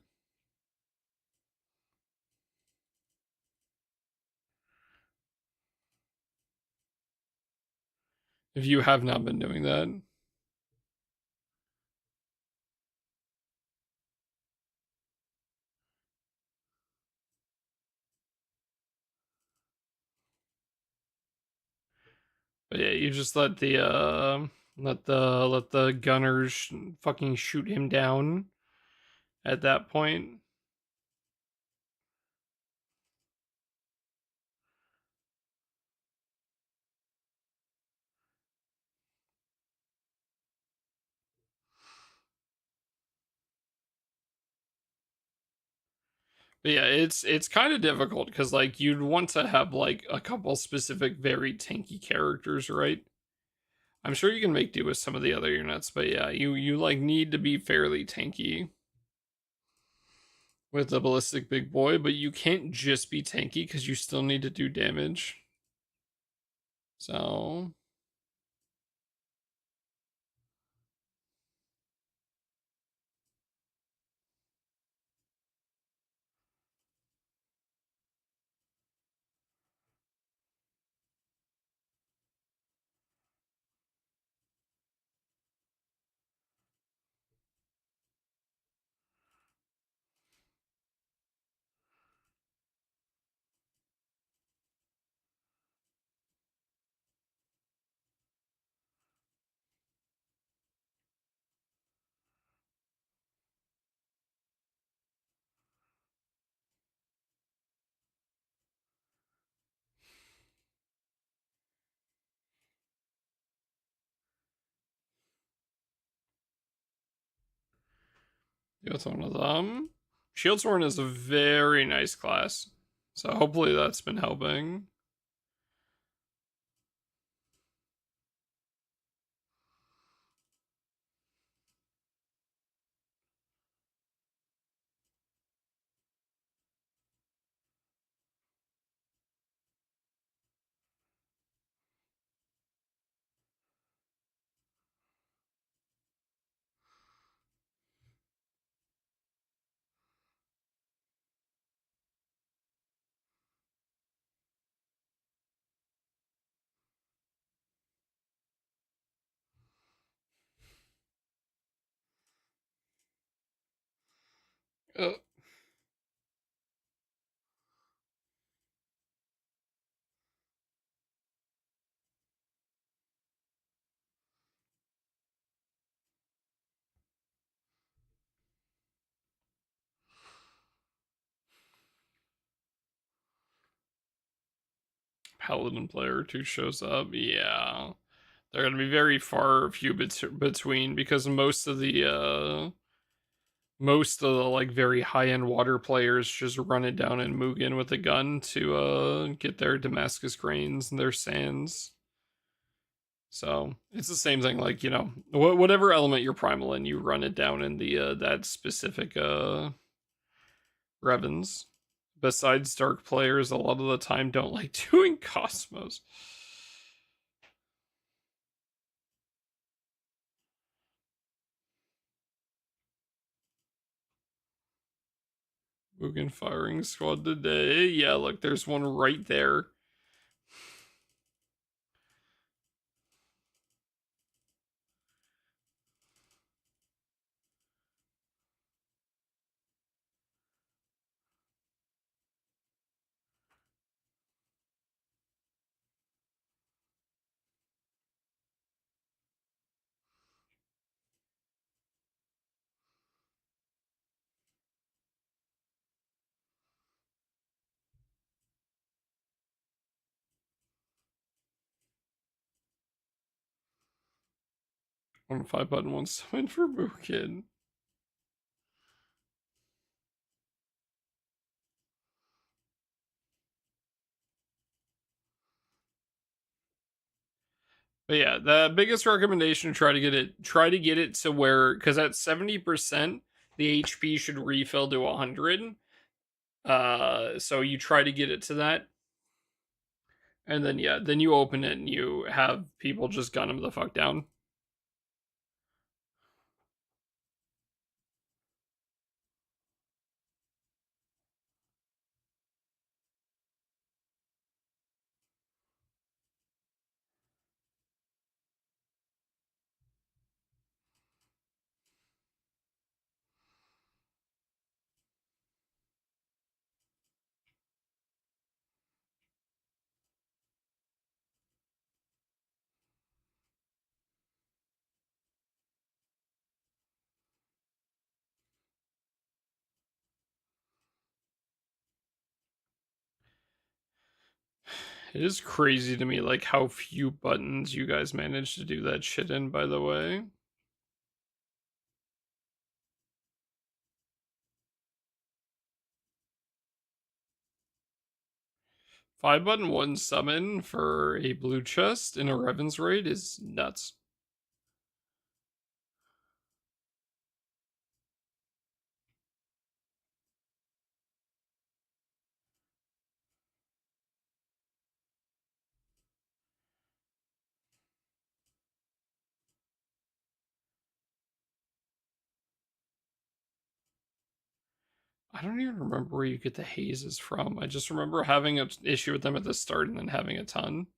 A: If you have not been doing that. But yeah, you just let the gunners fucking shoot him down at that point. But yeah, it's kind of difficult because like you'd want to have like a couple specific very tanky characters, right? I'm sure you can make do with some of the other units, but yeah, you like need to be fairly tanky with the ballistic big boy, but you can't just be tanky because you still need to do damage. So that's one of them. Shieldsworn is a very nice class, so hopefully that's been helping. Uh, Paladin player 2 shows up. Yeah. They're going to be very far few between because most of the like very high end water players just run it down in Mugen with a gun to get their Damascus grains and their sands. So it's the same thing. Like whatever element you're primal in, you run it down in the that specific Revens. Besides, dark players a lot of the time don't like doing Cosmos. Mugen firing squad today. Yeah, look, there's one right there. One 5 button, one summon for Mugen. But yeah, the biggest recommendation, try to get it to where, because at 70%, the HP should refill to 100. So you try to get it to that, and then yeah, then you open it and you have people just gun them the fuck down. It is crazy to me, like how few buttons you guys managed to do that shit in. By the way, 5 button one summon for a blue chest in a Revan's raid is nuts. I don't even remember where you get the hazes from. I just remember having an issue with them at the start and then having a ton.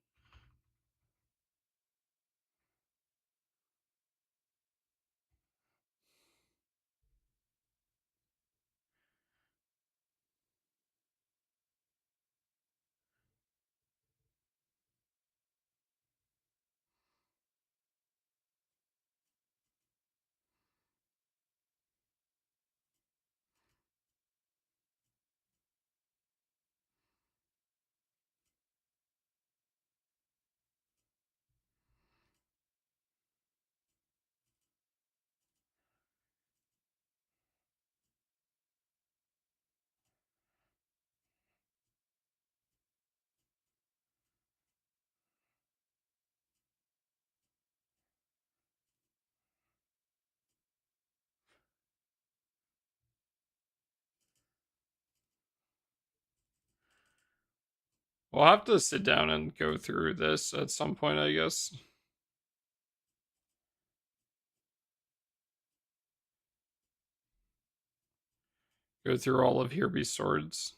A: We'll have to sit down and go through this at some point, I guess. Go through all of Hereby's swords.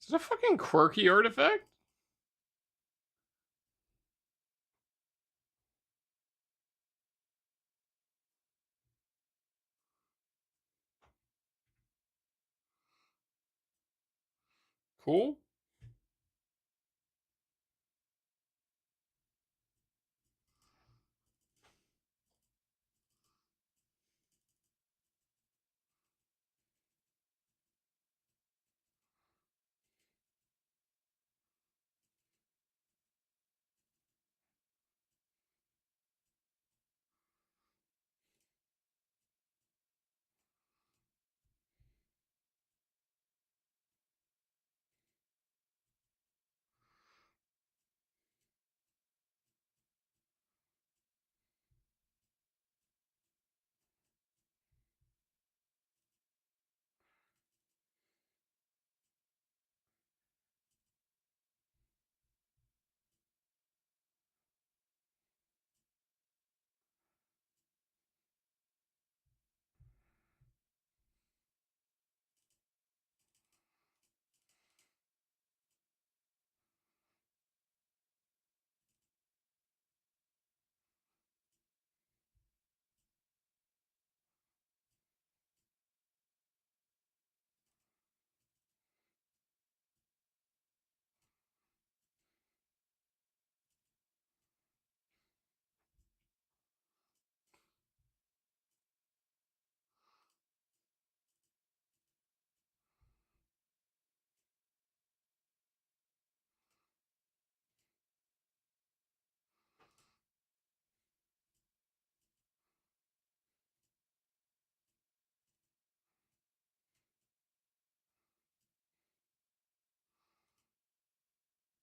A: Is it a fucking quirky artifact? Cool.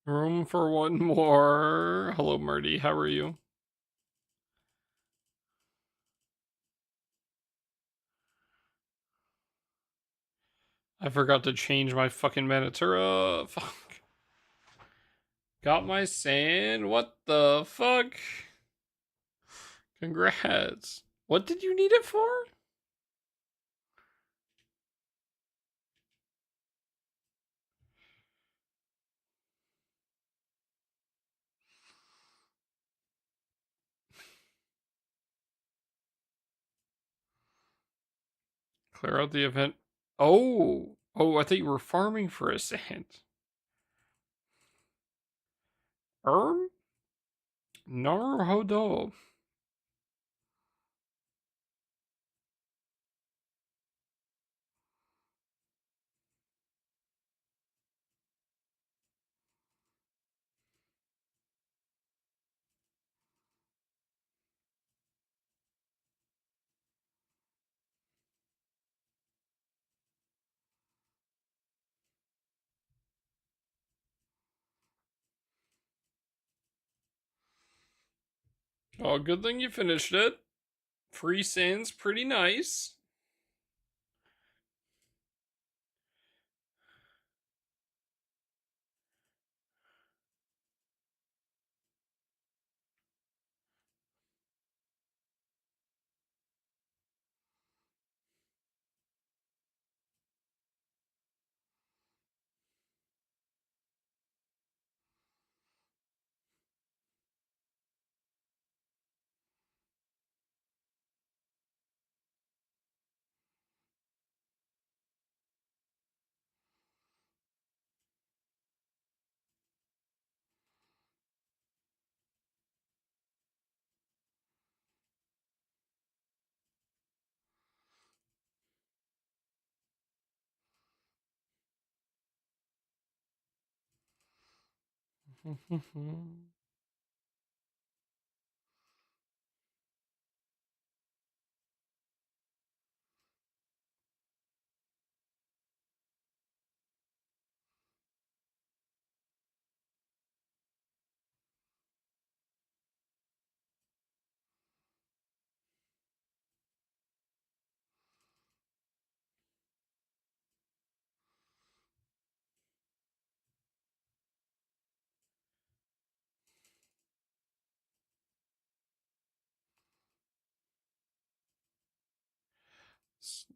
A: Room for one more. Hello, Marty. How are you? I forgot to change my fucking Manatura. Fuck. Got my sand. What the fuck? Congrats. What did you need it for? Clear out the event. Oh. Oh, I thought you were farming for a sand. Naruhodo. Oh, good thing you finished it. Free sand's pretty nice.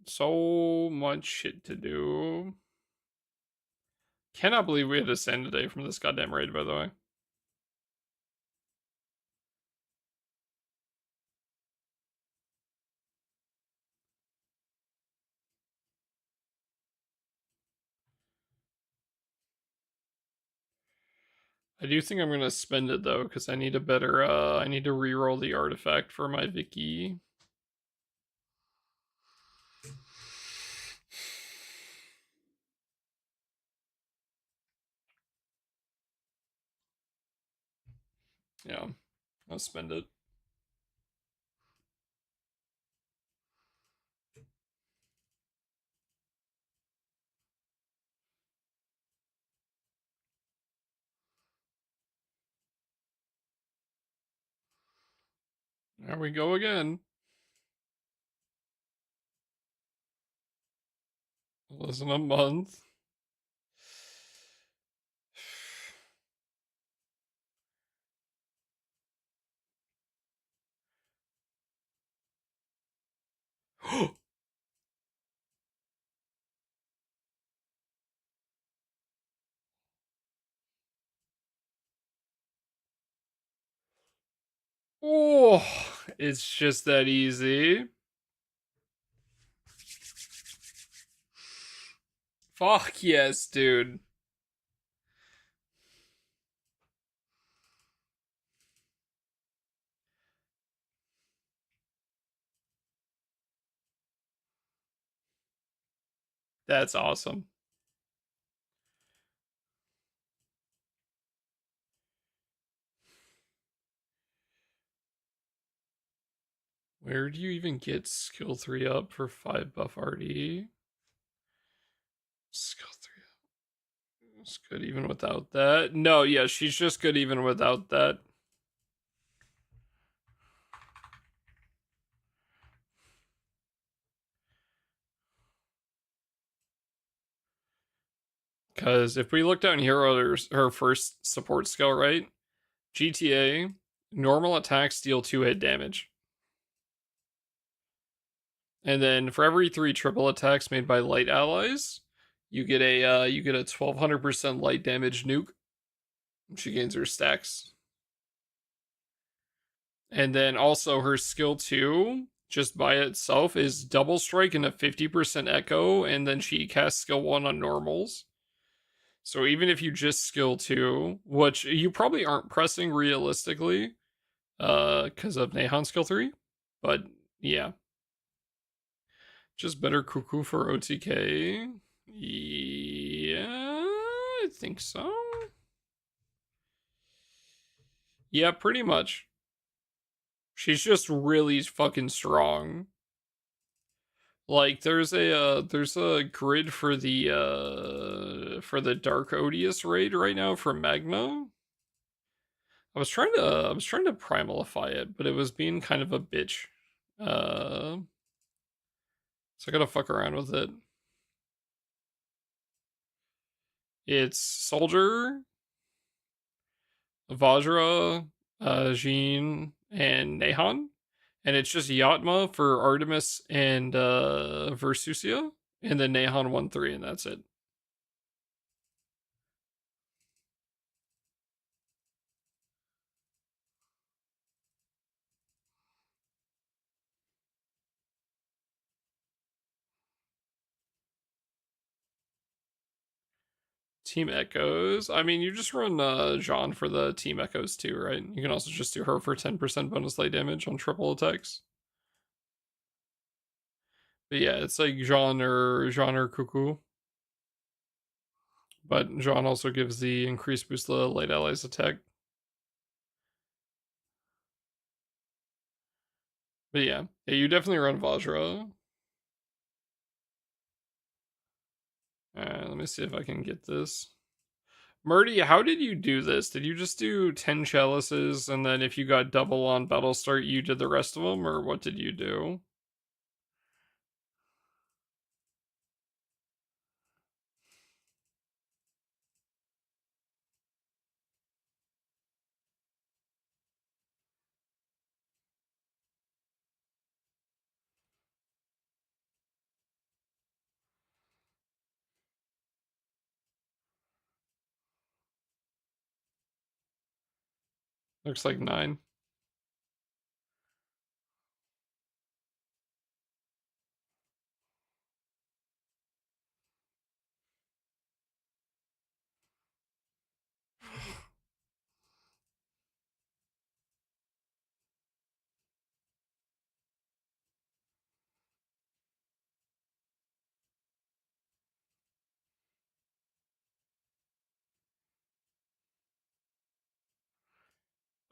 A: So much shit to do. Cannot believe we had to send today from this goddamn raid, by the way. I do think I'm gonna spend it though, because I need a better I need to reroll the artifact for my Vicky. Yeah, I'll spend it. There we go again. Less than a month. Oh, it's just that easy. Fuck yes, dude. That's awesome. Where do you even get skill 3 up for 5 buff RD? Skill 3 up. It's good even without that. No, yeah, she's just good even without that. Because if we look down here, her first support skill, right? GTA, normal attacks deal 2 hit damage. And then for every 3 triple attacks made by light allies, you get a 1200% light damage nuke. She gains her stacks. And then also her skill 2, just by itself, is double strike and a 50% echo, and then she casts skill 1 on normals. So even if you just skill 2, which you probably aren't pressing realistically, because of Nehan skill 3, but yeah. Just better cuckoo for OTK. Yeah, I think so. Yeah, pretty much. She's just really fucking strong. Like there's a grid for the Dark Odious raid right now for Magna. I was trying to primalify it, but it was being kind of a bitch. Uh so I gotta fuck around with it. It's Soldier, Vajra, Jean, and Nehan. And it's just Yatma for Artemis and Versusia, and then Nehan 1-3, and that's it. Team Echoes. I mean, you just run Jean for the Team Echoes too, right? You can also just do her for 10% bonus light damage on triple attacks. But yeah, it's like Jean or Cuckoo. But Jean also gives the increased boost to the light allies attack. But yeah, you definitely run Vajra. Let me see if I can get this. Murdy, how did you do this? Did you just do 10 chalices and then if you got double on battle start, you did the rest of them, or what did you do? Looks like 9.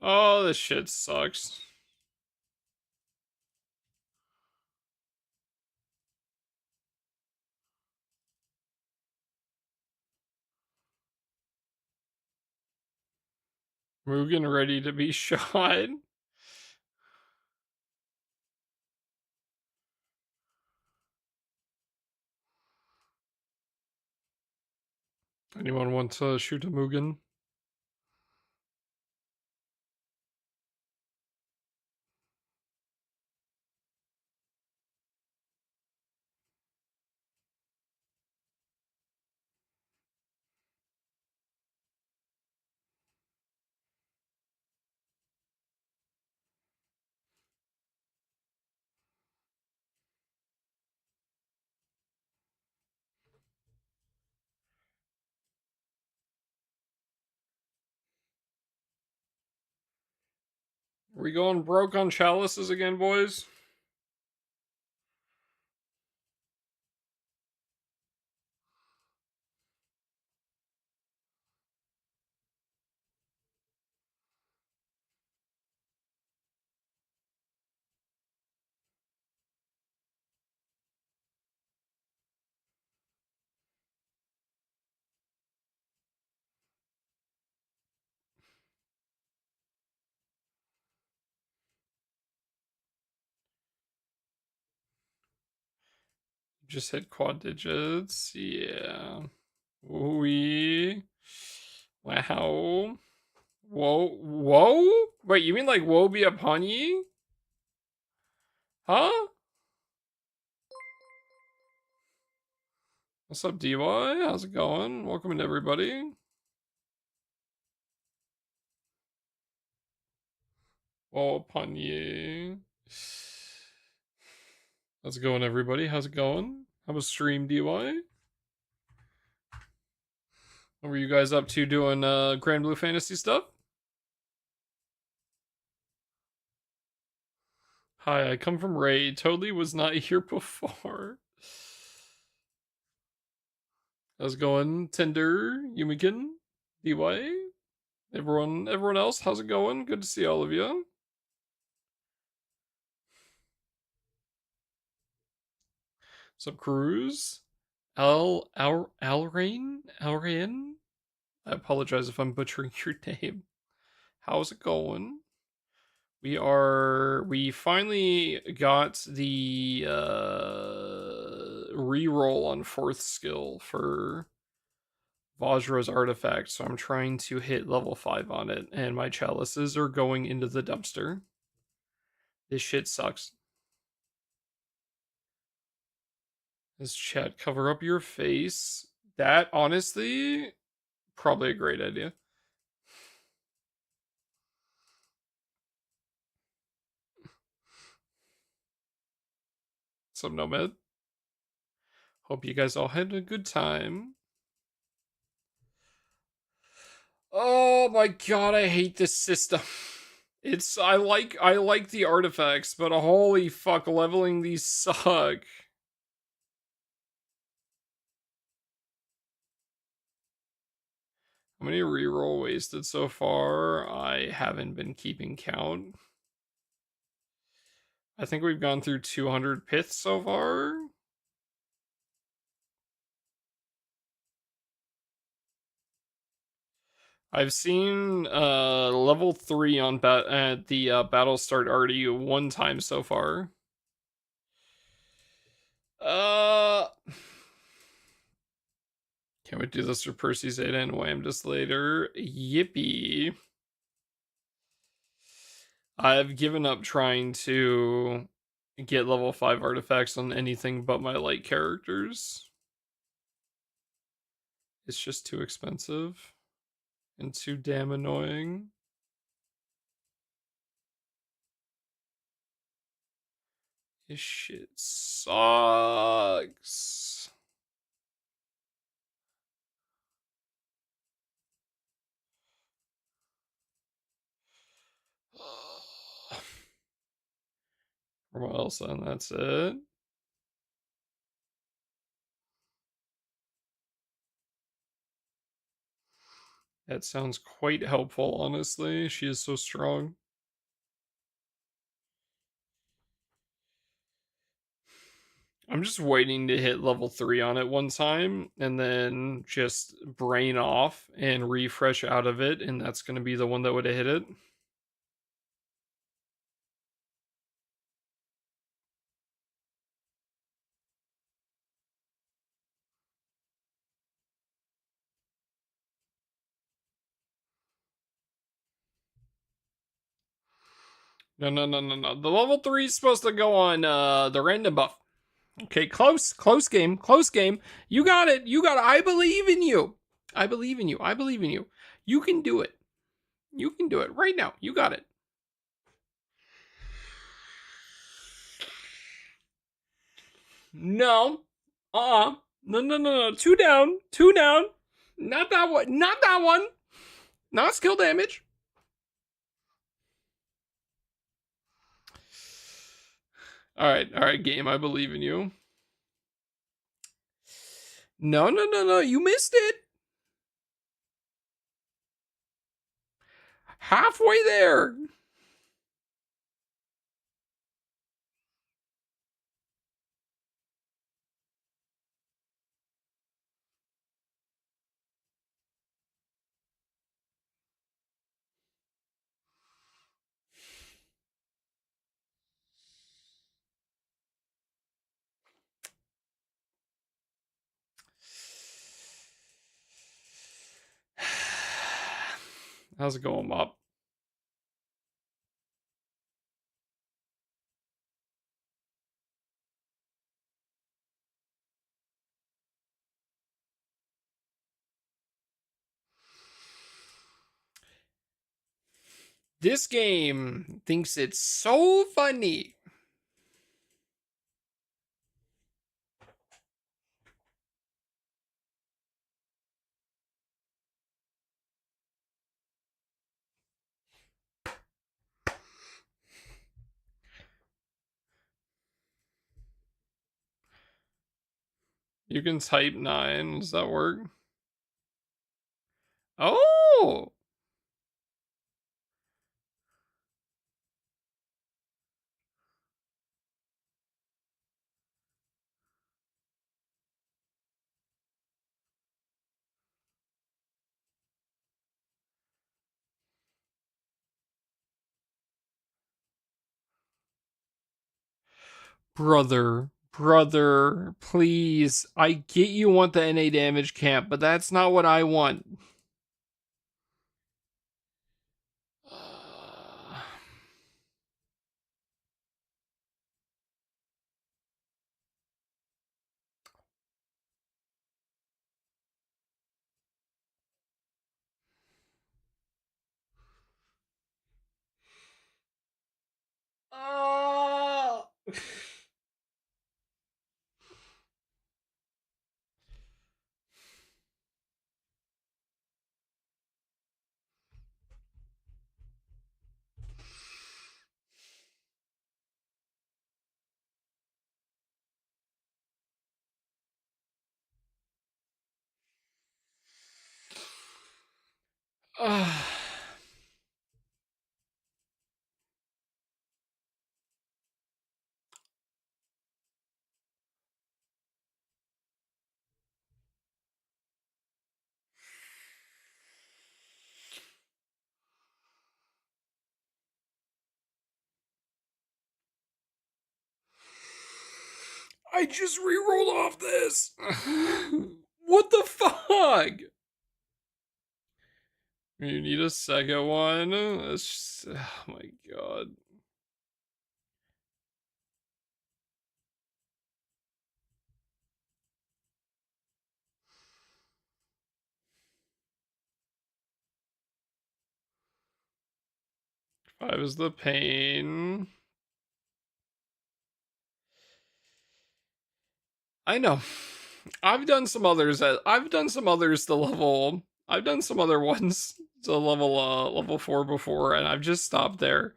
A: Oh, this shit sucks. Mugen ready to be shot. Anyone want to shoot a Mugen? Are we going broke on chalices again, boys? Just hit quad digits. Yeah. We. Wow. Whoa. Whoa? Wait, you mean like woe be upon ye? Huh? What's up, DY? How's it going? Welcome in, everybody. Woe upon ye. How's it going, everybody? How's it going? How was stream, DY? What were you guys up to doing Granblue Fantasy stuff? Hi, I come from Raid. Totally was not here before. How's it going, Tinder, Yumikin, DY? Everyone else, how's it going? Good to see all of you. What's up, Cruz? Alrain? I apologize if I'm butchering your name. How's it going? We finally got the reroll on 4th skill for Vajra's artifact, so I'm trying to hit level 5 on it, and my chalices are going into the dumpster. This shit sucks. This chat, cover up your face. That, honestly, probably a great idea. Some Nomad. Hope you guys all had a good time. Oh my god, I hate this system. It's I like the artifacts, but holy fuck, leveling these suck. How many reroll wasted so far? I haven't been keeping count. I think we've gone through 200 piths so far. I've seen level 3 on at the battle start already one time so far. Uh Can't we do this for Percy's 8 and wham just later? Yippee. I've given up trying to get level 5 artifacts on anything but my light characters. It's just too expensive and too damn annoying. This shit sucks. Well, son, that's it. That sounds quite helpful, honestly. She is so strong. I'm just waiting to hit level 3 on it one time and then just brain off and refresh out of it, and that's going to be the one that would have hit it. No, no, no, no, no. The level 3 is supposed to go on the random buff. Okay, close game, close game. You got it, you got it. I believe in you. I believe in you. I believe in you. You can do it. You can do it right now. You got it. No. No, no, no, no. Two down. Two down. Not that one. Not that one. Not skill damage. All right, game. I believe in you. No, no, no, no. You missed it. Halfway there. How's it going, Bob? This game thinks it's so funny. You can type 9. Does that work? Oh! Brother, please. I get you want the NA damage camp, but that's not what I want. Oh. 'I just re-rolled off this. What the fuck? You need a second one? That's just, oh my god. Five is the pain. I know. I've done some others. I've done some others to level. I've done some other ones to level 4 before, and I've just stopped there.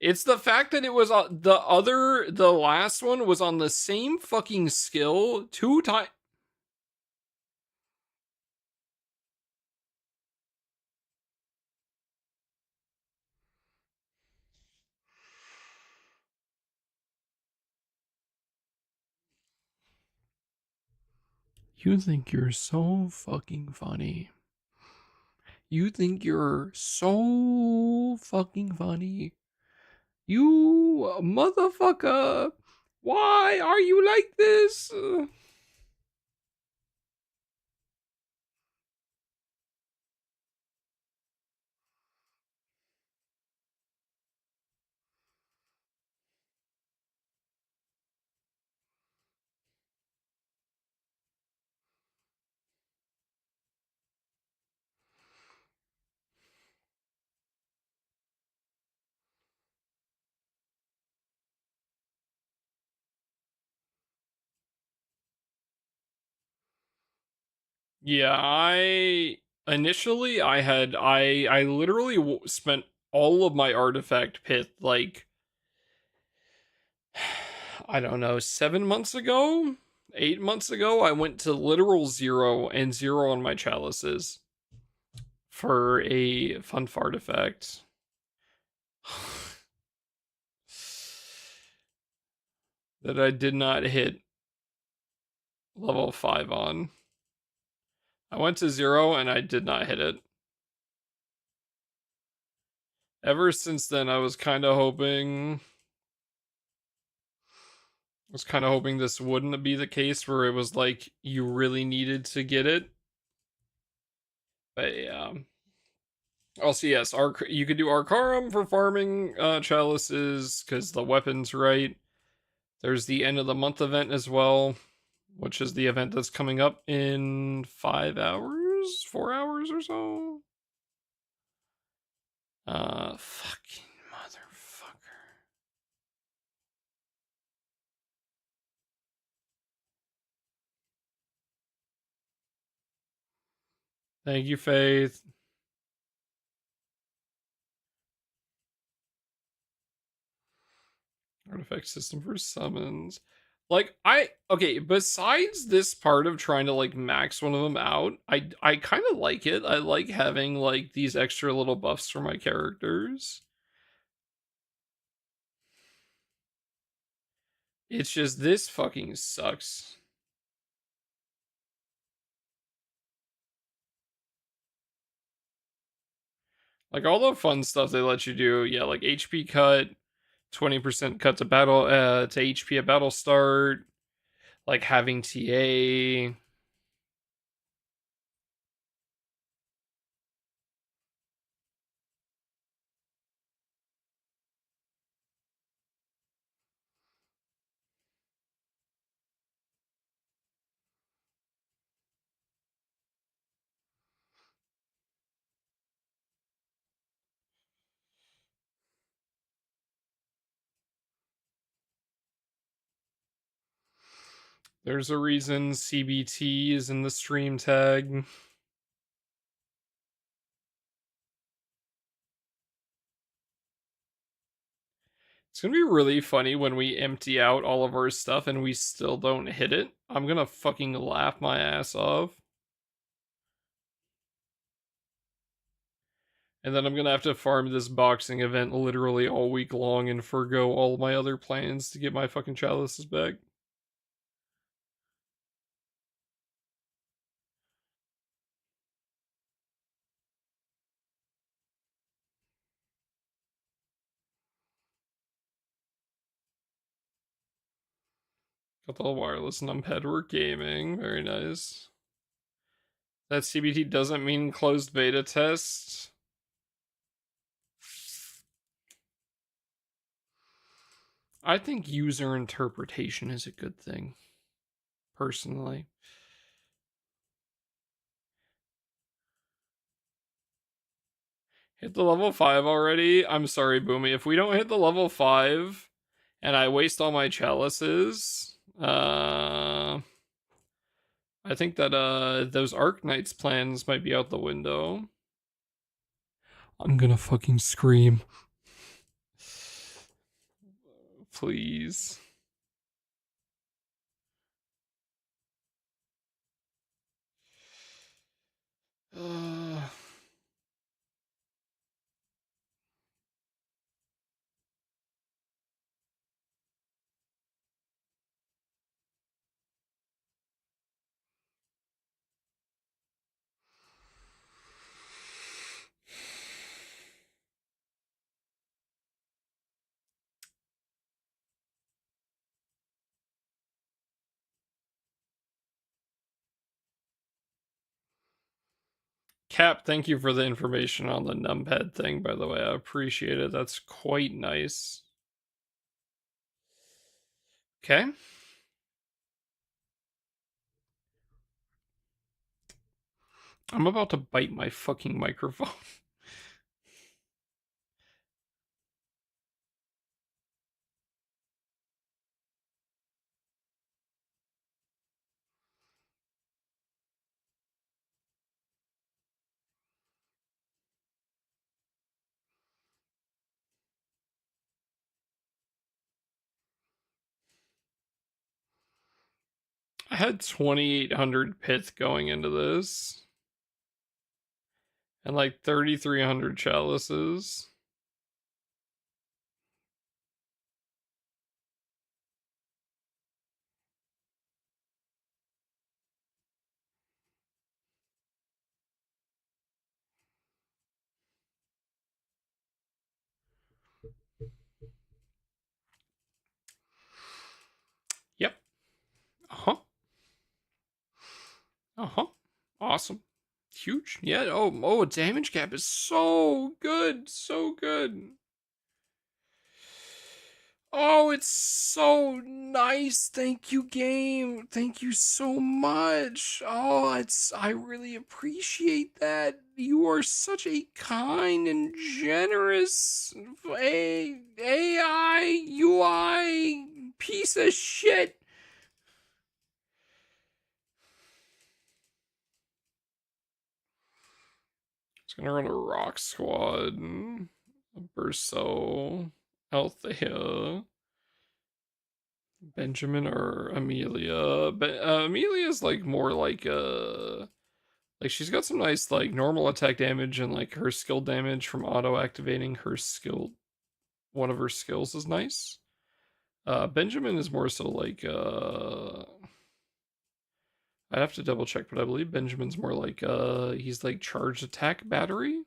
A: It's the fact that it was the last one was on the same fucking skill 2 times. You think you're so fucking funny. You think you're so fucking funny. You motherfucker. Why are you like this? Yeah, I initially I literally spent all of my artifact pit like I don't know, 7 months ago, 8 months ago. I went to literal 0 and 0 on my chalices for a fun artifact. That I did not hit level 5 on. I went to 0 and I did not hit it. Ever since then, I was kind of hoping this wouldn't be the case where it was like you really needed to get it. But yeah. Also, yes, you could do Arcarum for farming chalices because the weapon's right. There's the end of the month event as well, which is the event that's coming up in 5 hours, 4 hours or so. Fucking motherfucker. Thank you, Faith. Artifact system for summons. Like okay, besides this part of trying to like max one of them out, I kind of like it. I like having like these extra little buffs for my characters. It's just this fucking sucks. Like all the fun stuff they let you do, yeah, like HP cut, 20% cut to battle to HP at battle start, like having TA. There's a reason CBT is in the stream tag. It's gonna be really funny when we empty out all of our stuff and we still don't hit it. I'm gonna fucking laugh my ass off. And then I'm gonna have to farm this boxing event literally all week long and forgo all my other plans to get my fucking chalices back. Got the wireless numpad work gaming. Very nice. That CBT doesn't mean closed beta test. I think user interpretation is a good thing, personally. Hit the level 5 already? I'm sorry, Boomy. If we don't hit the level 5 and I waste all my chalices, I think that those Arknights plans might be out the window. I'm gonna fucking scream. Please. Cap, thank you for the information on the numpad thing, by the way. I appreciate it. That's quite nice. Okay. I'm about to bite my fucking microphone. I had 2,800 pith going into this. And like 3,300 chalices. Yep. Uh-huh. Uh-huh. Awesome. Huge. Yeah. Oh, damage cap is so good. So good. Oh, it's so nice. Thank you, game. Thank you so much. Oh, I really appreciate that. You are such a kind and generous AI UI piece of shit. It's gonna run a rock squad. A Berso, Althea, Benjamin or Amelia. Amelia's like more like she's got some nice like normal attack damage, and like her skill damage from auto activating her skill, one of her skills is nice. Benjamin is more so like I'd have to double check, but I believe Benjamin's more like he's like charged attack battery.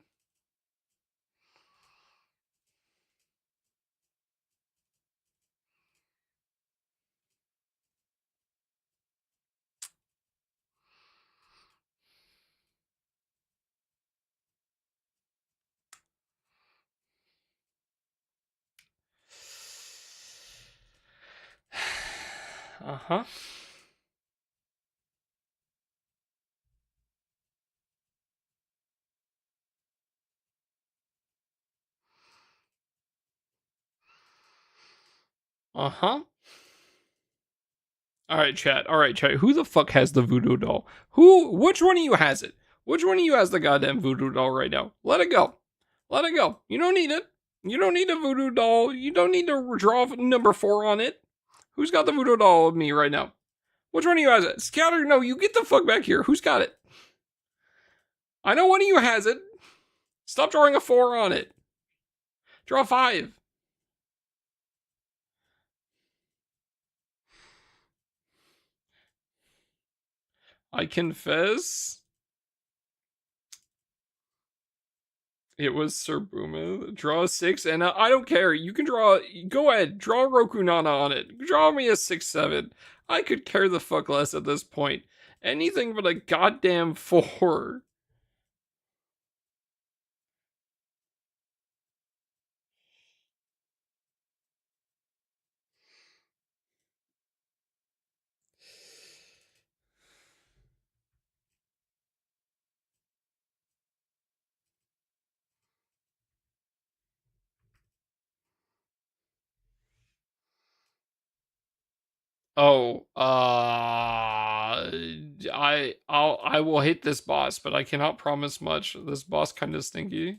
A: Uh-huh. Uh-huh. All right, chat. All right, chat. Who the fuck has the voodoo doll? Which one of you has it? Which one of you has the goddamn voodoo doll right now? Let it go. Let it go. You don't need it. You don't need a voodoo doll. You don't need to draw number 4 on it. Who's got the voodoo doll of me right now? Which one of you has it? Scatter, no, you get the fuck back here. Who's got it? I know one of you has it. Stop drawing a 4 on it. Draw 5. I confess. It was Sir Buma. Draw a 6, and I don't care. You can draw. Go ahead. Draw Roku Nana on it. Draw me a 6/7. I could care the fuck less at this point. Anything but a goddamn 4. Oh, I will hit this boss, but I cannot promise much. This boss kind of stinky.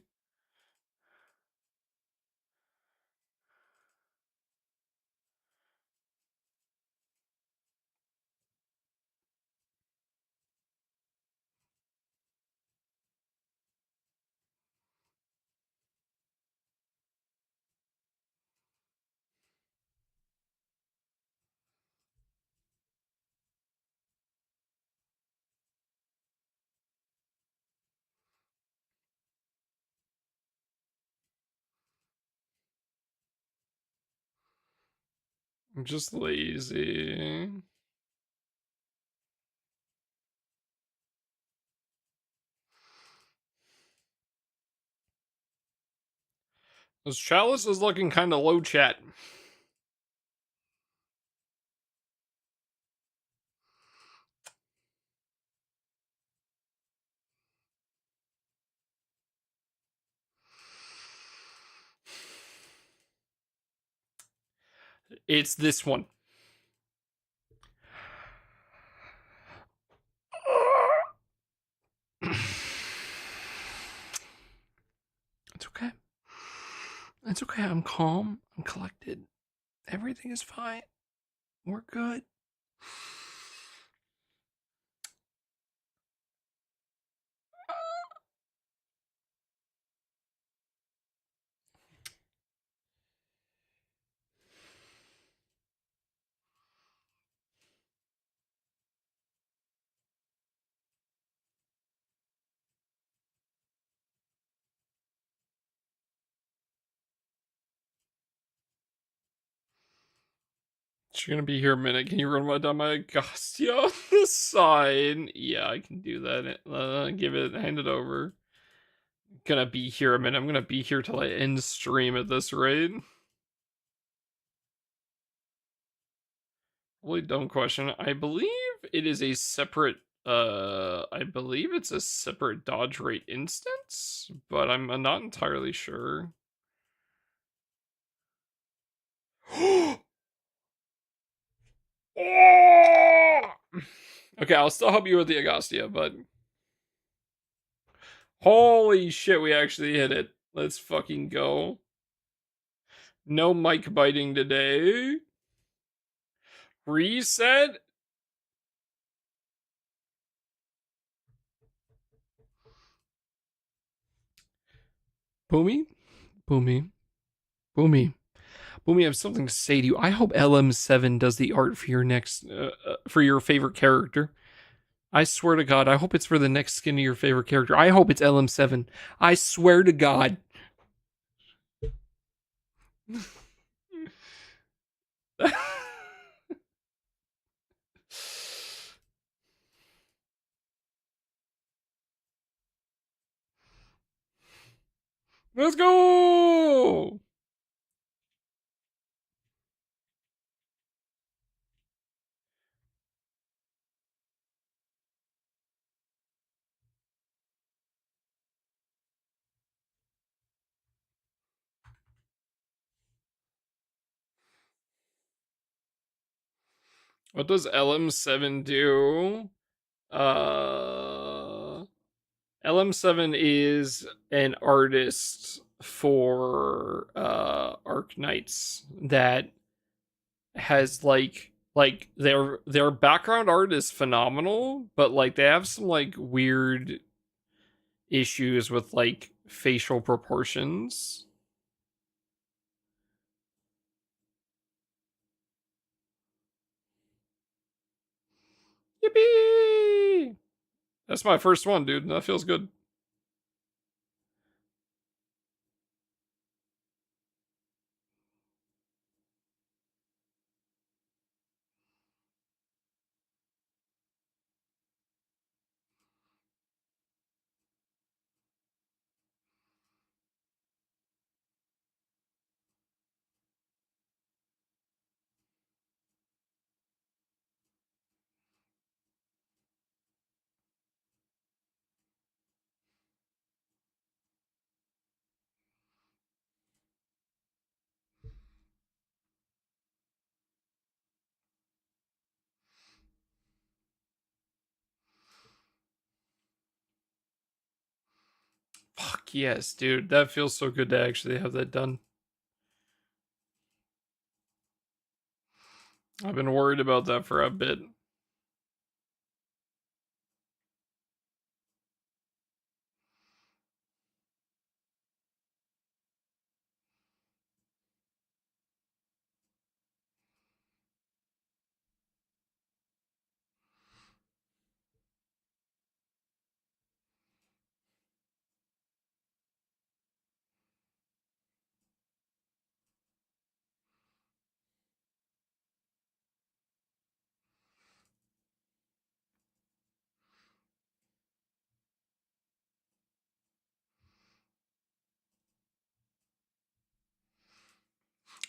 A: I'm just lazy. This chalice is looking kind of low, chat. It's this one. It's okay. It's okay. I'm calm. I'm collected. Everything is fine. We're good. She's gonna be here a minute. Can you run down my Agostia on the side? Yeah, I can do that. Hand it over. Gonna be here a minute. I'm gonna be here till I end stream at this rate. Really dumb question. I believe it is a separate I believe it's a separate dodge rate instance, but I'm not entirely sure. Okay, I'll still help you with the Agostia, but holy shit, we actually hit it. Let's fucking go. No mic biting today. Reset? Boomy? Boomy. Boomy. Boomy, I have something to say to you. I hope LM7 does the art for your next, for your favorite character. I swear to God, I hope it's for the next skin of your favorite character. I hope it's LM7. I swear to God. Let's go! What does LM7 do? LM7 is an artist for Arc Knights that has like their background art is phenomenal, but like they have some like weird issues with like facial proportions. Yippee! That's my first one, dude. That feels good. Fuck yes, dude. That feels so good to actually have that done. I've been worried about that for a bit.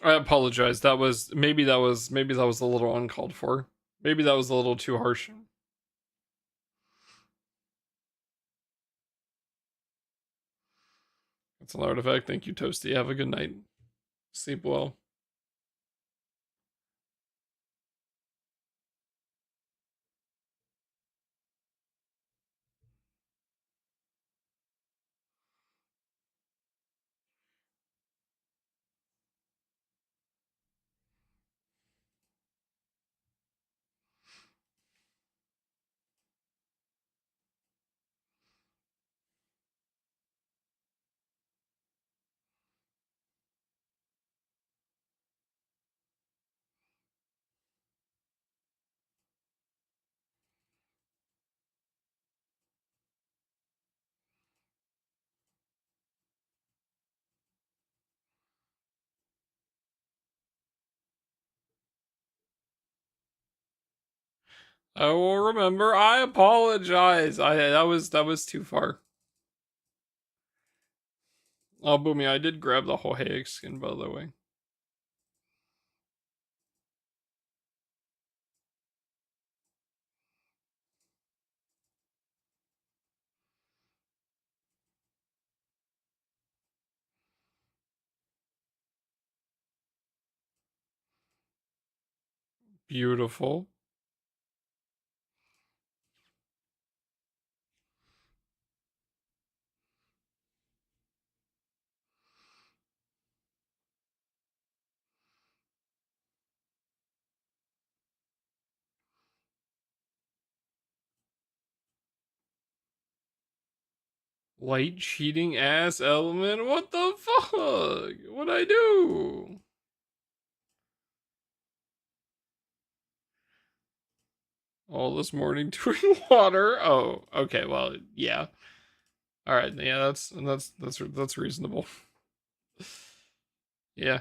A: I apologize. Maybe that was a little uncalled for. Maybe that was a little too harsh. That's an artifact. Thank you, Toasty. Have a good night. Sleep well. I will remember. I apologize. That was too far. Oh, Boomy, I did grab the Hoheic skin, by the way. Beautiful. Light cheating ass element? What the fuck? What'd I do? All this morning doing water? Oh, okay, well, yeah. Alright, yeah, that's reasonable. Yeah.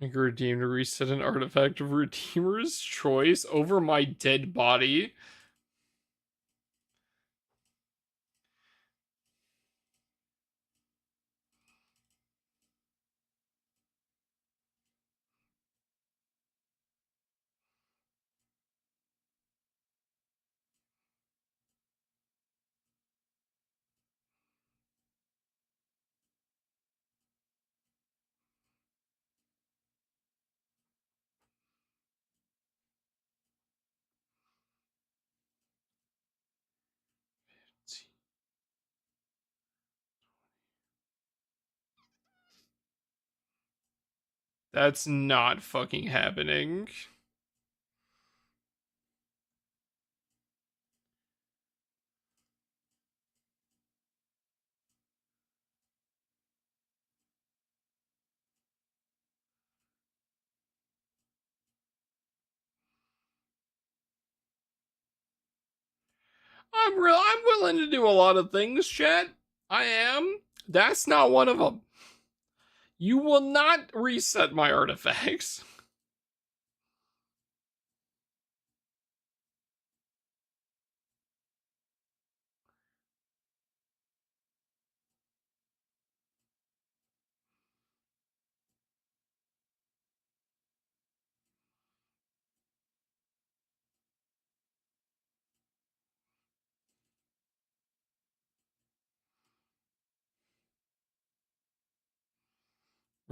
A: Make a redeem to reset an artifact of Redeemer's choice over my dead body. That's not fucking happening. I'm willing to do a lot of things, chat. I am. That's not one of them. You will not reset my artifacts.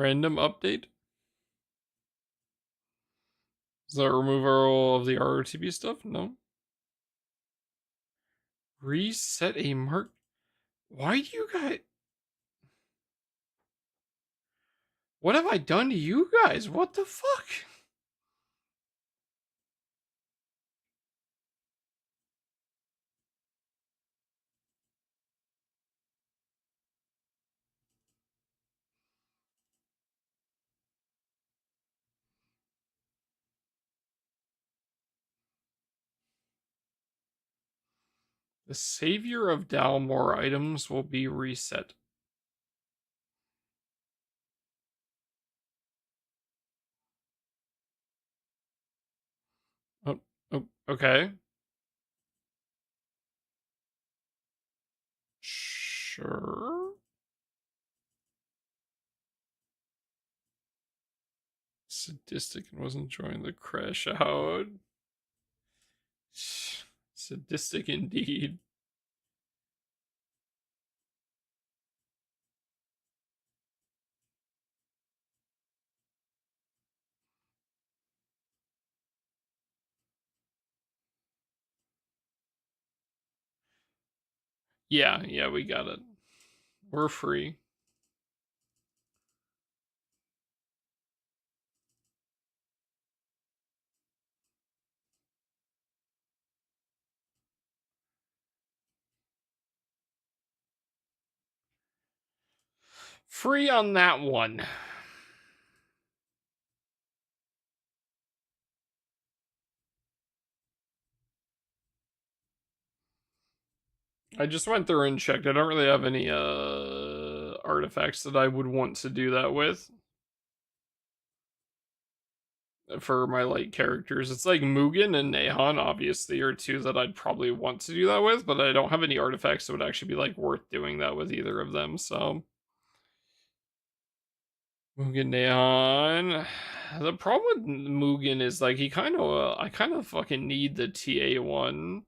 A: Random update? Does that remove all of the ROTB stuff? No. Reset a mark. Why do you guys. What have I done to you guys? What the fuck? The savior of Dalmore items will be reset. Oh, oh, okay. Sure. Sadistic and wasn't enjoying the crash out. Sadistic indeed. Yeah, we got it. We're free. Free on that one. I just went through and checked. I don't really have any artifacts that I would want to do that with for my light characters. It's like Mugen and Nahon, obviously, are two that I'd probably want to do that with, but I don't have any artifacts that would actually be like worth doing that with either of them. So Mugen Nahon. The problem with Mugen is like he kind of I kind of fucking need the TA one.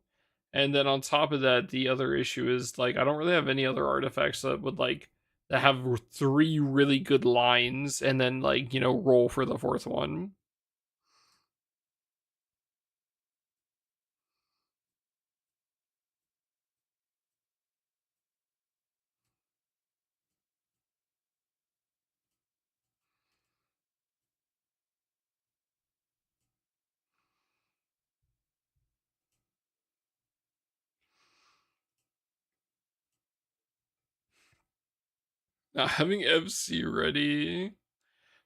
A: And then on top of that, the other issue is like I don't really have any other artifacts that would like that have three really good lines and then like, roll for the fourth one. Not having FC ready.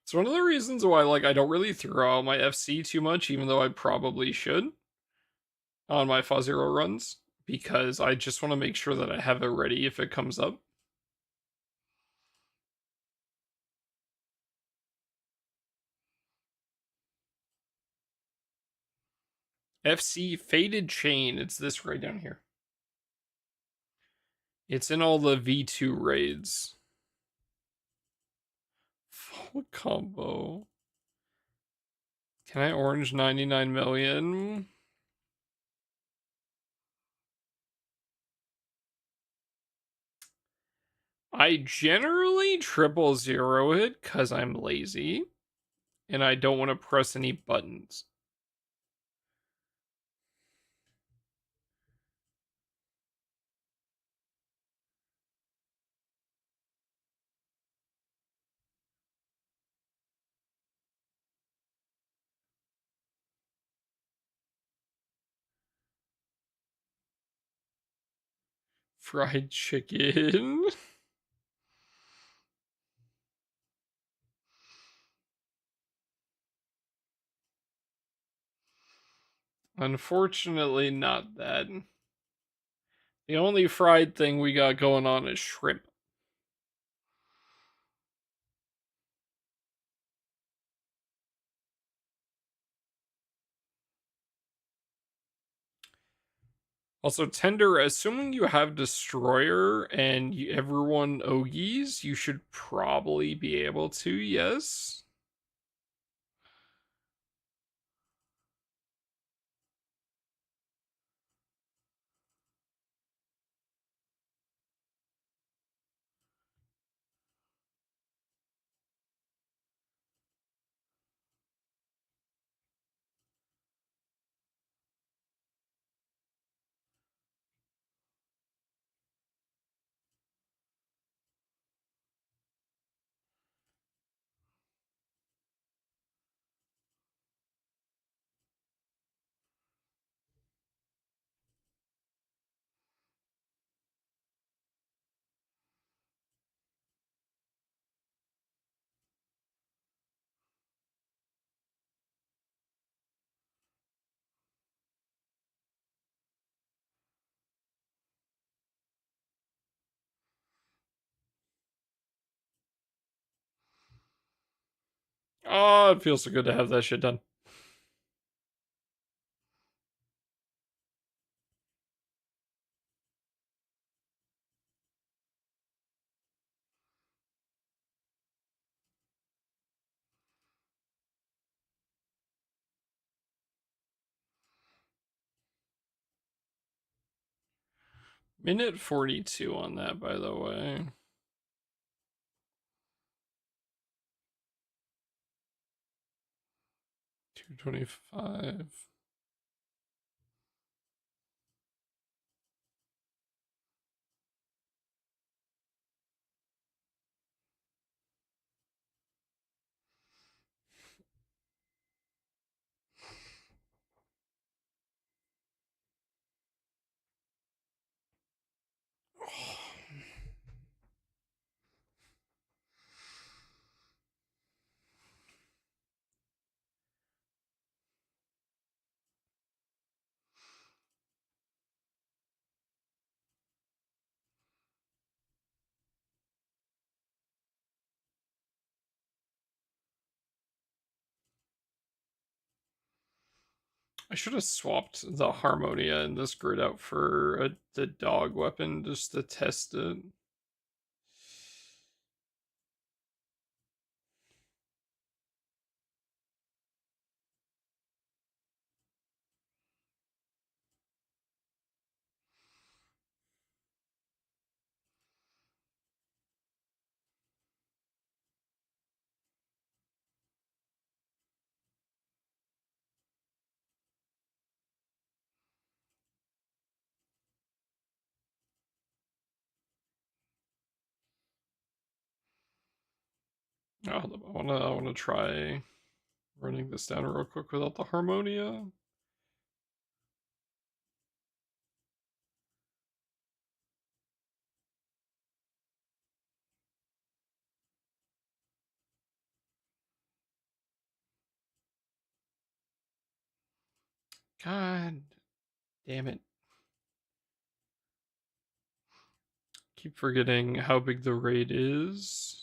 A: It's one of the reasons why like I don't really throw out my FC too much, even though I probably should on my F0 runs, because I just want to make sure that I have it ready if it comes up. FC Faded Chain. It's this right down here. It's in all the V2 raids. Full combo. Can I orange 99 million? I generally 000 it because I'm lazy and I don't want to press any buttons. Fried chicken. Unfortunately, not that. The only fried thing we got going on is shrimp. Also, Tender, assuming you have Destroyer and everyone Ogies, you should probably be able to, yes. Oh, it feels so good to have that shit done. Minute 42 on that, by the way. 225. I should have swapped the Harmonia in this grid out for the dog weapon just to test it. Oh, I wanna try running this down real quick without the Harmonia. God damn it. Keep forgetting how big the raid is.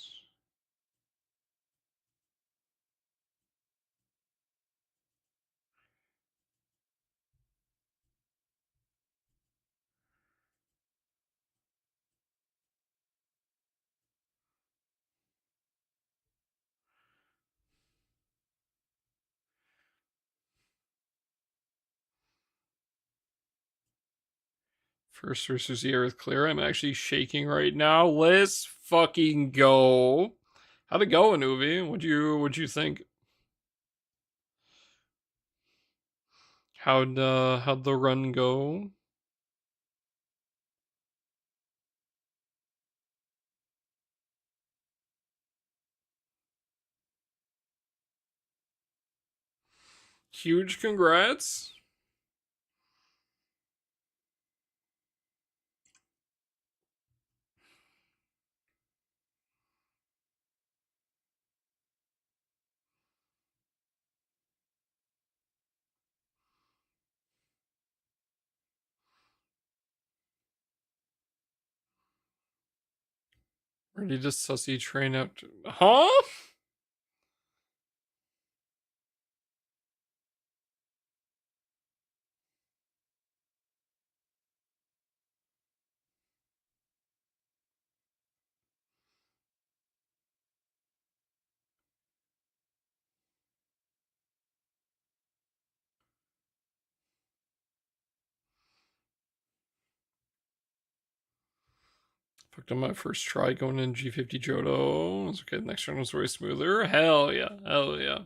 A: First versus the Earth clear. I'm actually shaking right now. Let's fucking go. How'd it go, Anuvi? What'd you think? How'd the run go? Huge congrats. Ready to sussy train out to... Huh? Fucked on my first try going in G50 Johto. It's okay, the next turn was way smoother. Hell yeah. Hell yeah.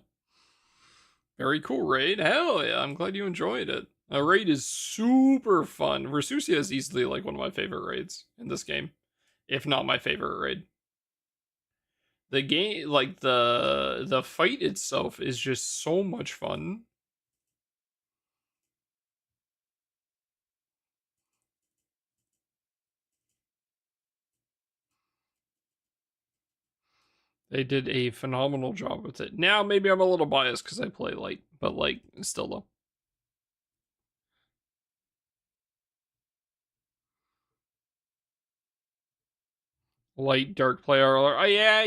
A: Very cool raid. Hell yeah. I'm glad you enjoyed it. A raid is super fun. Versusia is easily like one of my favorite raids in this game, if not my favorite raid. The game, like the fight itself, is just so much fun. They did a phenomenal job with it. Now maybe I'm a little biased because I play light, but like still though. Light dark player. Oh, yeah.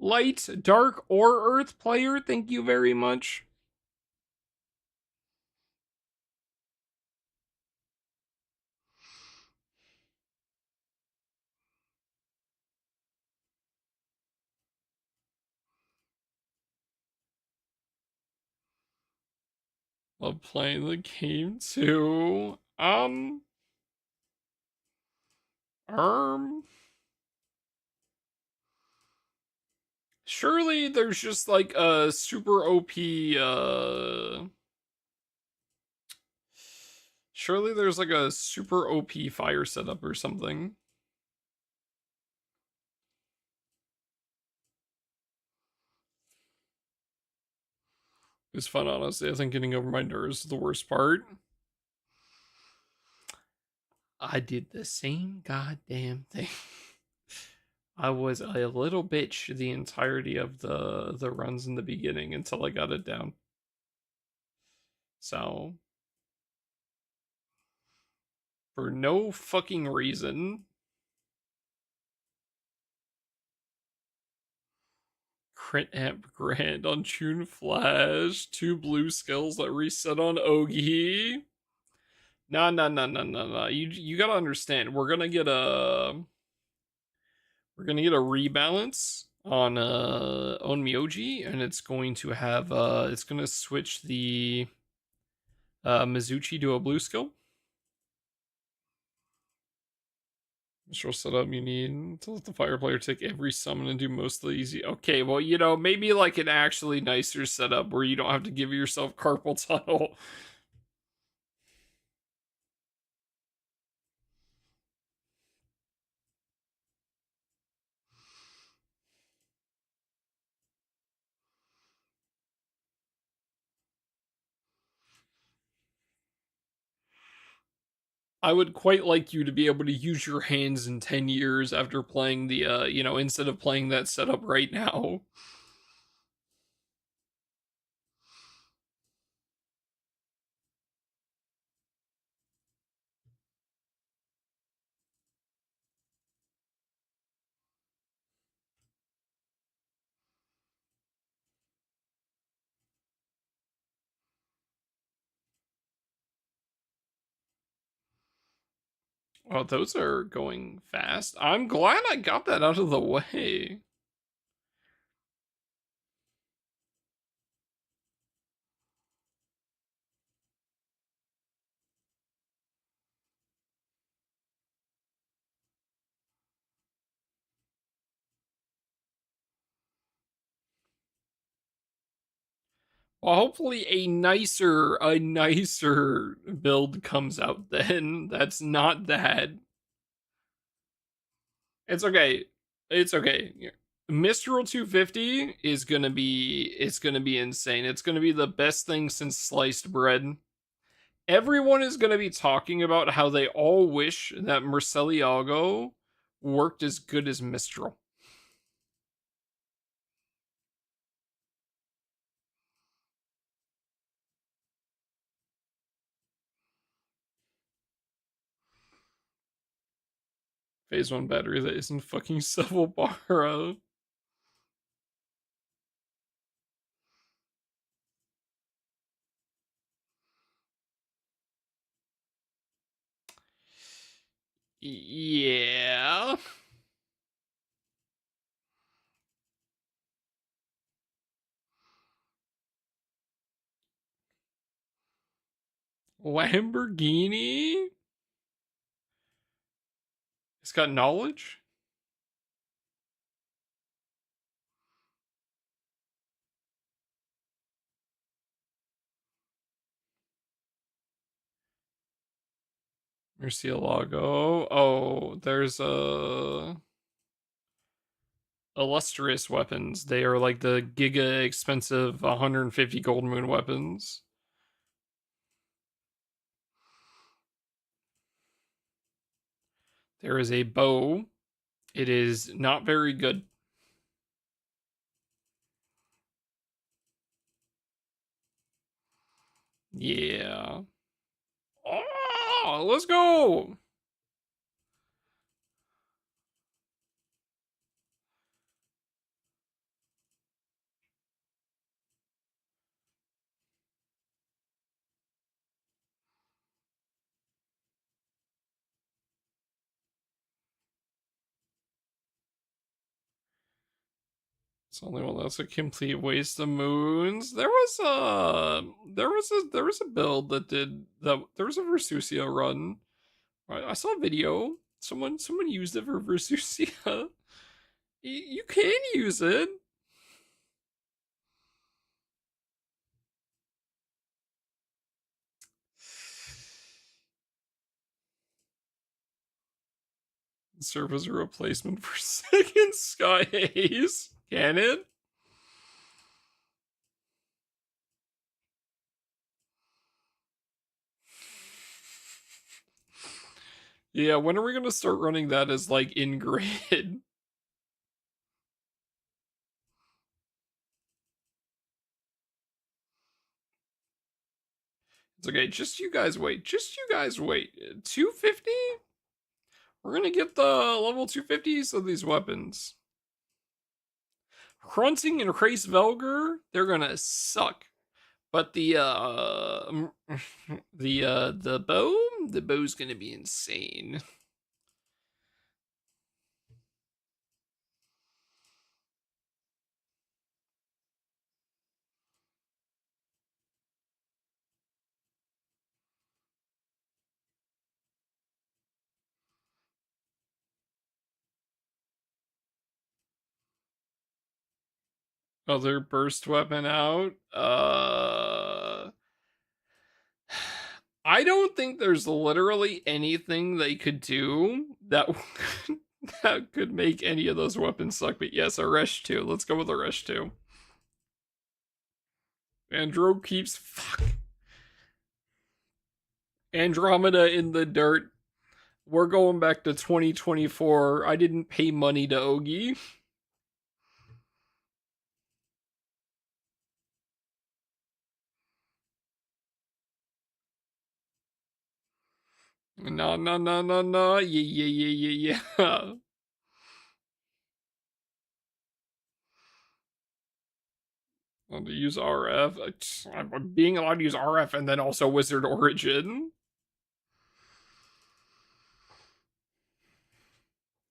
A: Light, dark, or earth player, thank you very much. Love playing the game too. Um, surely there's just like a super OP, surely there's like a super OP fire setup or something. It's fun, honestly. I think getting over my nerves is the worst part. I did the same goddamn thing. I was a little bitch the entirety of the runs in the beginning until I got it down. So, for no fucking reason, crit amp grand on Tune Flash, 2 blue skills that reset on Ogi. Nah, nah, nah, nah, nah, nah. You gotta understand. We're gonna get a rebalance on Myoji, and it's going to have it's gonna switch the Mizuchi to a blue skill. She'll set up you need to let the fire player take every summon and do most of the easy. Okay, well, maybe like an actually nicer setup where you don't have to give yourself carpal tunnel. I would quite like you to be able to use your hands in 10 years after playing the instead of playing that setup right now. Oh, those are going fast. I'm glad I got that out of the way. Well, hopefully a nicer build comes out then. That's not that. It's okay. It's okay. Mistral 250 is gonna be insane. It's gonna be the best thing since sliced bread. Everyone is gonna be talking about how they all wish that Murcielago worked as good as Mistral. Phase 1 battery that isn't fucking Sevillbara. Yeah. Lamborghini? It's got knowledge? Murcielago. Oh, there's illustrious weapons. They are like the giga expensive 150 gold moon weapons. There is a bow. It is not very good. Yeah. Oh, let's go. It's the only one that's a complete waste of moons. There was a build that did that. There was a Versusia run. I saw a video. Someone used it for Versusia. You can use it. Serve as a replacement for second Sky Haze. Can it? Yeah, when are we gonna start running that as like in grid? It's okay, just you guys wait. Just you guys wait. 250? We're gonna get the level 250s of these weapons. Krunting and Krace Velger, they're gonna suck. But the bow's gonna be insane. Other burst weapon out. I don't think there's literally anything they could do that that could make any of those weapons suck. But yes, a Resh 2. Let's go with a Resh 2. Andro keeps fuck. Andromeda in the dirt. We're going back to 2024. I didn't pay money to Ogi. No, no, no, no, no. Yeah, yeah, yeah, yeah, yeah. To use RF. I'm being allowed to use RF and then also Wizard Origin.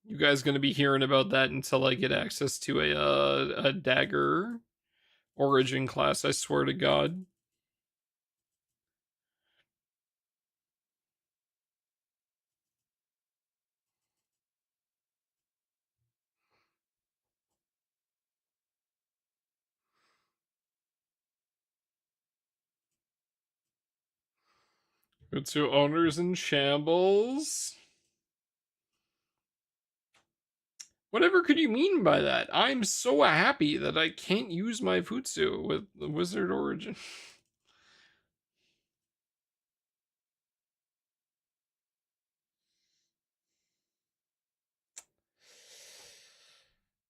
A: You guys gonna be hearing about that until I get access to a dagger origin class, I swear to God. Go to owners in shambles. Whatever could you mean by that? I'm so happy that I can't use my Futsu with the Wizard Origin.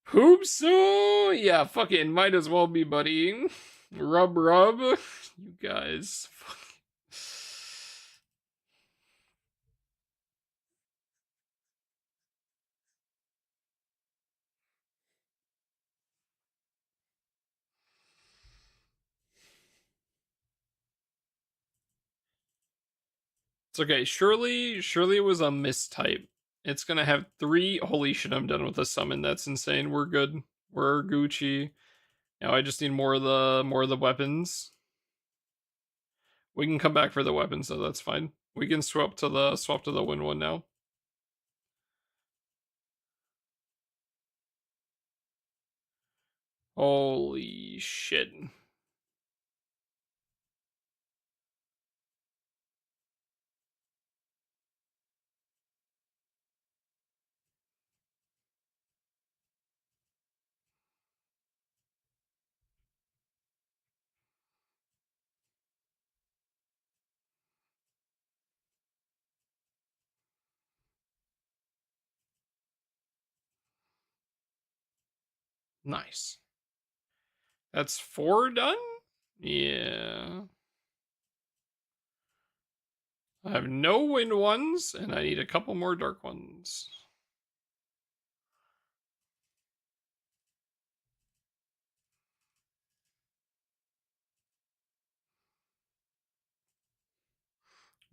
A: Poopsu! Yeah, fucking might as well be, buddy. Rub, rub. You guys. It's okay. Surely it was a mistype. It's gonna have 3. Holy shit! I'm done with the summon. That's insane. We're good. We're Gucci. Now I just need more of the weapons. We can come back for the weapons though. That's fine. We can swap to the win one now. Holy shit! Nice. That's 4 done. Yeah. I have no wind ones, and I need a couple more dark ones.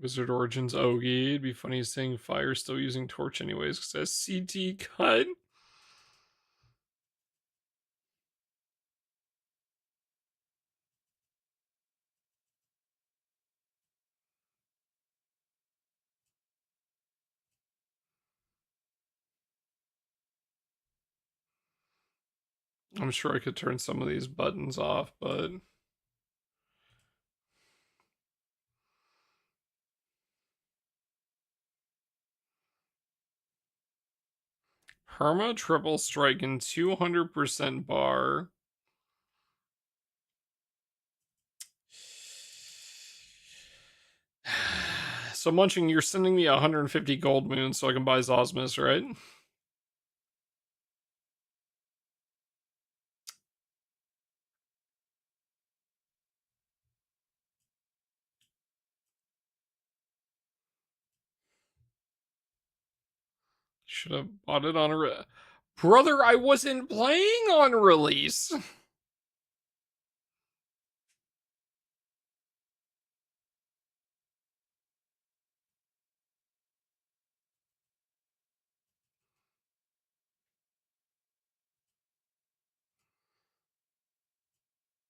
A: Wizard Origins Ogi. It'd be funny saying Fire still using Torch anyways, because that's CT cut. I'm sure I could turn some of these buttons off, but Perma triple strike and 200% bar. So Munching, you're sending me 150 gold moons so I can buy Zosmus, right? Should have bought it on a brother. I wasn't playing on release.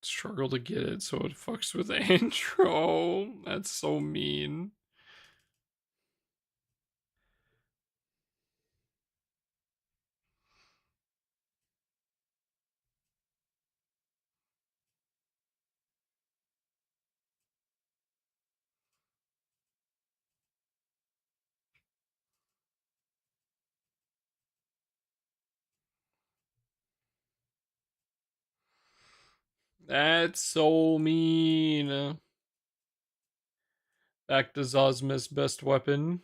A: Struggle to get it, so it fucks with intro. That's so mean. That's so mean. Back to Zosmus' best weapon.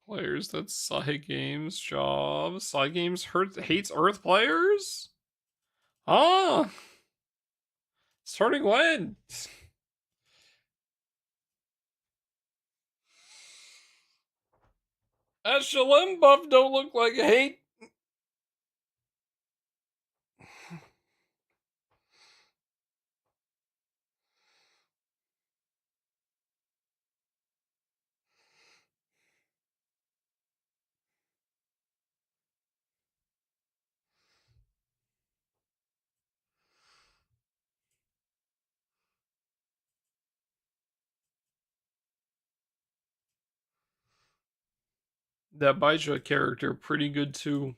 A: Players, that's Side Games' job. Side Games hates Earth players? Ah! Starting when? That Shalem buff don't look like hate. That Baija character, pretty good too.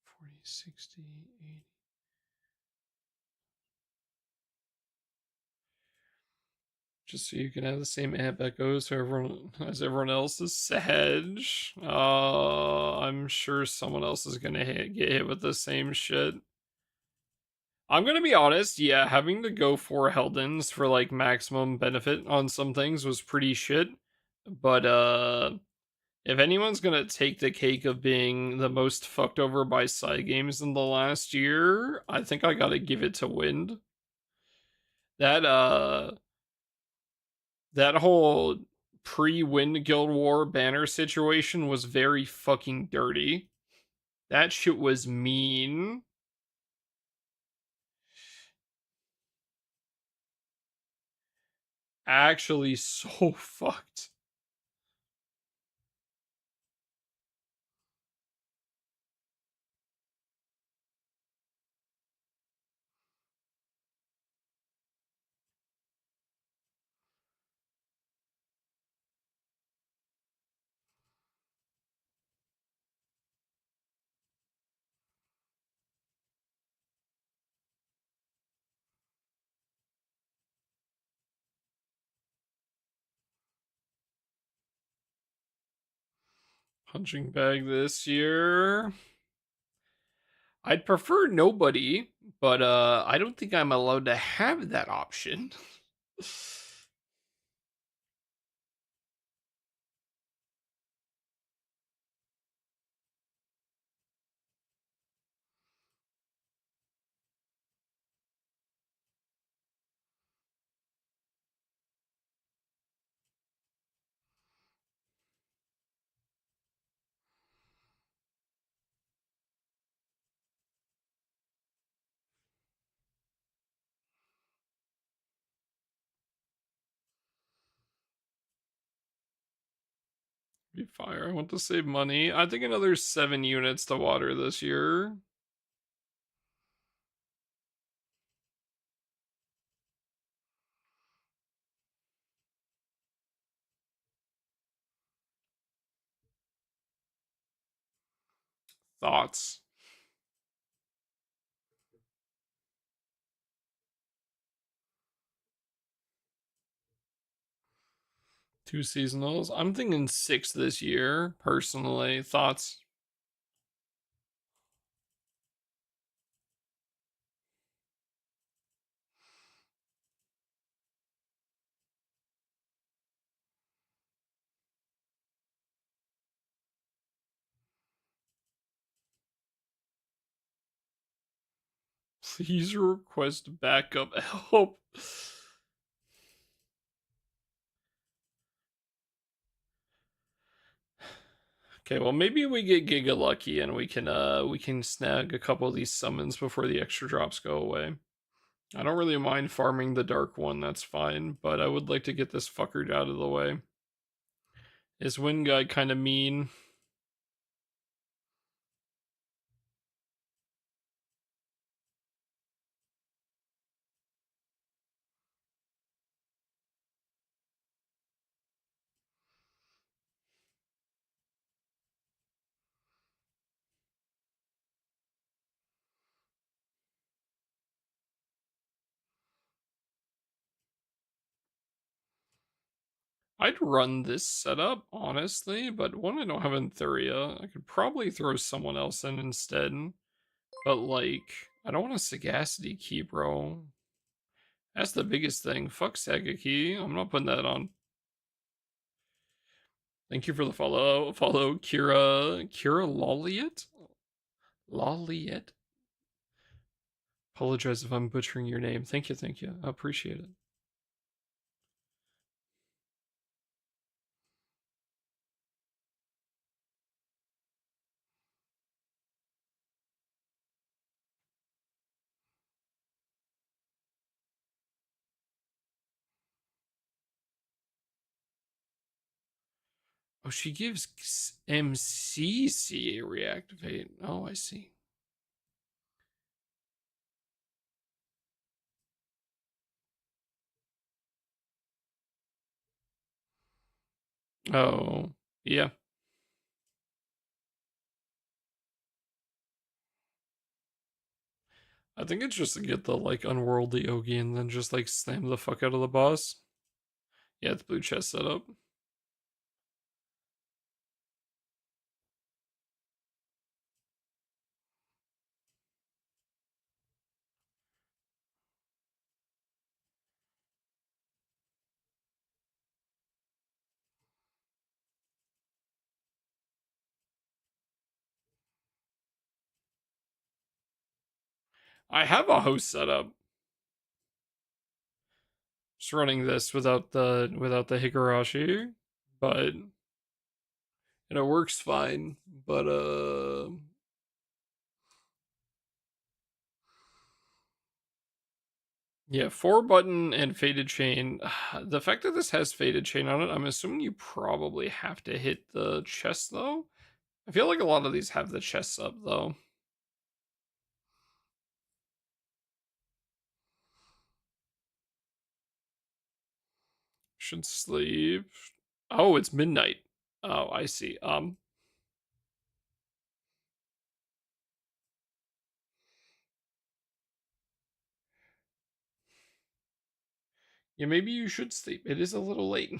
A: Forty, 60, 80. Just so you can have the same amp echoes as everyone else's Sedge. I'm sure someone else is gonna get hit with the same shit. I'm gonna be honest, yeah, having to go for Heldens for like maximum benefit on some things was pretty shit. But if anyone's gonna take the cake of being the most fucked over by side games in the last year, I think I gotta give it to Wind. That that whole pre-Wind Guild War banner situation was very fucking dirty. That shit was mean. Actually so fucked. Punching bag this year. I'd prefer nobody, but I don't think I'm allowed to have that option. Be fire. I want to save money. I think another 7 units to water this year. Thoughts? Two seasonals. I'm thinking 6 this year, personally. Thoughts? Please request backup help. Okay, well maybe we get Giga lucky and we can snag a couple of these summons before the extra drops go away. I don't really mind farming the dark one, that's fine, but I would like to get this fucker out of the way. Is Wind Guy kind of mean? I'd run this setup, honestly, but one, I don't have Enthuria. I could probably throw someone else in instead. But, like, I don't want a Sagacity key, bro. That's the biggest thing. Fuck Saga key. I'm not putting that on. Thank you for the follow. Follow Kira Lolliet? Lolliet? Apologize if I'm butchering your name. Thank you, thank you. I appreciate it. Oh, she gives MCCA reactivate. Oh, I see. Oh, yeah. I think it's just to get the, like, unworldly Ogi and then just, like, slam the fuck out of the boss. Yeah, it's blue chest setup. I have a host setup. Just running this without the Higurashi, but it works fine. But yeah, 4 button and faded chain. The fact that this has faded chain on it, I'm assuming you probably have to hit the chest though. I feel like a lot of these have the chests up though. Should sleep. Oh, it's midnight. Oh, I see. Yeah, maybe you should sleep. It is a little late.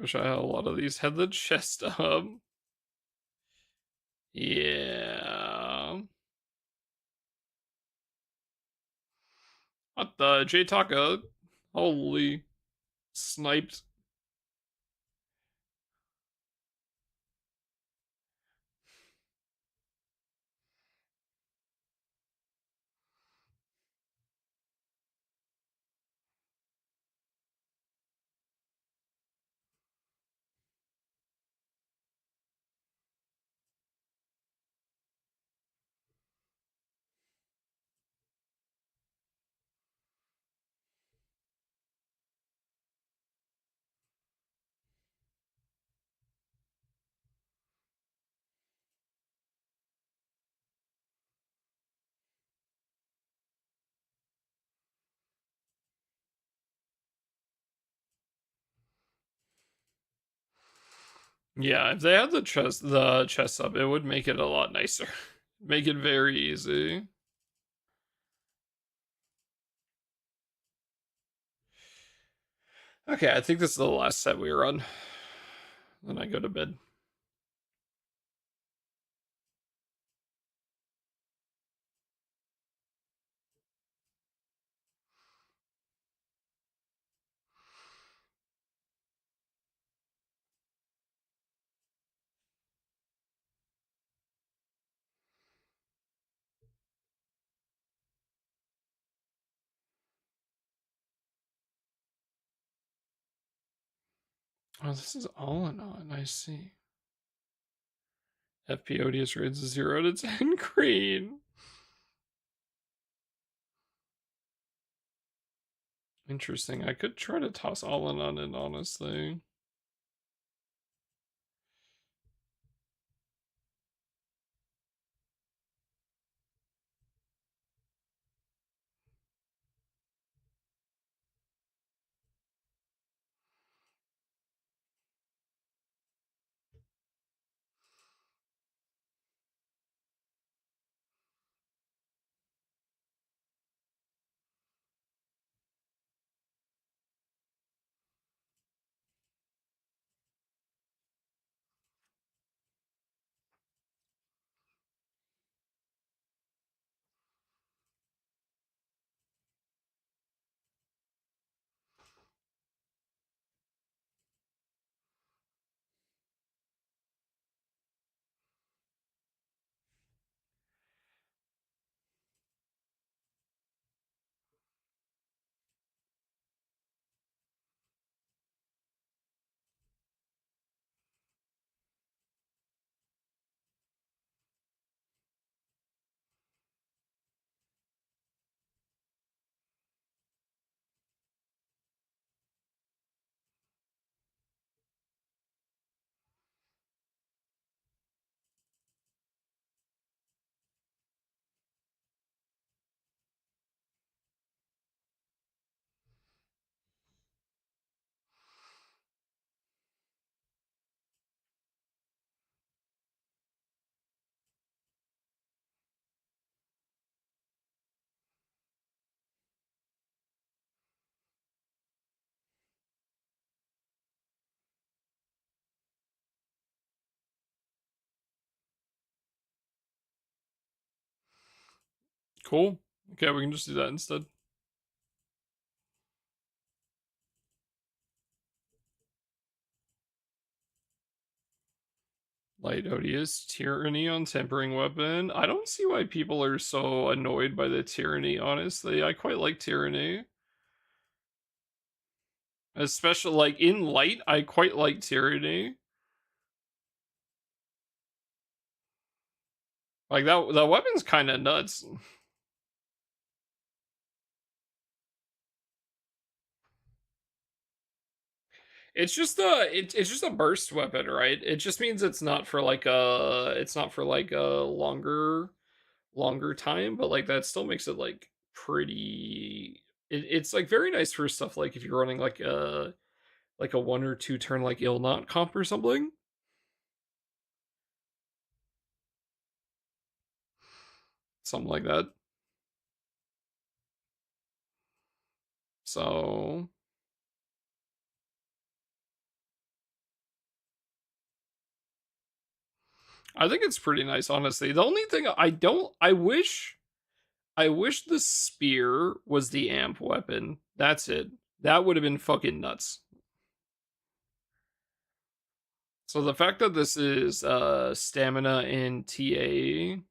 A: Wish I had a lot of these had the chest up. Yeah. What the J Taka? Holy sniped. Yeah, if they had the chest up, it would make it a lot nicer. Make it very easy. Okay, I think this is the last set we run. Then I go to bed. Oh, this is all in on. I see. FP Odious rates 0 to 10 green. Interesting. I could try to toss all in on it, honestly. Cool. Okay, we can just do that instead. Light Odious, Tyranny on Tempering Weapon. I don't see why people are so annoyed by the Tyranny, honestly. I quite like Tyranny. Especially, like, in Light, I quite like Tyranny. Like, that weapon's kind of nuts. It's just a burst weapon, right? It just means it's not for like a longer time, but like that still makes it like pretty. It's like very nice for stuff like if you're running like a 1 or 2 turn like Illnot comp or something like that. So I think it's pretty nice, honestly. The only thing I wish the spear was the amp weapon. That's it. That would have been fucking nuts. So the fact that this is stamina and TA,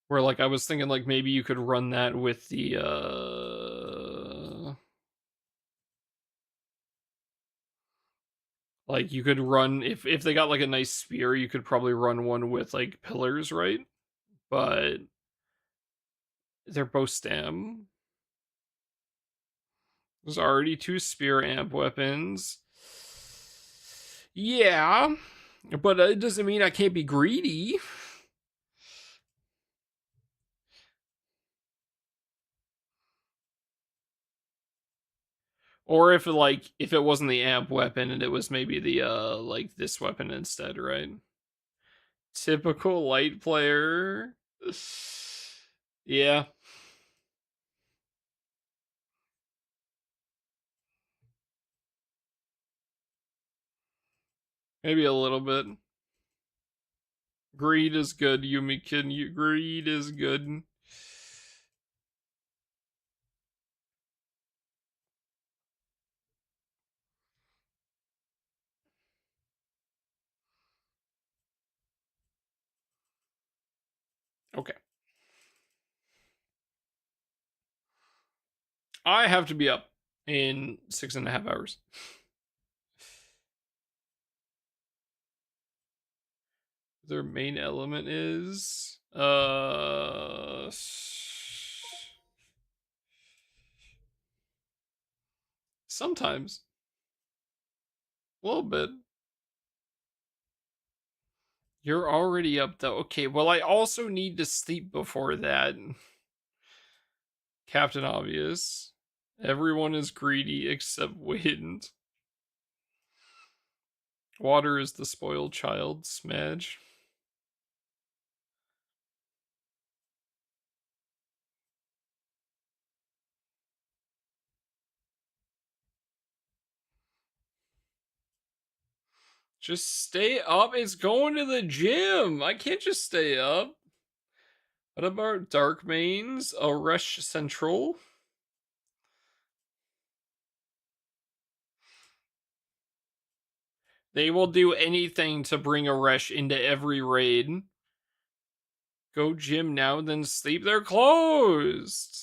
A: where like I was thinking like maybe you could run that with the like you could run if they got like a nice spear, you could probably run one with like pillars, right? But they're both stam. There's already 2 spear amp weapons. Yeah, but it doesn't mean I can't be greedy. Or if if it wasn't the amp weapon and it was maybe the like this weapon instead, right? Typical light player. Yeah. Maybe a little bit. Greed is good, Yumikin. Greed is good. Okay. I have to be up in 6.5 hours. Their main element is sometimes a little bit. You're already up though. Okay, well I also need to sleep before that. Captain Obvious. Everyone is greedy except Wind. Water is the spoiled child. Smedge. Just stay up. It's going to the gym. I can't just stay up. What about Dark Mains? Rush Central? They will do anything to bring a Resh into every raid. Go gym now, then sleep. They're closed.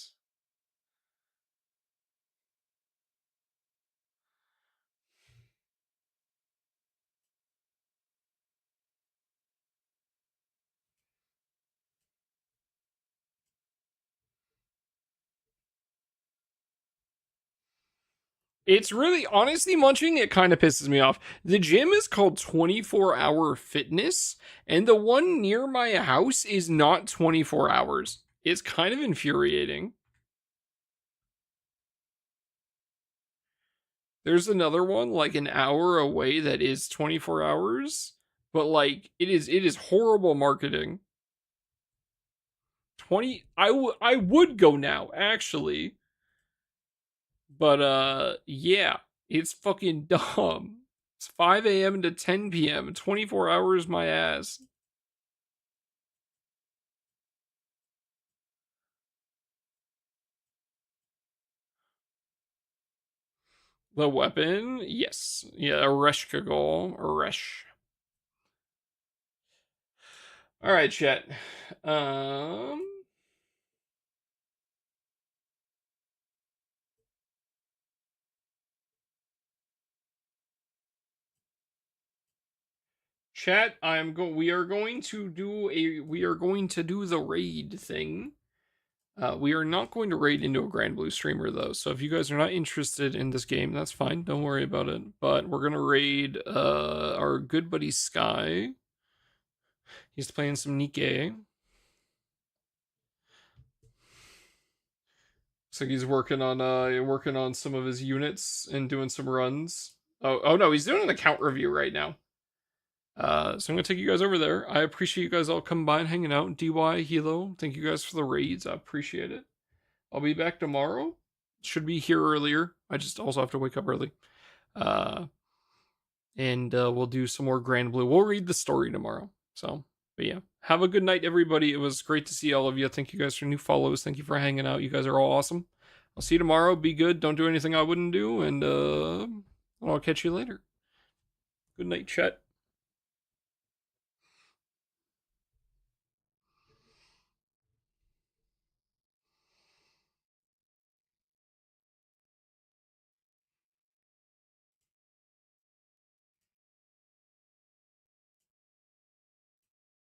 A: It's really, honestly, Munching, it kind of pisses me off. The gym is called 24-hour fitness, and the one near my house is not 24 hours. It's kind of infuriating. There's another one like an hour away that is 24 hours, but like it is horrible marketing. 20 I would go now actually. But yeah, it's fucking dumb. It's 5 a.m. to 10 p.m. 24 hours my ass. The weapon? Yes. Yeah, a Reshkagol. A Resh. Alright, chat. Um Chat, we are going to do the raid thing. We are not going to raid into a Granblue streamer though, so if you guys are not interested in this game, that's fine. Don't worry about it. But we're gonna raid our good buddy Sky. He's playing some Nikkei. Looks like he's working on some of his units and doing some runs. Oh no, he's doing an account review right now. So I'm gonna take you guys over there. I appreciate you guys all coming by and hanging out. DY, Hilo, thank you guys for the raids. I appreciate it. I'll be back tomorrow. Should be here earlier. I just also have to wake up early. Uh, and we'll do some more Granblue. We'll read the story tomorrow. So, but yeah, have a good night, everybody. It was great to see all of you. Thank you guys for new follows. Thank you for hanging out. You guys are all awesome. I'll see you tomorrow. Be good. Don't do anything I wouldn't do. And I'll catch you later. Good night, chat.